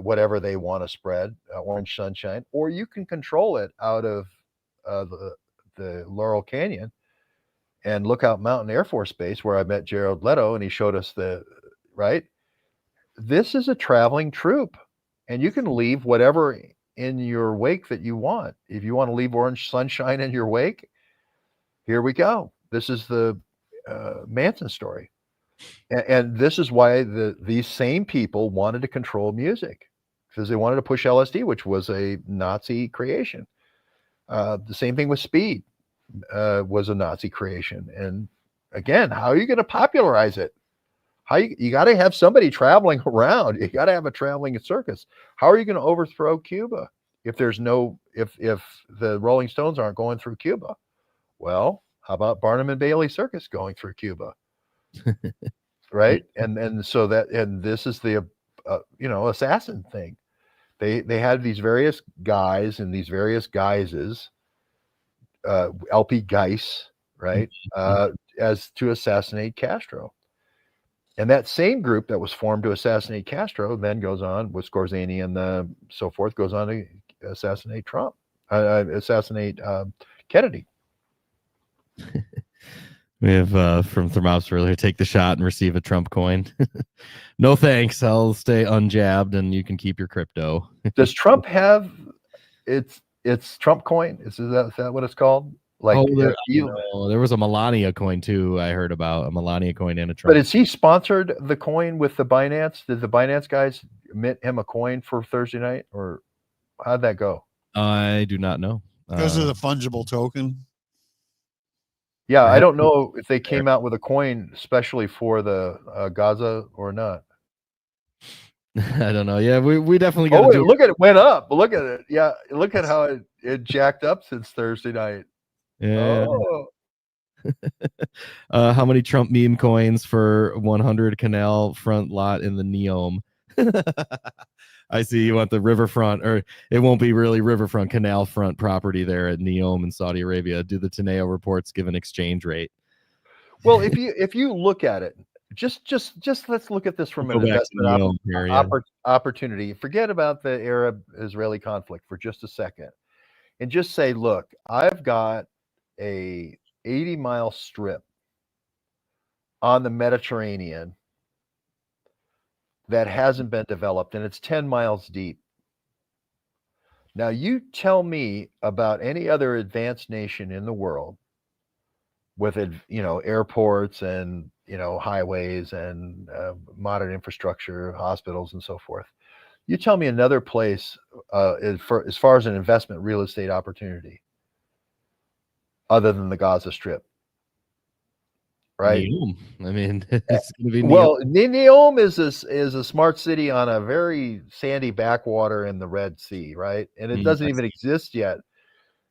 Speaker 3: whatever they want to spread, orange sunshine, or you can control it out of the Laurel Canyon and Lookout Mountain Air Force Base, where I met Jared Leto and he showed us this is a traveling troupe, and you can leave whatever in your wake that you want. If you want to leave orange sunshine in your wake, here we go. This is the Manson story. And this is why these same people wanted to control music, because they wanted to push LSD, which was a Nazi creation. The same thing with speed was a Nazi creation. And again, how are you going to popularize it? How you got to have somebody traveling around. You got to have a traveling circus. How are you going to overthrow Cuba if there's if the Rolling Stones aren't going through Cuba? Well, how about Barnum and Bailey Circus going through Cuba? Right. And so this is the assassin thing. They had these various guys in these various guises, LP Geis, right, as to assassinate Castro. And that same group that was formed to assassinate Castro then goes on with Scorzani and so forth, goes on to assassinate Trump, assassinate Kennedy.
Speaker 2: We have from Thermops earlier, take the shot and receive a Trump coin. No thanks. I'll stay unjabbed and you can keep your crypto.
Speaker 3: Does Trump have it's Trump coin? Is that what it's called? Like
Speaker 2: there was a Melania coin too. I heard about a Melania coin and a Trump.
Speaker 3: But is he sponsored the coin with the Binance? Did the Binance guys mint him a coin for Thursday night, or how'd that go?
Speaker 2: I do not know.
Speaker 4: Because of the fungible token.
Speaker 3: Yeah, I don't know if they came out with a coin especially for the Gaza or not.
Speaker 2: I don't know. Yeah, we definitely got.
Speaker 3: Look at it, went up. Look at it. Yeah, look at how it jacked up since Thursday night.
Speaker 2: Yeah.
Speaker 3: Oh.
Speaker 2: How many Trump meme coins for 100 canal front lot in the Neom? I see you want the riverfront, or it won't be really riverfront, canal front property there at Neom in Saudi Arabia. Do the Teneo reports give an exchange rate?
Speaker 3: Well, if you look at it, just let's look at this from an investment opportunity. Forget about the Arab-Israeli conflict for just a second, and just say, look, I've got a 80-mile strip on the Mediterranean that hasn't been developed, and it's 10 miles deep. Now, you tell me about any other advanced nation in the world with airports and highways and modern infrastructure, hospitals, and so forth. You tell me another place as far as an investment real estate opportunity other than the Gaza Strip, right?
Speaker 2: Neom. I mean, it's going to be
Speaker 3: Neom is a smart city on a very sandy backwater in the Red Sea, right? And it doesn't even exist yet.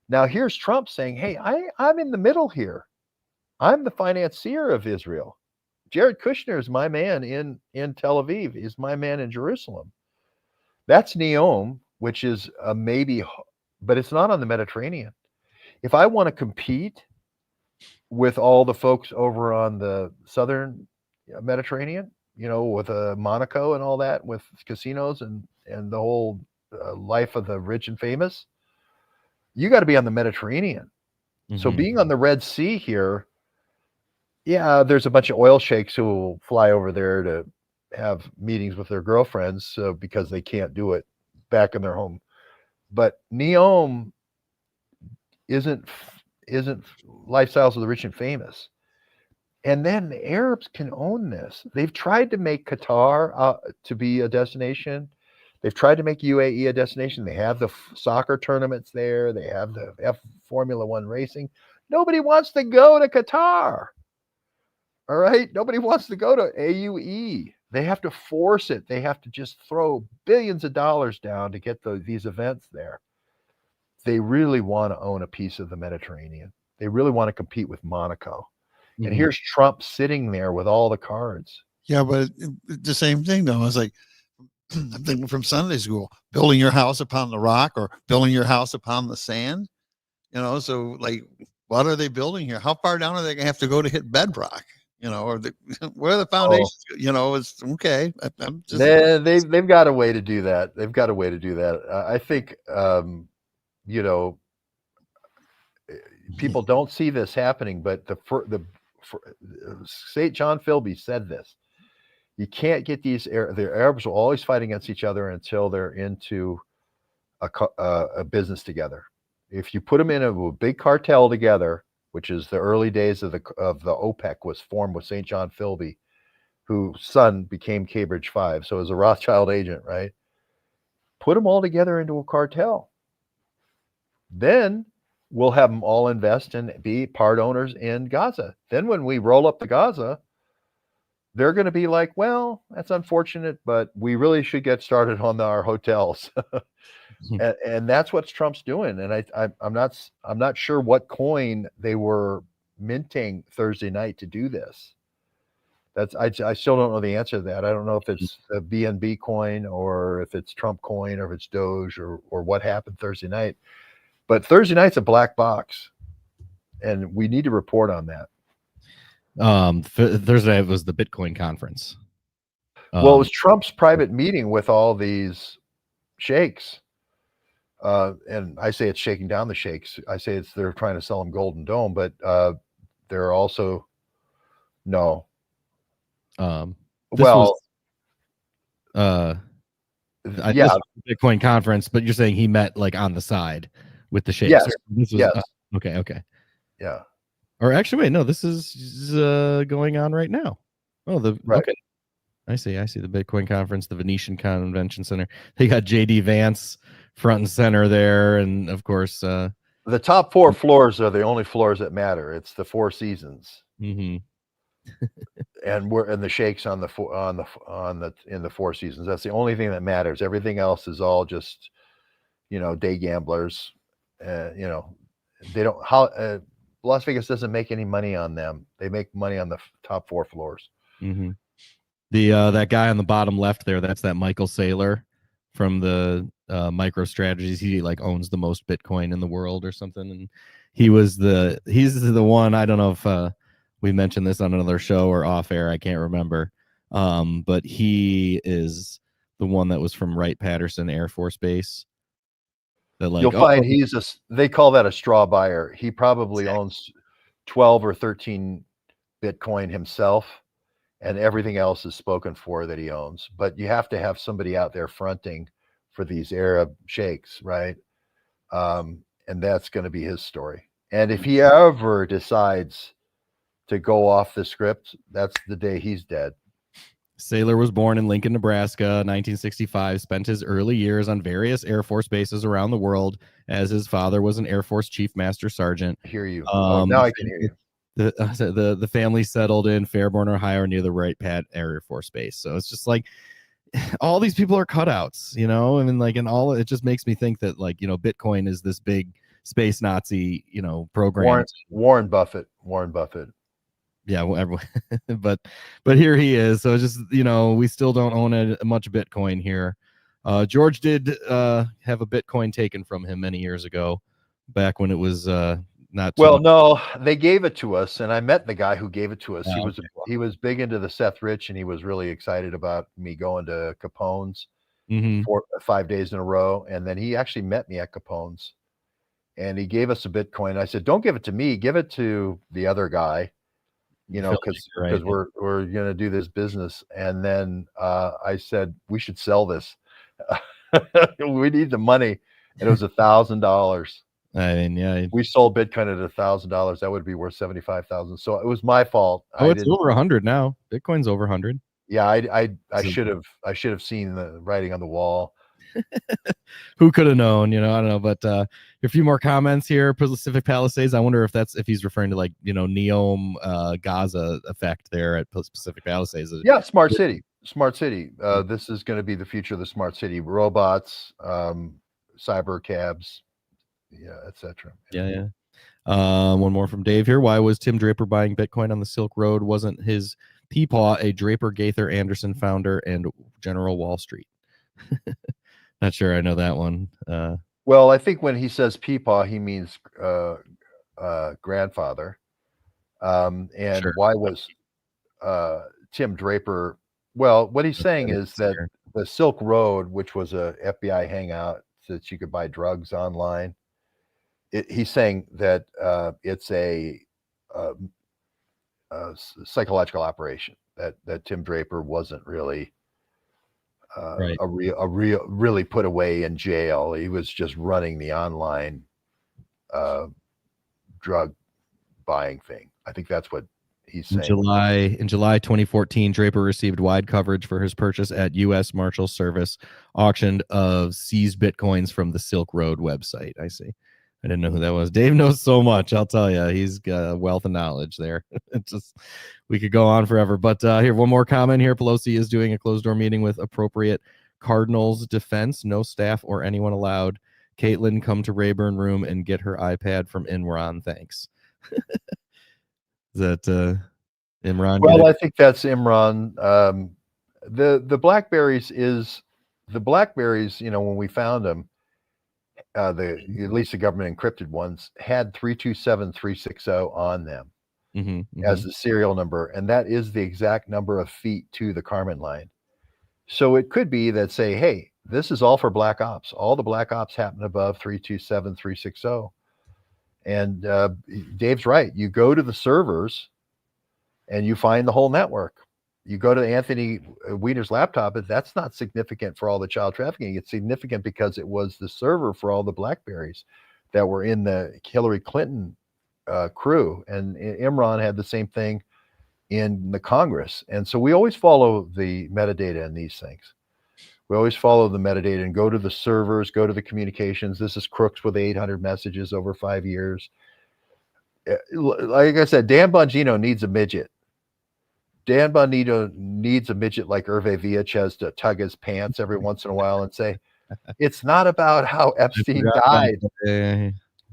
Speaker 3: Now here's Trump saying, "Hey, I'm in the middle here. I'm the financier of Israel. Jared Kushner is my man in Tel Aviv. He's my man in Jerusalem. That's Neom, which is a maybe, but it's not on the Mediterranean. If I want to compete with all the folks over on the southern Mediterranean, with Monaco and all that, with casinos and the whole life of the rich and famous, you got to be on the Mediterranean. Mm-hmm. So being on the Red Sea here, yeah, there's a bunch of oil sheikhs who will fly over there to have meetings with their girlfriends because they can't do it back in their home. But Neom isn't lifestyles of the rich and famous. And then the Arabs can own this. They've tried to make Qatar to be a destination. They've tried to make UAE a destination. They have the soccer tournaments there. They have the Formula One racing. Nobody wants to go to Qatar. All right. Nobody wants to go to AUE. They have to force it. They have to just throw billions of dollars down to get these events there. They really want to own a piece of the Mediterranean. They really want to compete with Monaco. And here's Trump sitting there with all the cards.
Speaker 4: Yeah, but the same thing though. I was like, I'm thinking from Sunday school, building your house upon the rock or building your house upon the sand. So like, what are they building here? How far down are they gonna have to go to hit bedrock? Or where are the foundations? It's okay.
Speaker 3: They've got a way to do that. They've got a way to do that. I think people don't see this happening, but St. John Philby said this. You can't get the Arabs will always fight against each other until they're into a business together. If you put them in a big cartel together, which is the early days of the OPEC was formed with St. John Philby, whose son became Cambridge 5, so as a Rothschild agent, right? Put them all together into a cartel. Then we'll have them all invest and be part owners in Gaza. Then when we roll up to Gaza, they're going to be like, well, that's unfortunate, but we really should get started on our hotels. and that's what Trump's doing. And I'm not sure what coin they were minting Thursday night to do this. I still don't know the answer to that. I don't know if it's a BNB coin or if it's Trump coin or if it's Doge or what happened Thursday night. But Thursday night's a black box, and we need to report on that.
Speaker 2: Thursday was the Bitcoin conference.
Speaker 3: Well, it was Trump's private meeting with all these sheikhs. And I say it's shaking down the sheikhs. I say they're trying to sell them Golden Dome, but they're also no.
Speaker 2: Bitcoin conference, but you're saying he met like on the side with the sheikhs.
Speaker 3: Yes.
Speaker 2: Okay.
Speaker 3: Yeah.
Speaker 2: Or actually, wait, no, this is going on right now. Okay. I see the Bitcoin conference, the Venetian Convention Center. They got JD Vance front and center there, and of course,
Speaker 3: the top 4 floors are the only floors that matter. It's the 4 seasons,
Speaker 2: and
Speaker 3: the sheikhs in the 4 seasons. That's the only thing that matters. Everything else is all just, day gamblers. They don't. Las Vegas doesn't make any money on them. They make money on the top 4 floors.
Speaker 2: That guy on the bottom left there, that's that Michael Saylor from the MicroStrategies. He like owns the most Bitcoin in the world or something, and he's the one. I don't know if we mentioned this on another show or off air. I can't remember, but he is the one that was from Wright-Patterson Air Force Base.
Speaker 3: You'll find they call that a straw buyer. He probably owns 12 or 13 Bitcoin himself, and everything else is spoken for that he owns. But you have to have somebody out there fronting for these Arab sheikhs, right? And that's going to be his story. And if he ever decides to go off the script, that's the day he's dead.
Speaker 2: Saylor was born in Lincoln, Nebraska, 1965, spent his early years on various Air Force bases around the world, as his father was an Air Force Chief Master Sergeant.
Speaker 3: I hear you. Now I can hear you.
Speaker 2: The family settled in Fairborn, Ohio, near the Wright-Pat Air Force Base. So it's just like all these people are cutouts, and it just makes me think that Bitcoin is this big space Nazi, program.
Speaker 3: Warren Buffett.
Speaker 2: Yeah, but here he is. So it's just we still don't own much Bitcoin here. George did have a Bitcoin taken from him many years ago, back when it was not.
Speaker 3: No, they gave it to us, and I met the guy who gave it to us. He was big into the Seth Rich, and he was really excited about me going to Capone's 5 days in a row, and then he actually met me at Capone's, and he gave us a Bitcoin. I said, "Don't give it to me. Give it to the other guy." Because we're going to do this business. And then I said, we should sell this. We need the money. And it was $1,000.
Speaker 2: I mean, yeah.
Speaker 3: We sold Bitcoin at $1,000. That would be worth 75,000. So it was my fault.
Speaker 2: Oh, it's over 100 now. Bitcoin's over 100.
Speaker 3: Yeah, I should have seen the writing on the wall.
Speaker 2: Who could have known? You know, I don't know. But a few more comments here. Pacific Palisades. I wonder if he's referring to like Neom Gaza effect there at Pacific Palisades.
Speaker 3: Yeah, smart city. This is going to be the future of the smart city. Robots, cyber cabs, etc.
Speaker 2: Yeah. One more from Dave here. Why was Tim Draper buying Bitcoin on the Silk Road? Wasn't his Peepaw a Draper Gaither Anderson founder and General Wall Street? Not sure I know that one.
Speaker 3: Well, I think when he says Peepaw, he means grandfather. And sure. Why was Tim Draper? Well, what he's saying is that the Silk Road, which was a FBI hangout so that you could buy drugs online, he's saying that it's a psychological operation, that Tim Draper wasn't really
Speaker 2: right.
Speaker 3: really put away in jail. He was just running the online drug buying thing. I think that's what he's saying.
Speaker 2: In July 2014, Draper received wide coverage for his purchase at U.S. Marshal Service auctioned of seized Bitcoins from the Silk Road website. I see. I didn't know who that was. Dave knows so much. I'll tell you, he's got a wealth of knowledge there. We could go on forever. But here, one more comment here. Pelosi is doing a closed door meeting with appropriate Cardinals defense. No staff or anyone allowed. Caitlin, come to Rayburn Room and get her iPad from Imran. Thanks. Is that Imran?
Speaker 3: Well, I think that's Imran. The Blackberries, when we found them, at least the government encrypted ones, had 327360 on them as the serial number, and that is the exact number of feet to the Kármán line. So it could be that say, hey, this is all for Black Ops. All the Black Ops happen above 327360. And Dave's right. You go to the servers and you find the whole network. You go to Anthony Weiner's laptop, but that's not significant for all the child trafficking. It's significant because it was the server for all the Blackberries that were in the Hillary Clinton crew. And Imran had the same thing in the Congress. And so we always follow the metadata in these things. We always follow the metadata and go to the servers, go to the communications. This is Crooks with 800 messages over 5 years. Like I said, Dan Bongino needs a midget. Dan Bongino needs a midget like Hervé Villachez to tug his pants every once in a while and say, it's not about how Epstein died,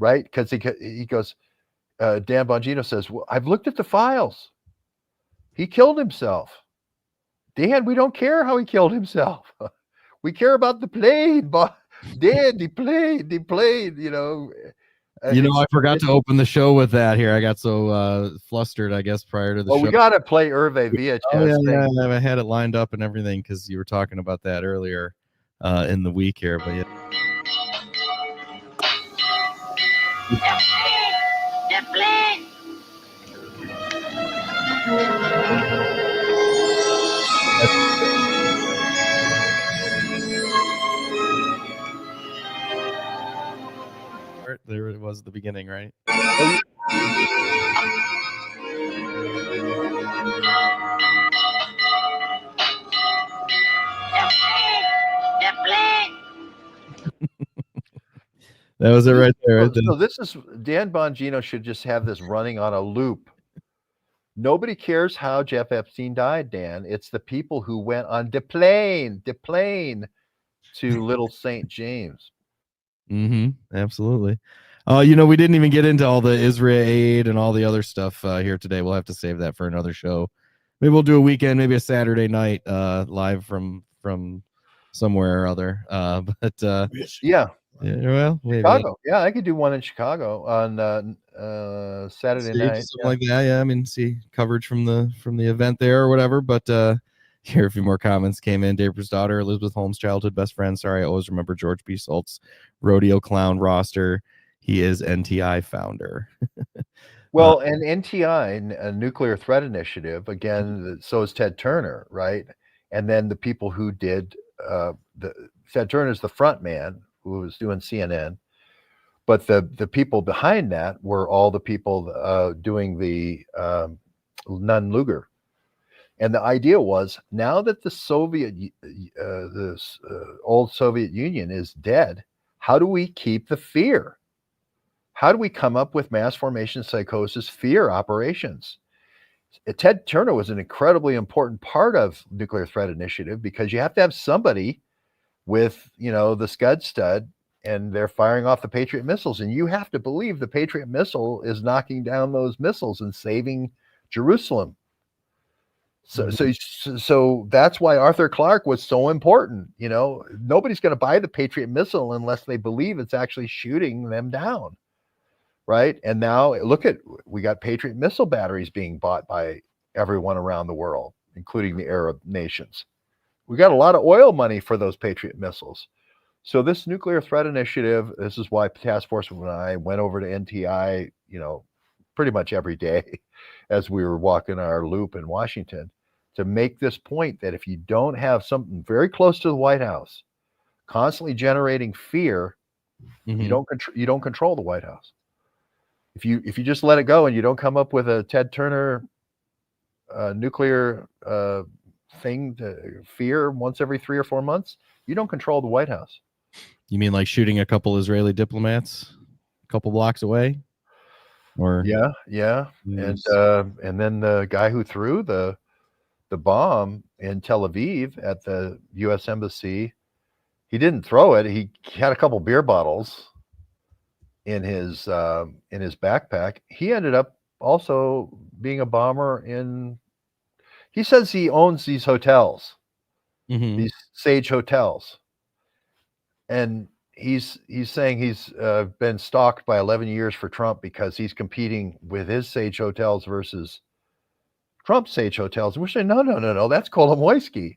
Speaker 3: right? Because he goes, Dan Bongino says, well, I've looked at the files. He killed himself. Dan, we don't care how he killed himself. We care about the plane, but Dan, the plane,
Speaker 2: I forgot to open the show with that here. I got so flustered, I guess, prior to the show.
Speaker 3: Well, we got to play Hervé Villachez.
Speaker 2: Oh, yeah, I had it lined up and everything because you were talking about that earlier in the week here. But yeah.
Speaker 18: The plane!
Speaker 2: There it was at the beginning, right? That was it right there.
Speaker 3: So this is Dan Bongino should just have this running on a loop. Nobody cares how Jeff Epstein died, Dan. It's the people who went on the plane to Little St. James.
Speaker 2: Absolutely. We didn't even get into all the Israel aid and all the other stuff here today. We'll have to save that for another show. Maybe we'll do a weekend, maybe a Saturday night live from somewhere or other.
Speaker 3: Yeah.
Speaker 2: Well, maybe.
Speaker 3: Chicago. Yeah, I could do one in Chicago on Saturday night.
Speaker 2: Something like that. Yeah, I mean, see coverage from the event there or whatever. But here a few more comments came in. Draper's daughter, Elizabeth Holmes' childhood best friend. Sorry, I always remember George B. Salt's rodeo clown roster. He is NTI founder.
Speaker 3: Well, and NTI, a Nuclear Threat Initiative, again, so is Ted Turner, right? And then the people who did Ted Turner's the front man who was doing CNN. But the people behind that were all the people doing the Nunn-Lugar. And the idea was, now that the old Soviet Union is dead, how do we keep the fear? How do we come up with mass formation psychosis fear operations? Ted Turner was an incredibly important part of Nuclear Threat Initiative, because you have to have somebody with, the Scud stud, and they're firing off the Patriot missiles. And you have to believe the Patriot missile is knocking down those missiles and saving Jerusalem. So that's why Arthur Clarke was so important. Nobody's going to buy the Patriot missile unless they believe it's actually shooting them down, right? And now we got Patriot missile batteries being bought by everyone around the world, including the Arab nations. We got a lot of oil money for those Patriot missiles. So this Nuclear Threat Initiative, this is why Task Force and I went over to NTI, pretty much every day as we were walking our loop in Washington, to make this point that if you don't have something very close to the White House constantly generating fear, you don't control the White House. If you just let it go and you don't come up with a Ted Turner nuclear thing to fear once every 3 or 4 months, you don't control the White House.
Speaker 2: You mean like shooting a couple Israeli diplomats a couple blocks away? Or
Speaker 3: yeah. And then the guy who threw the bomb in Tel Aviv at the U.S. Embassy, he didn't throw it. He had a couple beer bottles in his backpack. He ended up also being a bomber he says he owns these hotels, these Sage hotels. And he's saying he's been stalked by 11 years for Trump because he's competing with his Sage hotels versus Trump's Sage hotels. And we're saying, no, that's Kolomoisky.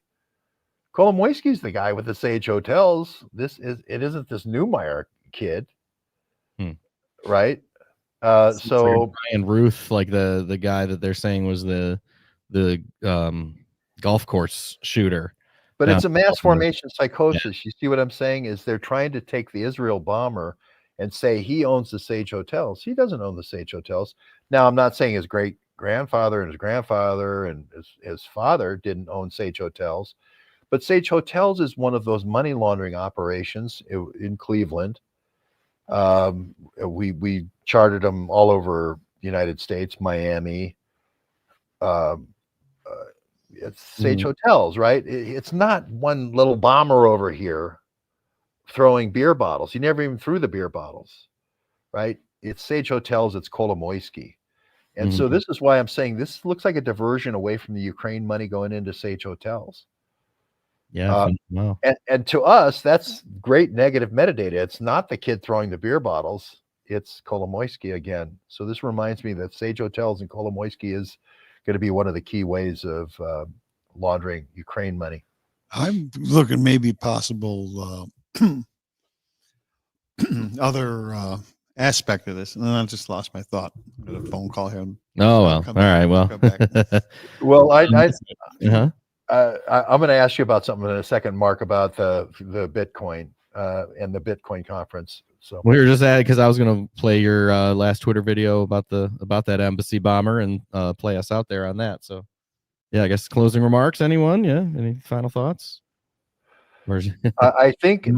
Speaker 3: Kolomoisky's the guy with the Sage hotels. It isn't this Neumeier kid, right? So
Speaker 2: like Brian Ruth, like the guy that they're saying was the golf course shooter.
Speaker 3: But it's a mass formation psychosis. Yeah. You see what I'm saying? Is they're trying to take the Israel bomber and say he owns the Sage hotels. He doesn't own the Sage hotels. Now, I'm not saying his great grandfather and his grandfather and his father didn't own Sage hotels, but Sage hotels is one of those money laundering operations in Cleveland. We charted them all over the United States, Miami. It's Sage hotels, right? It's not one little bomber over here throwing beer bottles. He never even threw the beer bottles, right? It's Sage hotels. It's Kolomoisky. And so this is why I'm saying this looks like a diversion away from the Ukraine money going into Sage hotels.
Speaker 2: Yeah. Wow.
Speaker 3: And to us, that's great negative metadata. It's not the kid throwing the beer bottles. It's Kolomoisky again. So this reminds me that Sage hotels and Kolomoisky is going to be one of the key ways of laundering Ukraine money.
Speaker 4: I'm looking maybe possible other aspect of this, and then I just lost my thought. I got a phone call here.
Speaker 2: Oh well, all right. Well,
Speaker 3: well, I'm going to ask you about something in a second, Mark, about the Bitcoin and the Bitcoin conference. So
Speaker 2: we were just at it because I was going to play your last Twitter video about that embassy bomber and play us out there on that. So yeah, I guess closing remarks. Anyone? Yeah. Any final thoughts?
Speaker 3: I think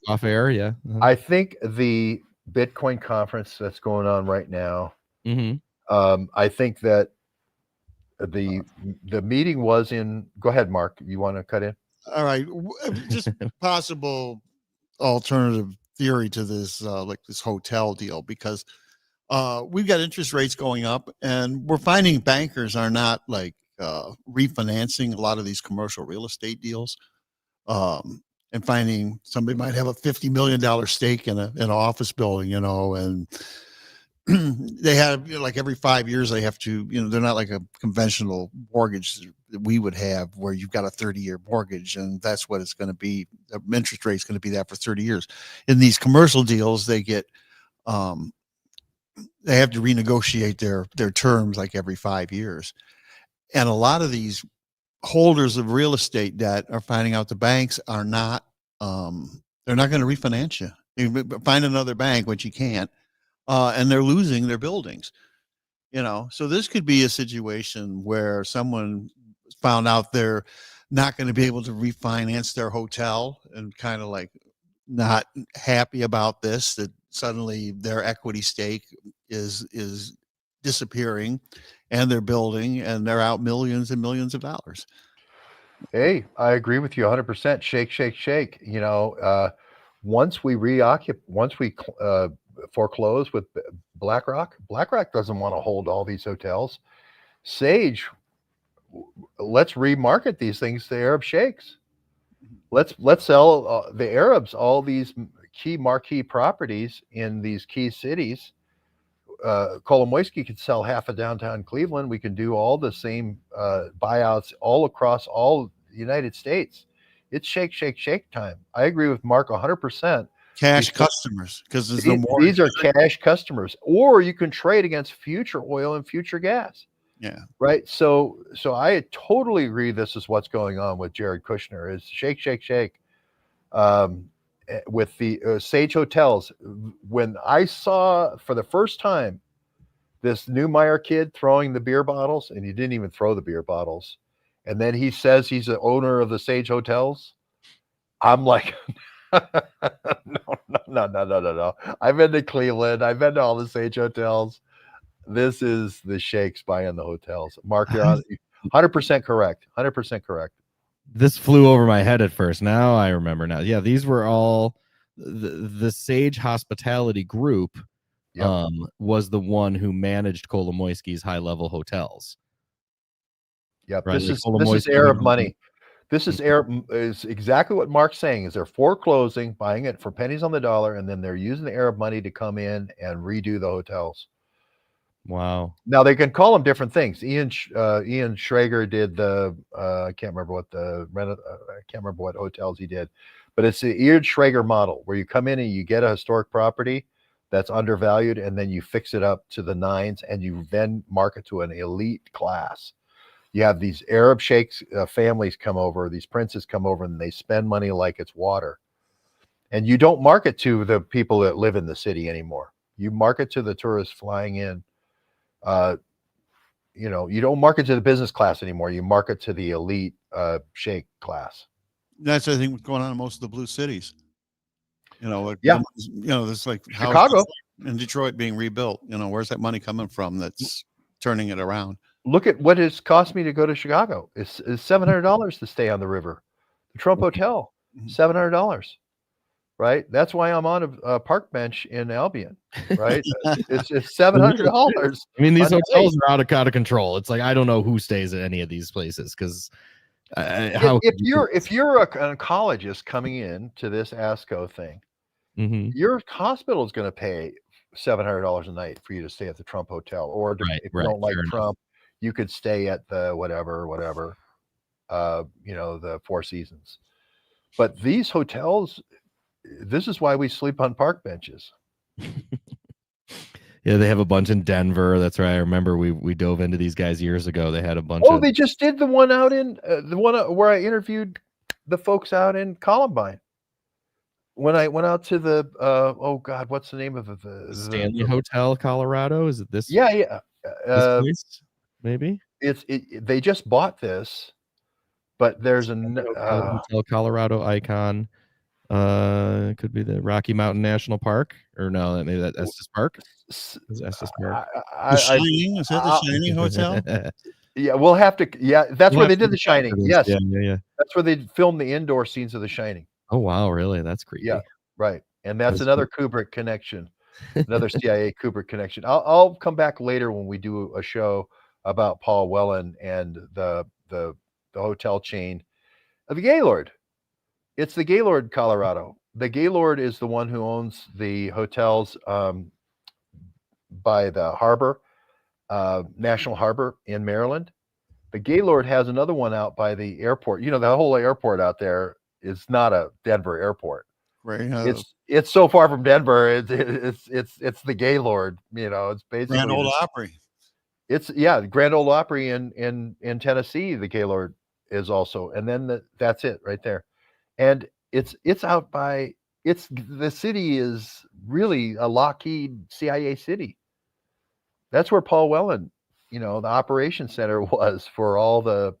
Speaker 2: off air. Yeah.
Speaker 3: I think the Bitcoin conference that's going on right now. I think that the meeting was in. Go ahead, Mark. You want to cut in?
Speaker 4: All right, just possible alternative theory to this, like this hotel deal, because we've got interest rates going up, and we're finding bankers are not like refinancing a lot of these commercial real estate deals, and finding somebody might have a $50 million stake in an office building, and they have, like every 5 years they have to, they're not like a conventional mortgage that we would have where you've got a 30-year mortgage and that's what it's going to be. The interest rate is going to be that for 30 years. In these commercial deals, they get, they have to renegotiate their terms like every 5 years. And a lot of these holders of real estate debt are finding out the banks are not, they're not going to refinance you. You find another bank, which you can't, and they're losing their buildings. So this could be a situation where someone found out they're not going to be able to refinance their hotel and kind of like not happy about this, that suddenly their equity stake is disappearing, and they're building, and they're out millions and millions of dollars.
Speaker 3: Hey, I agree with you 100%. Shake, shake, shake. Once we foreclose with BlackRock doesn't want to hold all these hotels. Sage, let's remarket these things to Arab sheikhs. Let's sell the Arabs all these key marquee properties in these key cities. Kolomoisky could sell half of downtown Cleveland. We can do all the same buyouts all across all the United States. It's shake, shake, shake time. I agree with Mark 100%.
Speaker 4: Cash customers, because there's no more.
Speaker 3: These are cash customers, or you can trade against future oil and future gas.
Speaker 4: Yeah.
Speaker 3: Right. So I totally agree. This is what's going on with Jared Kushner is shake, shake, shake. With the Sage Hotels, when I saw for the first time this Neumeier kid throwing the beer bottles, and he didn't even throw the beer bottles, and then he says he's the owner of the Sage Hotels, I'm like, no. I've been to Cleveland. I've been to all the Sage Hotels. This is the sheikhs buying the hotels. Mark, you're on 100% correct. 100% correct.
Speaker 2: This flew over my head at first. Now I remember now. Yeah, these were all the Sage Hospitality Group.
Speaker 3: Yep.
Speaker 2: Was the one who managed Kolomoisky's high-level hotels.
Speaker 3: Yep.
Speaker 2: Right?
Speaker 3: This is Arab money. This is is exactly what Mark's saying. Is they're foreclosing, buying it for pennies on the dollar, and then they're using the Arab money to come in and redo the hotels.
Speaker 2: Wow.
Speaker 3: Now they can call them different things. Ian Schrager did the I can't remember what hotels he did, but it's the Ian Schrager model where you come in and you get a historic property that's undervalued, and then you fix it up to the nines, and you then market to an elite class. You have these Arab sheikhs, families come over, these princes come over, and they spend money like it's water. And you don't market to the people that live in the city anymore. You market to the tourists flying in. You don't market to the business class anymore. You market to the elite sheikh class.
Speaker 4: That's I think what's going on in most of the blue cities.
Speaker 3: Yeah.
Speaker 4: There's like
Speaker 3: Chicago
Speaker 4: and Detroit being rebuilt. Where's that money coming from that's turning it around?
Speaker 3: Look at what it's cost me to go to Chicago. It's $700 to stay on the river. The Trump Hotel, $700. Right. That's why I'm on a park bench in Albion. Right. It's $700.
Speaker 2: I mean, these hotels are out of control. It's like I don't know who stays at any of these places because
Speaker 3: if you're an oncologist coming in to this ASCO thing, your hospital is going to pay $700 a night for you to stay at the Trump Hotel, or if you don't like Trump, you could stay at the whatever, the Four Seasons. But these hotels, this is why we sleep on park benches.
Speaker 2: Yeah, they have a bunch in Denver. That's right. I remember we dove into these guys years ago. They had a bunch.
Speaker 3: They just did the one out in where I interviewed the folks out in Columbine. When I went out to the what's the name of it? The
Speaker 2: Stanley Hotel, Colorado. Is it this?
Speaker 3: Yeah.
Speaker 2: This place? Maybe
Speaker 3: they just bought this, but there's a
Speaker 2: Hotel Colorado icon. It could be the Rocky Mountain National Park, or no, maybe that Estes Park. Is Estes Park?
Speaker 4: The Shining? Is that the Shining Hotel?
Speaker 3: Yeah, we'll have to. Yeah, that's where they did The Shining. Yes,
Speaker 2: yeah.
Speaker 3: That's where they filmed the indoor scenes of The Shining.
Speaker 2: Oh wow, really? That's creepy.
Speaker 3: Yeah, right. And that's another Kubrick connection, another CIA Kubrick connection. I'll come back later when we do a show about Paul Whelan and the hotel chain of the Gaylord. It's the Gaylord, Colorado. The Gaylord is the one who owns the hotels by the harbor, National Harbor in Maryland. The Gaylord has another one out by the airport. The whole airport out there is not a Denver airport.
Speaker 4: Right.
Speaker 3: It's so far from Denver. It's the Gaylord. It's basically
Speaker 4: Grand Ole Opry.
Speaker 3: It's Grand Ole Opry in Tennessee. The Gaylord is also, and then that's it right there. And it's out by the city is really a Lockheed CIA city. That's where Paul Whelan, the operations center was for all the.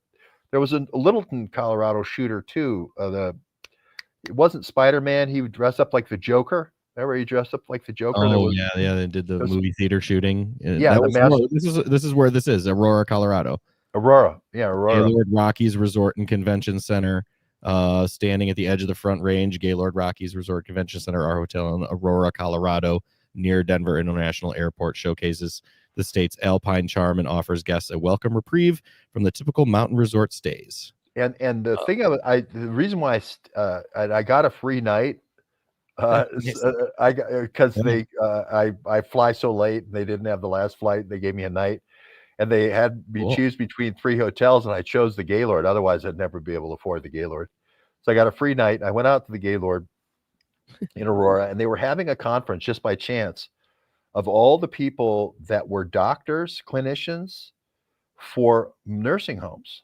Speaker 3: There was a Littleton, Colorado shooter too. It wasn't Spider-Man. He would dress up like the Joker. Remember, he dressed up like the Joker.
Speaker 2: Oh yeah, they did the movie theater shooting.
Speaker 3: Yeah,
Speaker 2: this is where this is, Aurora, Colorado.
Speaker 3: Aurora.
Speaker 2: Gaylord Rockies Resort and Convention Center. Standing at the edge of the Front Range, Gaylord Rockies Resort Convention Center, our hotel in Aurora, Colorado, near Denver International Airport, showcases the state's alpine charm and offers guests a welcome reprieve from the typical mountain resort stays.
Speaker 3: And the thing of it, the reason why I got a free night, I fly so late, and they didn't have the last flight. They gave me a night, and they had me choose between 3 hotels, and I chose the Gaylord. Otherwise, I'd never be able to afford the Gaylord. So I got a free night. I went out to the Gaylord in Aurora, and they were having a conference just by chance of all the people that were doctors, clinicians for nursing homes.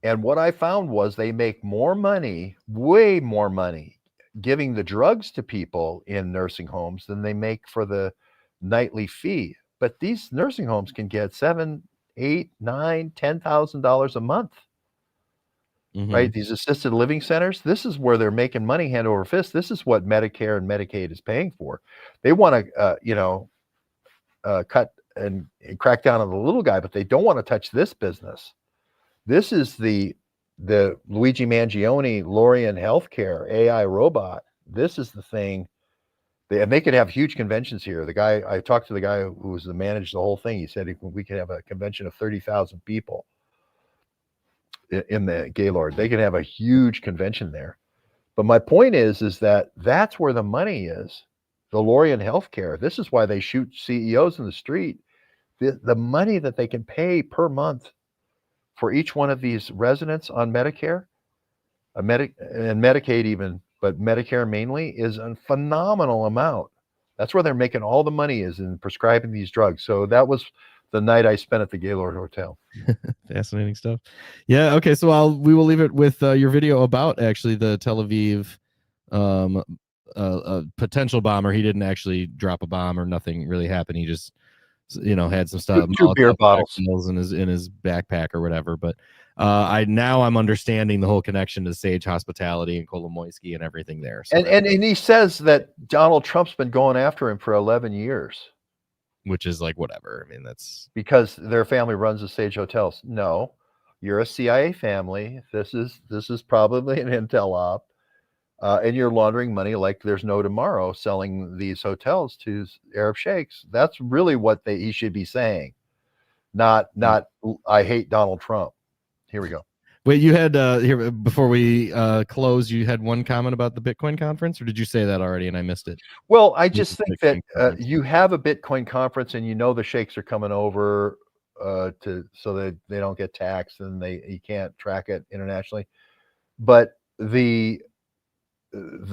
Speaker 3: And what I found was they make more money, way more money, giving the drugs to people in nursing homes than they make for the nightly fee. But these nursing homes can get $7,000, $8,000, $9,000, $10,000 a month. Right? These assisted living centers, this is where they're making money hand over fist. This is what Medicare and Medicaid is paying for. They want to, cut and crack down on the little guy, but they don't want to touch this business. This is the Luigi Mangione Lorian Healthcare AI robot. This is the thing. And they could have huge conventions here. I talked to the guy who was managed the whole thing. He said we could have a convention of 30,000 people in the Gaylord. They can have a huge convention there. But my point is that that's where the money is. The Lorian Healthcare. This is why they shoot CEOs in the street. The money that they can pay per month for each one of these residents on Medicare, and Medicaid even, but Medicare mainly, is a phenomenal amount. That's where they're making all the money, is in prescribing these drugs. So that was the night I spent at the Gaylord Hotel.
Speaker 2: Fascinating stuff. Yeah. Okay. So we will leave it with your video about actually the Tel Aviv potential bomber. He didn't actually drop a bomb or nothing really happened. He just had some stuff,
Speaker 3: two beer bottles
Speaker 2: in his backpack or whatever. But I'm understanding the whole connection to Sage Hospitality and Kolomoisky and everything there. So
Speaker 3: and he says that Donald Trump's been going after him for 11 years.
Speaker 2: Which is like whatever. I mean, that's
Speaker 3: because their family runs the Sage Hotels. No, you're a CIA family. This is probably an intel op, and you're laundering money like there's no tomorrow, selling these hotels to Arab sheikhs. That's really what he should be saying, not I hate Donald Trump. Here we go.
Speaker 2: Wait, you had here before we close, you had one comment about the Bitcoin conference, or did you say that already and I missed it?
Speaker 3: Well, I just think that you have a Bitcoin conference and the sheikhs are coming over so that they don't get taxed and you can't track it internationally. But the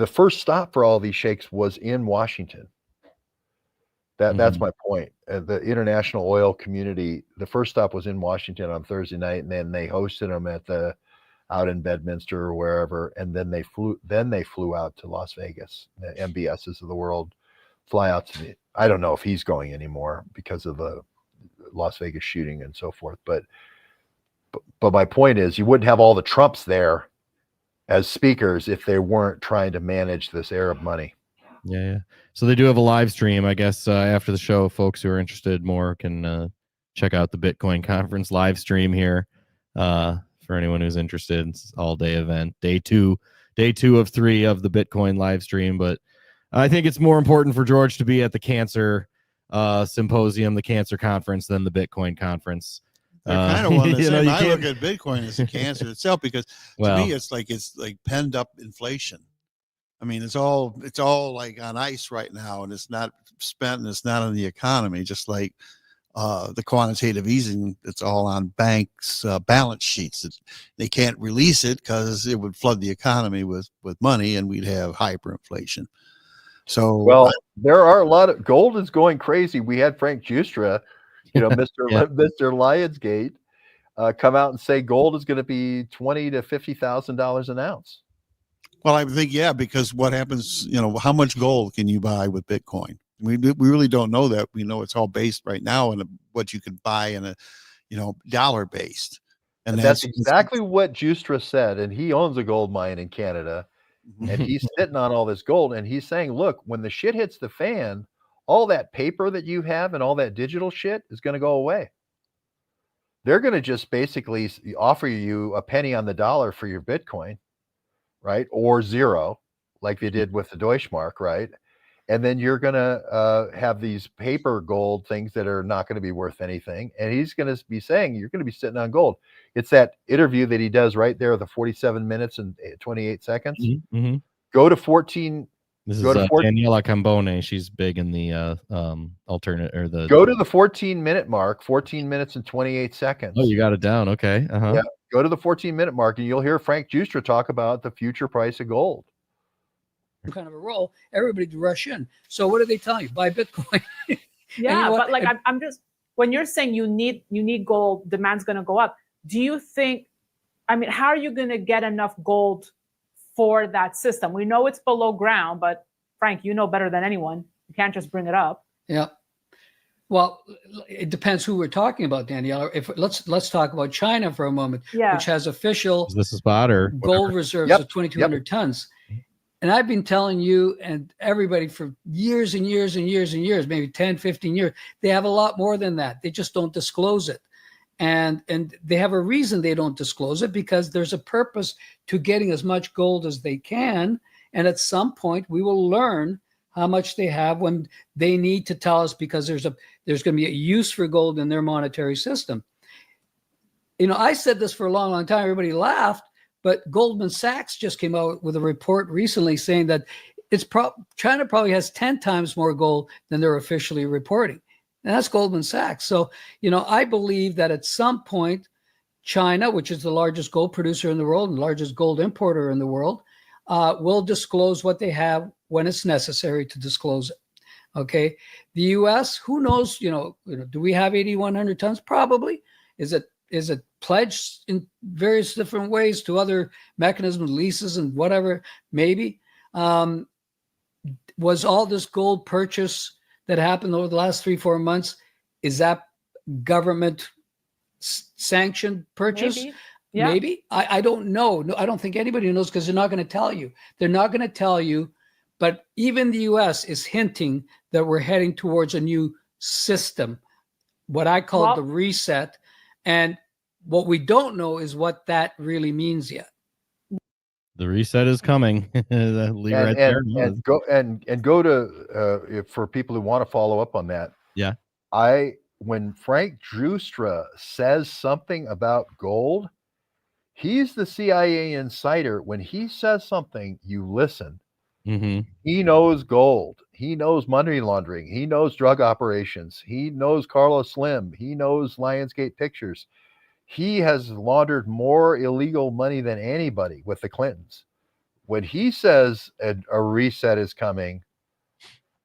Speaker 3: first stop for all these sheikhs was in Washington. That's my point. The international oil community, the first stop was in Washington on Thursday night, and then they hosted them out in Bedminster or wherever, and then they flew out to Las Vegas. The MBSs of the world fly out to I don't know if he's going anymore because of the Las Vegas shooting and so forth. But my point is, you wouldn't have all the Trumps there as speakers if they weren't trying to manage this Arab money.
Speaker 2: Yeah. So they do have a live stream. I guess after the show, folks who are interested more can check out the Bitcoin conference live stream here. For anyone who's interested, it's all day event, day two of 3 of the Bitcoin live stream. But I think it's more important for George to be at the cancer symposium, the cancer conference, than the Bitcoin conferse.
Speaker 4: They're kind of one the same. I look at Bitcoin as a cancer itself because to me it's like penned up inflation. I mean, it's all like on ice right now, and it's not spent, and it's not in the economy. Just like the quantitative easing, it's all on banks' balance sheets. They can't release it because it would flood the economy with money, and we'd have hyperinflation. So,
Speaker 3: there are a lot of gold is going crazy. We had Frank Justra, Mr. Lionsgate, come out and say gold is going to be $20,000 to $50,000 an ounce.
Speaker 4: Well, I think, yeah, because what happens, how much gold can you buy with Bitcoin? We really don't know that. We know it's all based right now on what you can buy in a, dollar based.
Speaker 3: And that's exactly what Justra said. And he owns a gold mine in Canada. And he's sitting on all this gold. And he's saying, look, when the shit hits the fan, all that paper that you have and all that digital shit is going to go away. They're going to just basically offer you a penny on the dollar for your Bitcoin, right? Or zero, like they did with the Deutschmark, right? And then you're going to have these paper gold things that are not going to be worth anything. And he's going to be saying, you're going to be sitting on gold. It's that interview that he does right there, the 47 minutes and 28 seconds.
Speaker 2: Mm-hmm.
Speaker 3: Go to 14.
Speaker 2: This is Daniela Cambone. She's big in the alternate or the.
Speaker 3: Go to the 14-minute mark, 14 minutes and 28 seconds.
Speaker 2: Oh, you got it down. Okay. Uh-huh.
Speaker 3: Yeah. Go to the 14-minute mark and you'll hear Frank Justra talk about the future price of gold.
Speaker 19: Kind of a role, everybody rush in. So what do they tell you? Buy Bitcoin.
Speaker 20: Yeah, but like I'm just, when you're saying you need gold, demand's going to go up. Do you think? I mean, how are you going to get enough gold for that system? We know it's below ground, but Frank, you know better than anyone. You can't just bring it up.
Speaker 19: Yeah. Well, it depends who we're talking about, Danielle. If let's talk about China for a moment, which has official
Speaker 2: is this a spot or
Speaker 19: gold reserves of 2,200 tons. And I've been telling you and everybody for years and years and years and years, maybe 10, 15 years, they have a lot more than that. They just don't disclose it. And they have a reason they don't disclose it, because there's a purpose to getting as much gold as they can. And at some point we will learn how much they have when they need to tell us, because there's going to be a use for gold in their monetary system. I said this for a long, long time. Everybody laughed. But Goldman Sachs just came out with a report recently saying that China probably has 10 times more gold than they're officially reporting. And that's Goldman Sachs. So, I believe that at some point, China, which is the largest gold producer in the world and largest gold importer in the world, will disclose what they have when it's necessary to disclose it. Okay. The U.S., who knows, do we have 8,100 tons? Probably. Is it pledged in various different ways to other mechanisms, leases and whatever? Maybe. Was all this gold purchase that happened over the last 3-4 months, is that government sanctioned purchase?
Speaker 20: Maybe. Yeah.
Speaker 19: Maybe. I don't know. No, I don't think anybody knows, because they're not going to tell you. They're not going to tell you. But even the U.S. is hinting that we're heading towards a new system, what I call the reset. And what we don't know is what that really means yet.
Speaker 2: The reset is coming. Leave right there.
Speaker 3: And go to for people who want to follow up on that.
Speaker 2: Yeah.
Speaker 3: When Frank Justra says something about gold, he's the CIA insider. When he says something, you listen.
Speaker 2: Mm-hmm.
Speaker 3: He knows gold. He knows money laundering. He knows drug operations. He knows Carlos Slim. He knows Lionsgate Pictures. He has laundered more illegal money than anybody with the Clintons. When he says a reset is coming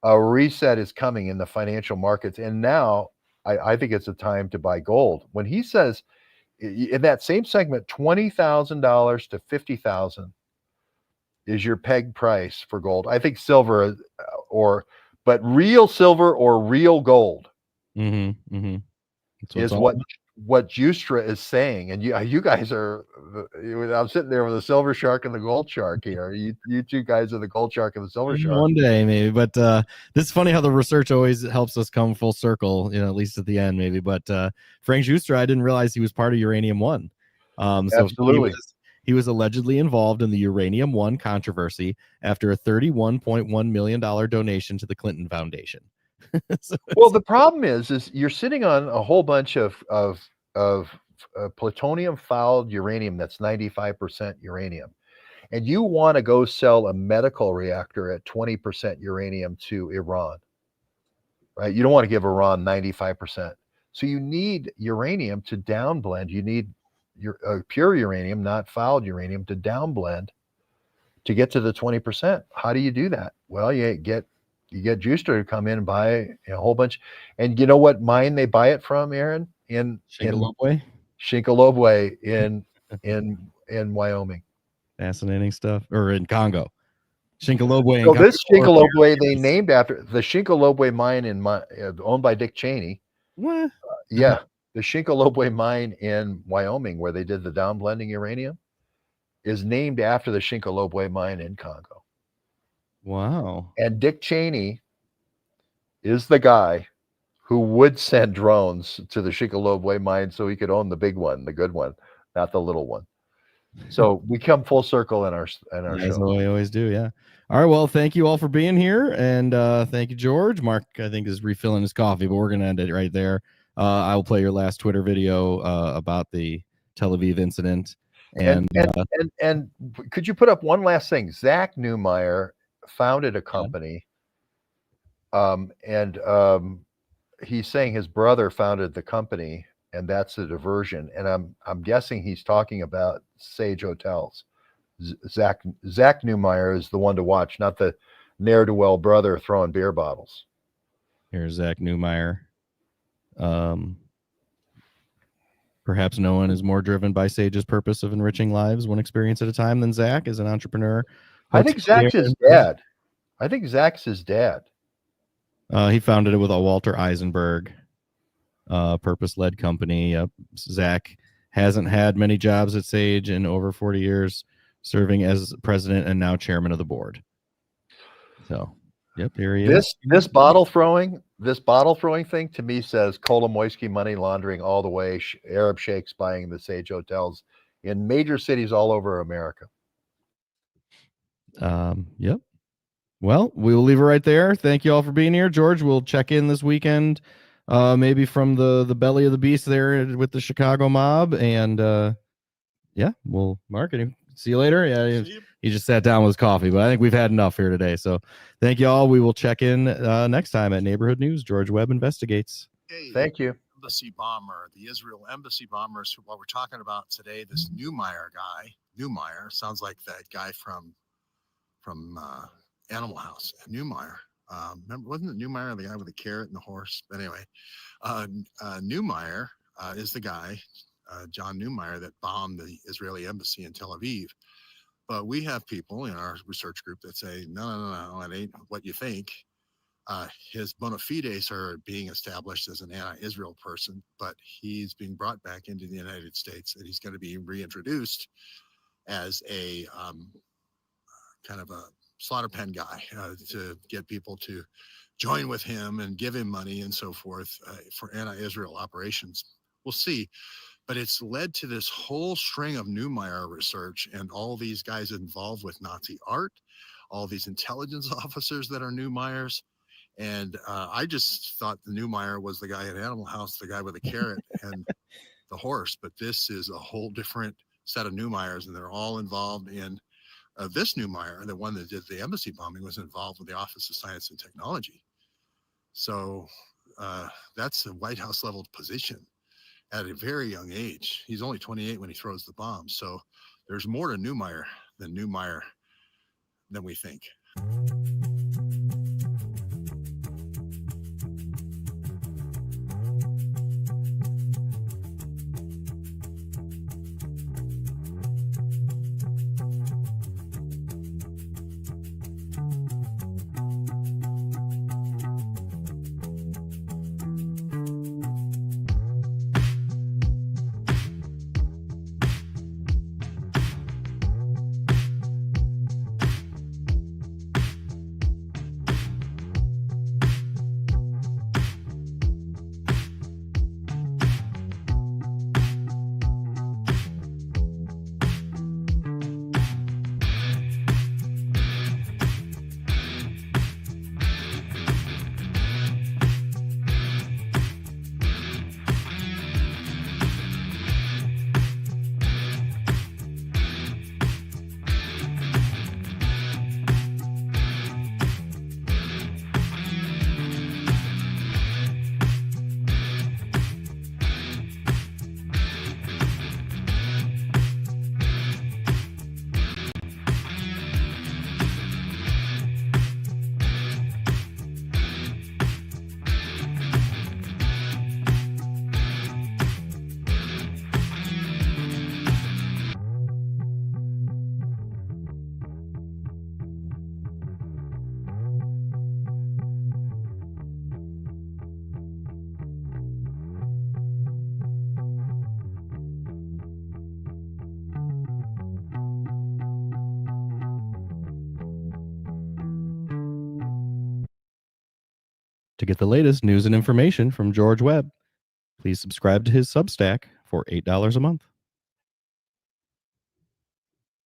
Speaker 3: in the financial markets. And now I think it's a time to buy gold. When he says in that same segment, $20,000 to $50,000 is your peg price for gold. I think silver but real silver or real gold is what Justra is saying. And you guys are, I'm sitting there with the silver shark and the gold shark here. You two guys are the gold shark and the silver shark.
Speaker 2: One day maybe, but this is funny how the research always helps us come full circle, at least at the end maybe. But Frank Justra, I didn't realize he was part of Uranium One. So
Speaker 3: absolutely.
Speaker 2: He was allegedly involved in the Uranium One controversy after a $31.1 million donation to the Clinton Foundation.
Speaker 3: Well, the problem is you're sitting on a whole bunch of plutonium fouled uranium that's 95% uranium, and you want to go sell a medical reactor at 20% uranium to Iran, right? You don't want to give Iran 95%. So you need uranium to downblend. You need pure uranium, not fouled uranium, to downblend to get to the 20%. How do you do that? Well, you get Justra to come in and buy a whole bunch. And you know what mine they buy it from, Aaron? In
Speaker 2: Shinkolobwe
Speaker 3: in Wyoming.
Speaker 2: Fascinating stuff. Or in Congo. Shinkolobwe in
Speaker 3: So
Speaker 2: Congo.
Speaker 3: this Shinkolobwe, they named after the Shinkolobwe mine owned by Dick Cheney.
Speaker 2: What?
Speaker 3: Yeah, the Shinkolobwe mine in Wyoming, where they did the downblending uranium, is named after the Shinkolobwe mine in Congo.
Speaker 2: Wow.
Speaker 3: And Dick Cheney is the guy who would send drones to the Shinkolobwe mine so he could own the big one, the good one, not the little one. So we come full circle in our
Speaker 2: As
Speaker 3: show.
Speaker 2: we always do, yeah. All right, well, thank you all for being here, and thank you, George. Mark, I think, is refilling his coffee, but we're going to end it right there. I will play your last Twitter video about the Tel Aviv incident. And
Speaker 3: could you put up one last thing? Zach Neumeyer founded a company, he's saying his brother founded the company, and that's a diversion. And I'm guessing he's talking about Sage Hotels. Zach Neumeyer is the one to watch, not the ne'er-do-well brother throwing beer bottles.
Speaker 2: Here's Zach Neumeyer. Perhaps no one is more driven by Sage's purpose of enriching lives one experience at a time than Zach as an entrepreneur.
Speaker 3: I think Zach's his dad. I think Zach's his dad.
Speaker 2: He founded it with a Walter Eisenberg purpose-led company. Zach hasn't had many jobs at Sage in over 40 years, serving as president and now chairman of the board. So, yep, here he is.
Speaker 3: This bottle throwing thing to me says Kolomoisky money laundering all the way. Arab sheikhs buying the Sage hotels in major cities all over America.
Speaker 2: Yep. Well, we will leave it right there. Thank you all for being here. George, we'll check in this weekend, maybe from the belly of the beast there with the Chicago mob. And yeah, we'll market him. See you later. Yeah, he just sat down with his coffee, but I think we've had enough here today. So thank you all. We will check in next time at Neighborhood News. George Webb investigates.
Speaker 3: Thank you.
Speaker 4: Embassy bomber, the Israel embassy bombers, what we're talking about today, this Neumeyer guy. Neumeyer sounds like that guy from Animal House. Neumeyer. Remember, wasn't it Neumeyer, the guy with the carrot and the horse? But anyway, Neumeyer is the guy, John Neumeyer, that bombed the Israeli embassy in Tel Aviv. But we have people in our research group that say, no, it ain't what you think. His bona fides are being established as an anti-Israel person, but he's being brought back into the United States, and he's going to be reintroduced as a kind of a slaughter pen guy to get people to join with him and give him money and so forth for anti-Israel operations. We'll see. But it's led to this whole string of Neumeyer research and all these guys involved with Nazi art, all these intelligence officers that are Neumeyers. And I just thought the Neumeyer was the guy at Animal House, the guy with the carrot and the horse. But this is a whole different set of Neumeyers, and they're all involved in this Neumeyer, the one that did the embassy bombing, was involved with the Office of Science and Technology. So that's a White House level position at a very young age. He's only 28 when he throws the bomb. So there's more to Neumeyer than we think.
Speaker 2: To get the latest news and information from George Webb, please subscribe to his Substack for $8 a month.